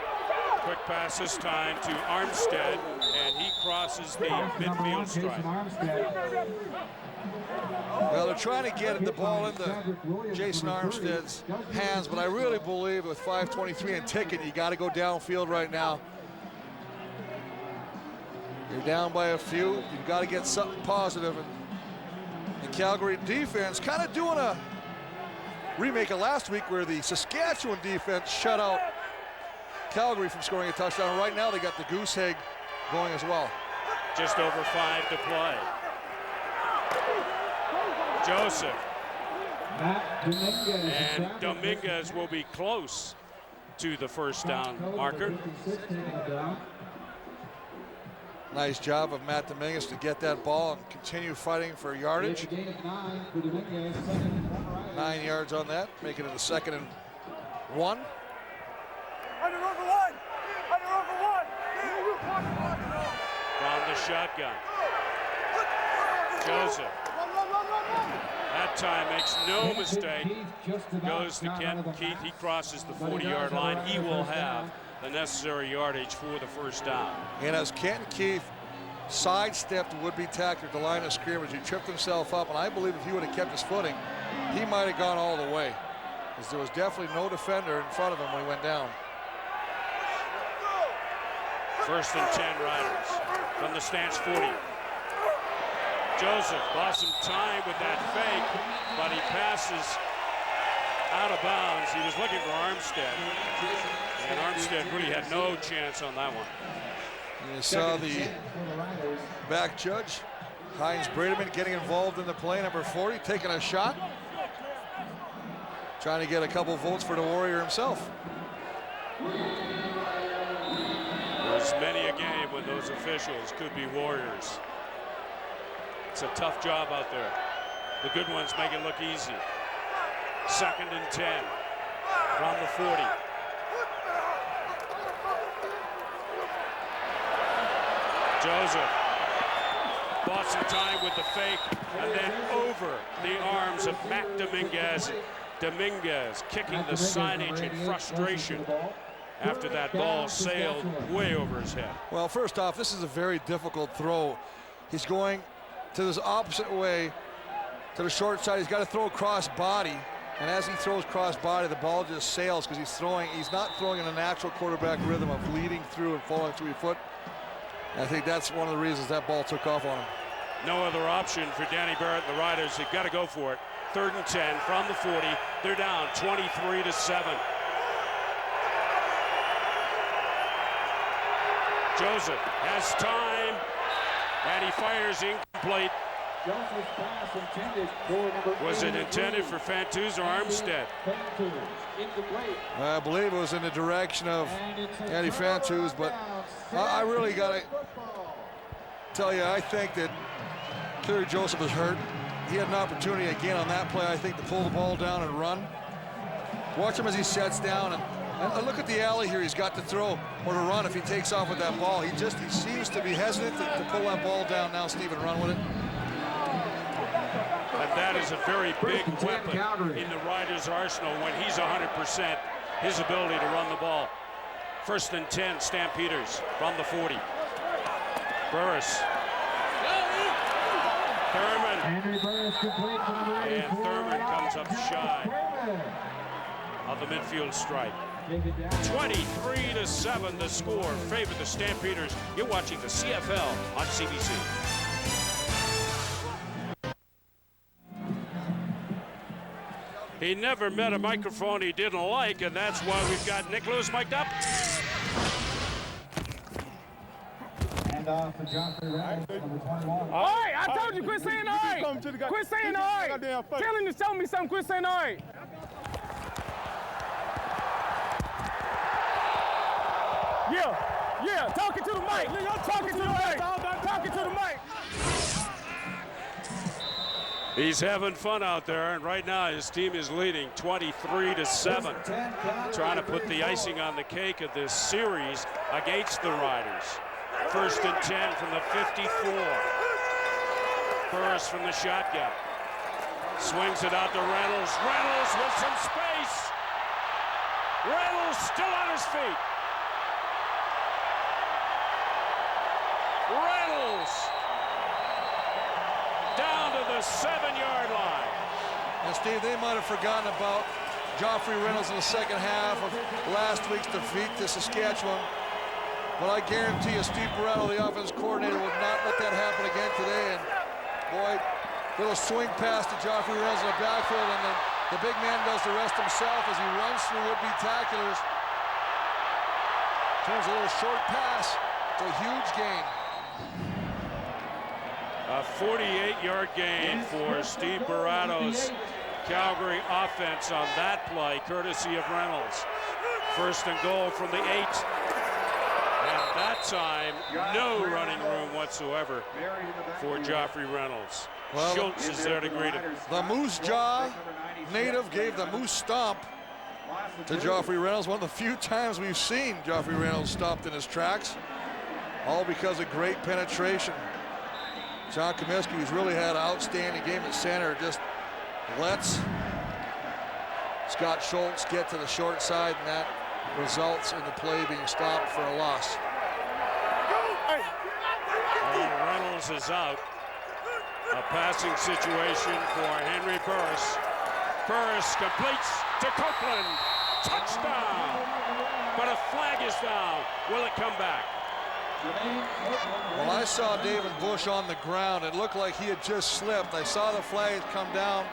Quick pass this time to Armstead, and he crosses the midfield stripe. Well, they're trying to get the ball into Jason Armstead's hands, but I really believe with 5:23 and ticking, you got to go downfield right now. You're down by a few. You've got to get something positive. And the Calgary defense kind of doing a remake of last week where the Saskatchewan defense shut out Calgary from scoring a touchdown. Right now they got the goose egg going as well. Just over 5 to play. Joseph. And Dominguez will be close to the first down marker. Nice job of Matt Dominguez to get that ball and continue fighting for yardage. 9 yards on that, making it a 2nd and 1. From the shotgun. Joseph. That time makes no mistake. Goes to Kenton Keith. He crosses the 40-yard line. He will have the necessary yardage for the first down. And as Kenton Keith sidestepped the would-be tackler at the line of scrimmage, he tripped himself up, and I believe if he would have kept his footing, he might have gone all the way, because there was definitely no defender in front of him when he went down. 1st and 10 Riders from the stance 40. Joseph lost some time with that fake, but he passes out of bounds. He was looking for Armstead, and Armstead really had no chance on that one. You saw the back judge, Heinz Brademan, getting involved in the play, number 40, taking a shot, trying to get a couple votes for the Warrior himself. There's many a game when those officials could be Warriors. It's a tough job out there. The good ones make it look easy. 2nd and 10 from the 40. Joseph bought some time with the fake and then over the arms of Matt Dominguez. Dominguez kicking the signage in frustration after that ball sailed way over his head. Well, first off, this is a very difficult throw. He's going to this opposite way to the short side. He's got to throw cross body, and as he throws cross body, the ball just sails because he's not throwing in a natural quarterback rhythm of leading through and falling through your foot. And I think that's one of the reasons that ball took off on him. No other option for Danny Barrett and the Riders. They've got to go for it. 3rd and 10 from the 40. They're down 23-7. Joseph has time, and he fires incomplete. Joseph's pass intended for number 8. Was it intended for Fantuz or Armstead? I believe it was in the direction of Andy Fantuz, but I really got to tell you, I think that Kerry Joseph is hurt. He had an opportunity again on that play, I think, to pull the ball down and run. Watch him as he sets down, and look at the alley here. He's got to throw or to run if he takes off with that ball. He seems to be hesitant to pull that ball down now, Steve, and run with it. And that is a very big weapon in the Riders' arsenal when he's 100%, his ability to run the ball. 1st and 10, Stampeders from the 40. Burris. Thurman. Henry Burris complete for number 84. And Thurman comes up shy of the midfield stripe. 23-7 the score. Favor the Stampeders. You're watching the CFL on CBC. He never met a microphone he didn't like, and that's why we've got Nick Lewis mic'd up. And for Joffrey Reynolds, number 21. All right, I told you, quit saying all right. Quit saying all right. Tell him to show me something, quit saying all right. Yeah, talking to the mic. Talking to the mic. Talking to the mic. He's having fun out there, and right now his team is leading 23-7. Trying to put the icing on the cake of this series against the Riders. 1st and 10 from the 54. Burris from the shotgun. Swings it out to Reynolds. Reynolds with some space. Reynolds still on his feet. Reynolds down to the 7-yard line. And Steve, they might have forgotten about Joffrey Reynolds in the second half of last week's defeat to Saskatchewan. But I guarantee you, Steve Barato, the offense coordinator, would not let that happen again today. And boy, little swing pass to Joffrey Reynolds in the backfield, and then the big man does the rest himself as he runs through would-be tacklers. Turns a little short pass. It's a huge gain. A 48-yard gain for Steve Barato's Calgary offense on that play, courtesy of Reynolds. 1st and goal from the 8. And that time, no running room whatsoever for Joffrey Reynolds. Well, Schultz is there to greet him. The Moose Jaw native gave the Moose Stomp to Joffrey Reynolds. One of the few times we've seen Joffrey Reynolds stopped in his tracks. All because of great penetration. John Comiskey, who's really had an outstanding game at center, just lets Scott Schultz get to the short side, and that results in the play being stopped for a loss. Reynolds is out. A passing situation for Henry Burris. Burris completes to Copeland. Touchdown! But a flag is down. Will it come back? Well, I saw David Bush on the ground. It looked like he had just slipped. I saw the flag come down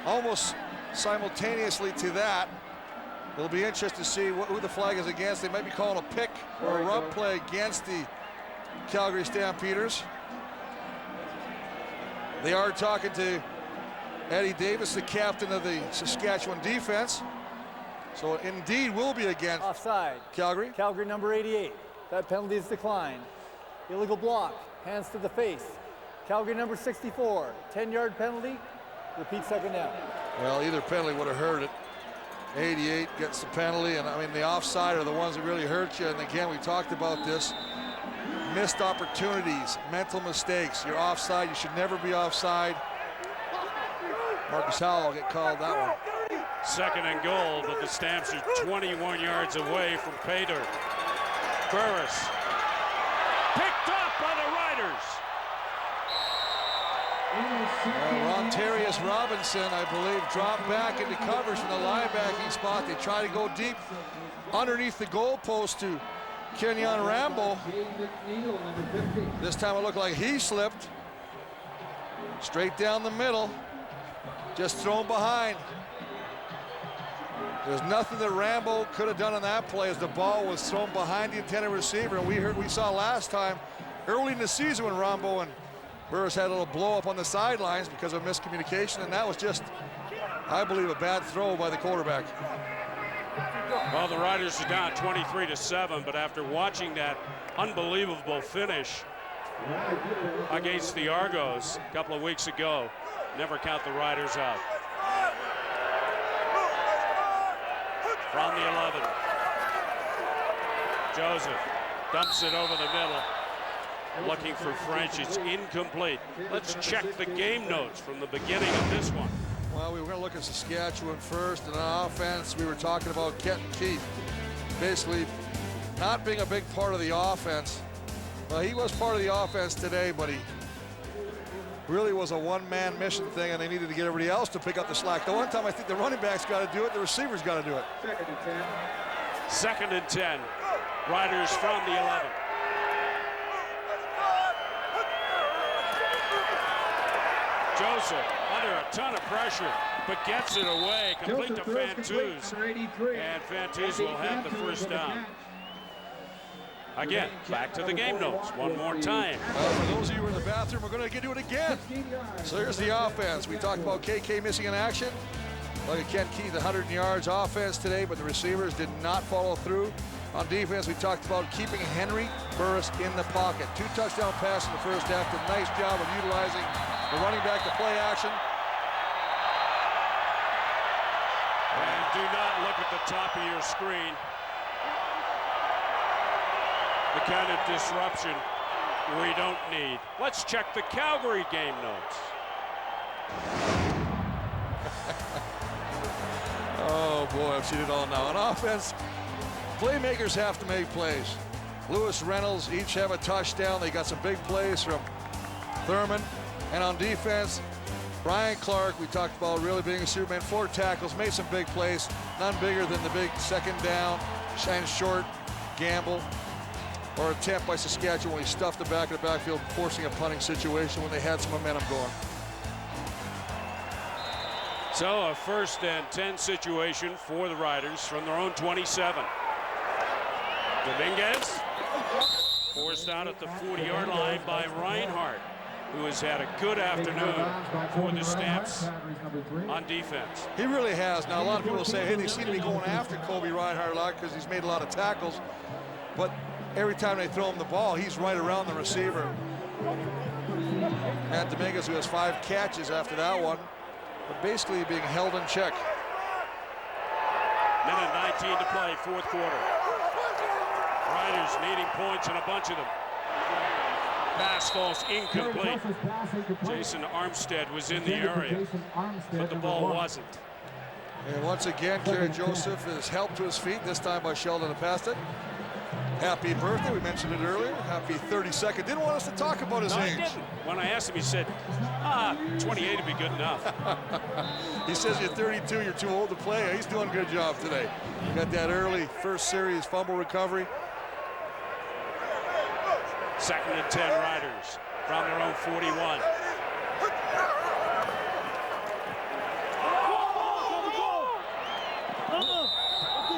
almost simultaneously to that. It'll be interesting to see who the flag is against. They might be calling a pick or a rub play against the Calgary Stampeders. They are talking to Eddie Davis, the captain of the Saskatchewan defense. So it indeed will be against offside. Calgary. Calgary number 88. That penalty is declined. Illegal block. Hands to the face. Calgary number 64. 10-yard penalty. Repeat second down. Well, either penalty would have hurt it. 88 gets the penalty, and I mean the offside are the ones that really hurt you. And again, we talked about this. Missed opportunities, mental mistakes. You're offside. You should never be offside. Marcus Howell will get called that one. 2nd and goal, but the Stamps are 21 yards away from pay dirt. Burris picked up by the Riders. Rontarius Robinson, I believe, dropped back into coverage from the linebacking spot. They try to go deep underneath the goalpost to Kenyon Rambo. This time it looked like he slipped. Straight down the middle. Just thrown behind. There's nothing that Rambo could have done on that play as the ball was thrown behind the intended receiver. And we saw last time, early in the season, when Rambo and Burris had a little blow up on the sidelines because of miscommunication, and that was just, I believe, a bad throw by the quarterback. Well, the Riders are down 23-7, but after watching that unbelievable finish against the Argos a couple of weeks ago, never count the Riders out. From the 11. Joseph dumps it over the middle. Looking for French. It's incomplete. Let's check the game notes from the beginning of this one. Well, we were going to look at Saskatchewan first, and on offense, we were talking about Kenton Keith basically not being a big part of the offense. Well, he was part of the offense today, but he really was a one-man mission thing, and they needed to get everybody else to pick up the slack. The one time I think the running back's got to do it, the receiver's got to do it. 2nd and 10. Riders from the 11. Joseph under a ton of pressure, but gets it away, complete to Fantuz, and Fantuz will have the first down. Again, back to the game notes one more time. For those of you who are in the bathroom, we're going to do it again. So here's the offense. We talked about KK missing in action. Look at Ken Keith, 100 yards offense today, but the receivers did not follow through. On defense, we talked about keeping Henry Burris in the pocket. 2 touchdown passes in the first half. Did a nice job of utilizing the running back to play action. And do not look at the top of your screen. The kind of disruption we don't need. Let's check the Calgary game notes. Oh boy, I've seen it all now. On offense, playmakers have to make plays. Lewis, Reynolds each have a touchdown. They got some big plays from Thurman. And on defense, Brian Clark, we talked about really being a Superman. 4 tackles, made some big plays. None bigger than the big second down, and short gamble or attempt by Saskatchewan when he stuffed the back of the backfield, forcing a punting situation when they had some momentum going. So a 1st and 10 situation for the Riders from their own 27. Dominguez forced out at the 40-yard line by Reinhardt, who has had a good afternoon for the Stamps on defense. He really has. Now, a lot of people say, hey, they seem to be going after Kobe Reinhardt a lot because he's made a lot of tackles. But every time they throw him the ball, he's right around the receiver. And Dominguez, who has 5 catches after that one, but basically being held in check. Minute 19 to play, 4th quarter. Riders needing points and a bunch of them. Pass falls incomplete. Jason Armstead was in the area, but the ball wasn't. And once again, Kerry Joseph is helped to his feet, this time by Sheldon Apastet. Happy birthday, we mentioned it earlier. Happy 32nd. Didn't want us to talk about his age. He didn't. When I asked him, he said, 28 would be good enough. He says you're 32, you're too old to play. He's doing a good job today. Got that early first series fumble recovery. 2nd and 10 Riders from their own 41.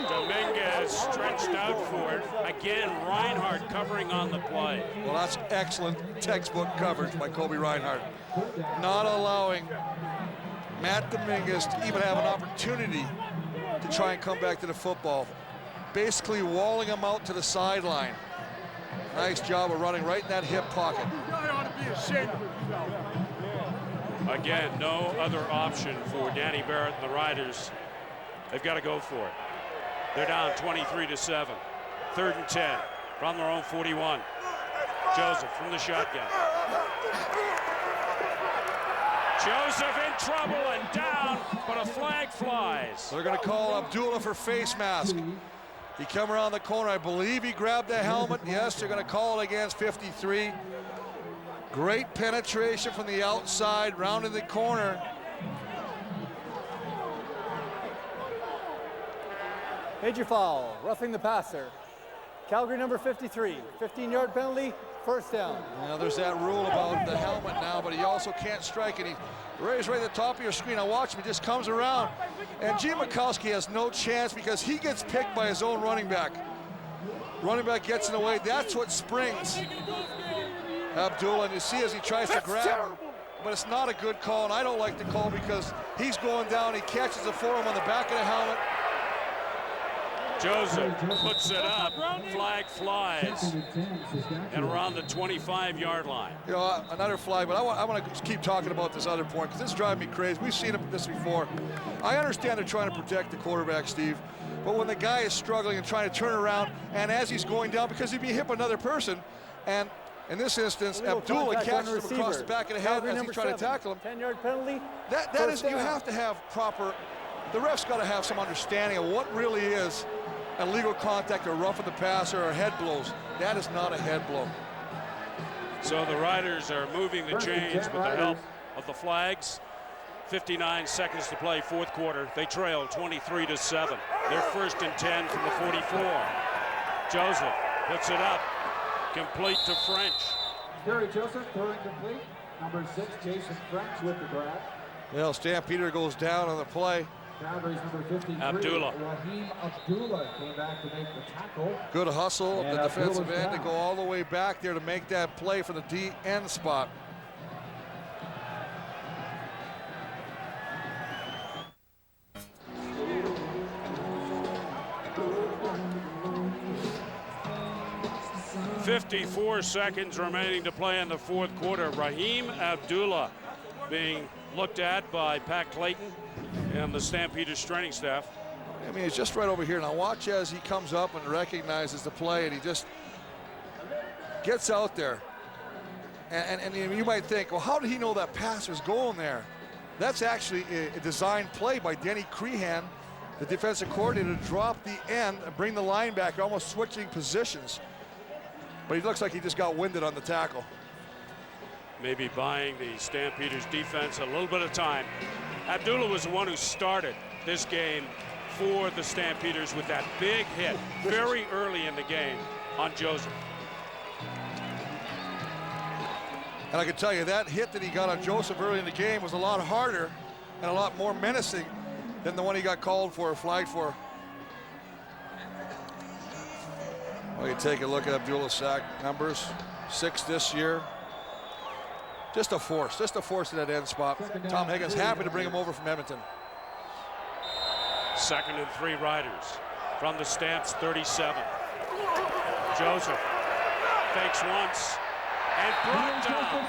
Dominguez stretched out for it. Again, Reinhardt covering on the play. Well, that's excellent textbook coverage by Kobe Reinhardt. Not allowing Matt Dominguez to even have an opportunity to try and come back to the football. Basically walling him out to the sideline. Nice job of running right in that hip pocket. Again, no other option for Danny Barrett and the Riders. They've got to go for it. They're down 23-7. 3rd and 10 from their own 41. Joseph from the shotgun. Joseph in trouble and down, but a flag flies. They're going to call Abdullah for face mask. He came around the corner. I believe he grabbed the helmet. Yes, they're going to call it against 53. Great penetration from the outside, rounding the corner. Major foul, roughing the passer. Calgary number 53, 15-yard penalty, 1st down. Now there's that rule about the helmet now, but he also can't strike it. He raised right at the top of your screen. Now watch him, he just comes around. And G. Mikowski has no chance because he gets picked by his own running back. Running back gets in the way, that's what springs Abdullah, and you see as he tries to grab him. But it's not a good call, and I don't like the call because he's going down, he catches it for him on the back of the helmet. Joseph puts it up, flag flies, and around the 25-yard line. You know, another flag, but I want to keep talking about this other point because this is driving me crazy. We've seen this before. I understand they're trying to protect the quarterback, Steve, but when the guy is struggling and trying to turn around, and as he's going down, because he'd be hit by another person, and in this instance, Abdullah catches him across the back of the head as he's trying to tackle him. 10-yard penalty. That is, you have to have proper, the ref's got to have some understanding of what really is illegal contact or roughing the passer or head blows. That is not a head blow. So the Riders are moving the chains with the help of the flags. 59 seconds to play, fourth quarter. They trail 23-7. They're 1st and 10 from the 44. Joseph puts it up, complete to French. Gary Joseph throwing complete. Number 6, Jason French with the grab. Well, Stampeder goes down on the play. Calgary's number 53. Abdullah. Raheem Abdullah came back to make the tackle. Good hustle And at the defensive Abdullah's end to down. go all the way back there to make that play for the DN spot. .54 seconds remaining to play in the fourth quarter. Raheem Abdullah being looked at by Pat Clayton and the Stampeders training staff. I mean, it's just right over here. Now watch as he comes up and recognizes the play, and he just gets out there. And you might think, well, how did he know that pass was going there? That's actually a designed play by Denny Crehan, the defensive coordinator, to drop the end and bring the linebacker, almost switching positions. But he looks like he just got winded on the tackle. Maybe buying the Stampeders defense a little bit of time. Abdullah was the one who started this game for the Stampeders with that big hit very early in the game on Joseph. And I can tell you that hit that he got on Joseph early in the game was a lot harder and a lot more menacing than the one he got called for or flagged for. Well, you take a look at Abdullah's sack numbers, 6 this year. Just a force in that end spot. Tom Higgins happy to bring him over from Edmonton. 2nd and 3 Riders from the Stamps 37. Joseph fakes once and brought down.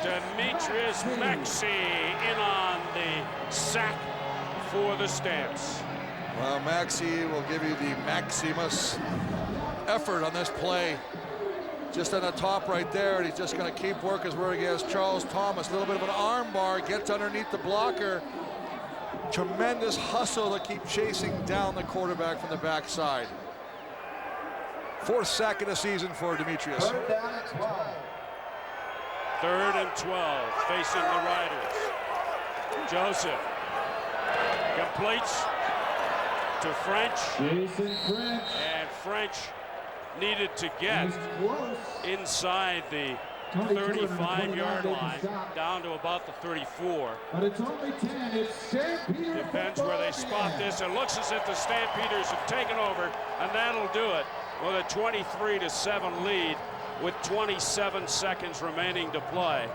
Demetrius Maxey in on the sack for the Stamps. Well, Maxey will give you the Maximus effort on this play. Just on the top right there, and he's just going to keep work his way against Charles Thomas. A little bit of an arm bar, gets underneath the blocker. Tremendous hustle to keep chasing down the quarterback from the backside. 4th sack of the season for Demetrius. 3rd and 12, facing the Riders. Joseph completes to French. Jason French. And French needed to get inside the 35-yard line, down to about the 34. But it's only 10. It's Stampeders. Depends where they spot this. It looks as if the Stampeders have taken over, and that'll do it with a 23-7 lead with 27 seconds remaining to play.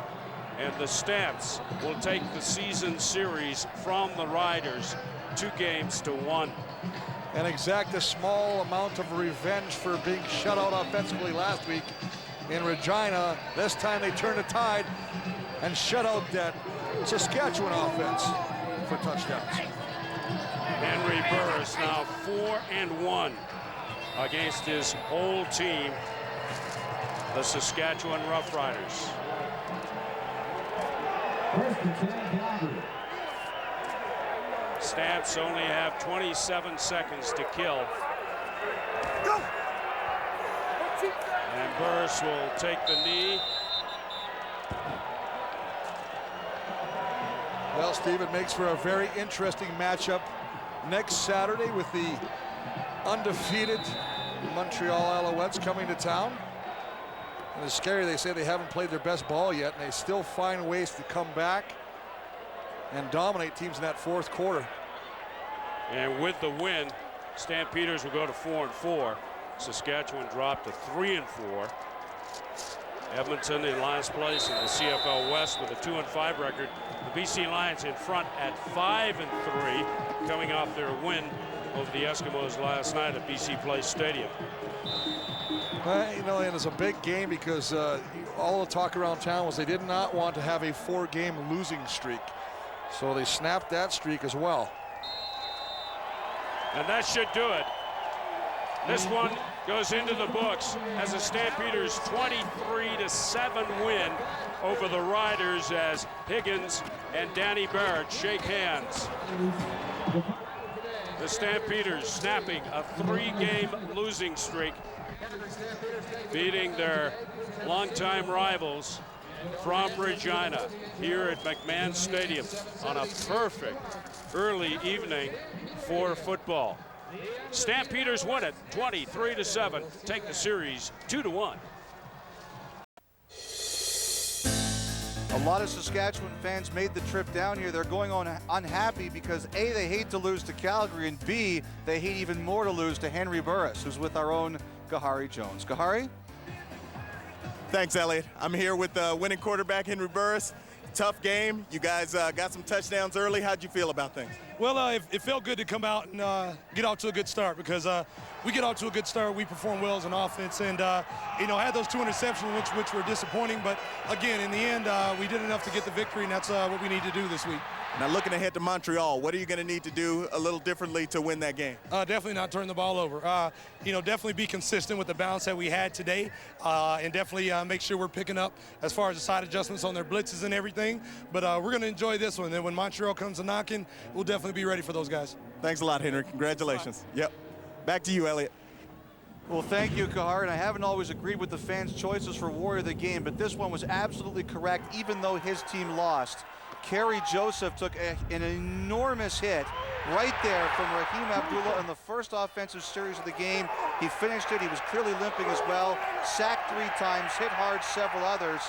And the Stamps will take the season series from the Riders 2-1. And exact a small amount of revenge for being shut out offensively last week in Regina. This time they turn the tide and shut out that Saskatchewan offense for touchdowns. Henry Burris now 4-1 against his old team, the Saskatchewan Roughriders. Stamps only have 27 seconds to kill. And Burris will take the knee. Well, Steve, it makes for a very interesting matchup next Saturday with the undefeated Montreal Alouettes coming to town. And it's scary, they say they haven't played their best ball yet, and they still find ways to come back and dominate teams in that fourth quarter. And with the win, Stampeders will go to 4-4. Saskatchewan dropped to 3-4. Edmonton in last place in the CFL West with a 2-5 record. The BC Lions in front at 5-3, coming off their win over the Eskimos last night at BC Place Stadium. Well, you know, and it's a big game because all the talk around town was they did not want to have a 4-game losing streak. So they snapped that streak as well. And that should do it. This one goes into the books as a Stampeders 23-7 win over the Riders as Higgins and Danny Barrett shake hands. The Stampeders snapping a 3-game losing streak, beating their longtime rivals from Regina here at McMahon Stadium on a perfect early evening for football. Stampeders win it 23-7, take the series 2-1. A lot of Saskatchewan fans made the trip down here. They're going on unhappy because A, they hate to lose to Calgary, and B, they hate even more to lose to Henry Burris, who's with our own Gahari Jones. Gahari? Thanks, Elliot. I'm here with winning quarterback Henry Burris. Tough game. You guys got some touchdowns early. How'd you feel about things? Well, it felt good to come out and get off to a good start because we get off to a good start. We perform well as an offense, and had those 2 interceptions, which were disappointing. But again, in the end, we did enough to get the victory, and that's what we need to do this week. Now, looking ahead to Montreal, what are you going to need to do a little differently to win that game? Definitely not turn the ball over. Definitely be consistent with the balance that we had today, and definitely make sure we're picking up as far as the side adjustments on their blitzes and everything. But we're going to enjoy this one. And when Montreal comes a knocking, we'll definitely be ready for those guys. Thanks a lot, Henry. Congratulations. Yep. Back to you, Elliot. Well, thank you, Kahar, and I haven't always agreed with the fans' choices for Warrior of the Game, but this one was absolutely correct, even though his team lost. Kerry Joseph took an enormous hit right there from Raheem Abdullah in the first offensive series of the game. He finished it. He was clearly limping as well. Sacked 3 times, hit hard several others.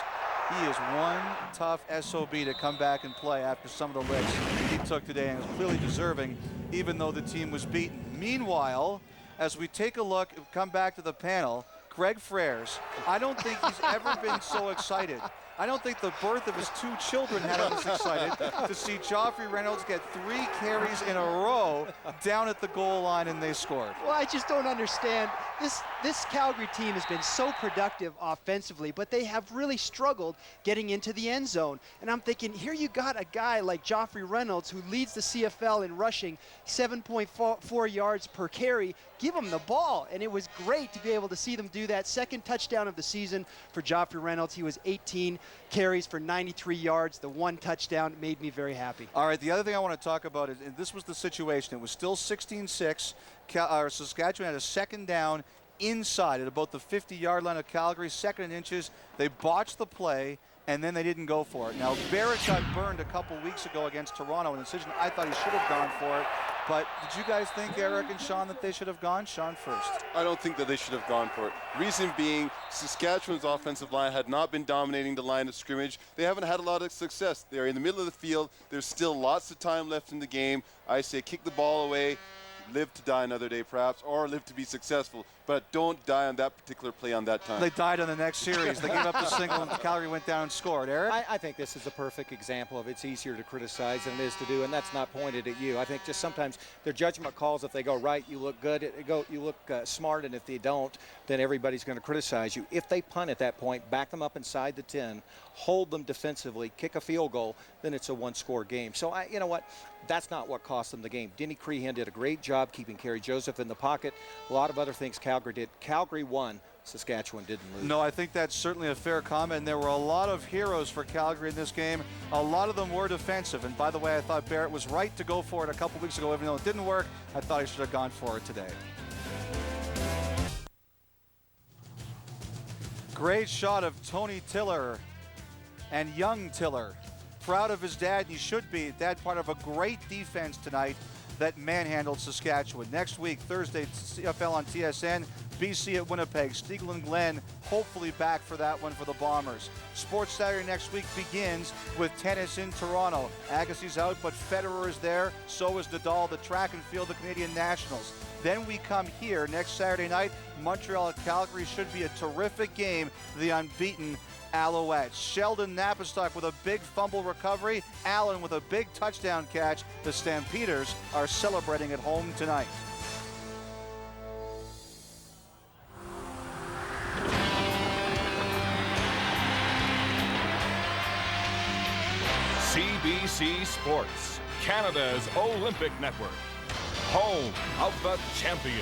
He is one tough SOB to come back and play after some of the licks he took today, and was clearly deserving, even though the team was beaten. Meanwhile, as we take a look, come back to the panel, Greg Frères, I don't think he's ever been so excited. I don't think the birth of his 2 children had him this excited to see Joffrey Reynolds get 3 carries in a row down at the goal line, and they scored. Well, I just don't understand. This Calgary team has been so productive offensively, but they have really struggled getting into the end zone. And I'm thinking, here you got a guy like Joffrey Reynolds who leads the CFL in rushing, 7.4 yards per carry. Give him the ball. And it was great to be able to see them do that. Second touchdown of the season for Joffrey Reynolds. He was 18 carries for 93 yards. The 1 touchdown made me very happy. All right, the other thing I want to talk about is, and this was the situation. It was still 16-6. Saskatchewan had a second down inside at about the 50-yard line of Calgary, 2nd and inches. They botched the play, and then they didn't go for it. Now, Barrett got burned a couple weeks ago against Toronto, an decision I thought he should have gone for it. But did you guys think, Eric and Sean, that they should have gone? Sean first. I don't think that they should have gone for it. Reason being, Saskatchewan's offensive line had not been dominating the line of scrimmage. They haven't had a lot of success. They're in the middle of the field. There's still lots of time left in the game. I say kick the ball away, live to die another day perhaps, or live to be successful, but don't die on that particular play on that time. They died on the next series. They gave up the single and Calgary went down and scored. Eric? I think this is a perfect example of it's easier to criticize than it is to do, and that's not pointed at you. I think just sometimes their judgment calls, if they go right, you look good, you look smart, and if they don't, then everybody's going to criticize you. If they punt at that point, back them up inside the 10, hold them defensively, kick a field goal, then it's a 1-score game. So, you know what? That's not what cost them the game. Denny Crehan did a great job keeping Kerry Joseph in the pocket. A lot of other things Calgary did. Calgary won. Saskatchewan didn't lose. No, I think that's certainly a fair comment. There were a lot of heroes for Calgary in this game. A lot of them were defensive. And by the way, I thought Barrett was right to go for it a couple weeks ago. Even though it didn't work, I thought he should have gone for it today. Great shot of Tony Tiller and young Tiller. Proud of his dad, and he should be. Dad part of a great defense tonight that manhandled Saskatchewan. Next week, Thursday, CFL on TSN, BC at Winnipeg. Stiegel and Glenn hopefully back for that one for the Bombers. Sports Saturday next week begins with tennis in Toronto. Agassi's out, but Federer is there. So is Nadal, the track and field, the Canadian Nationals. Then we come here next Saturday night. Montreal at Calgary should be a terrific game. The unbeaten Alouettes. Sheldon Napastock with a big fumble recovery. Allen with a big touchdown catch. The Stampeders are celebrating at home tonight. CBC Sports, Canada's Olympic Network, home of the champions.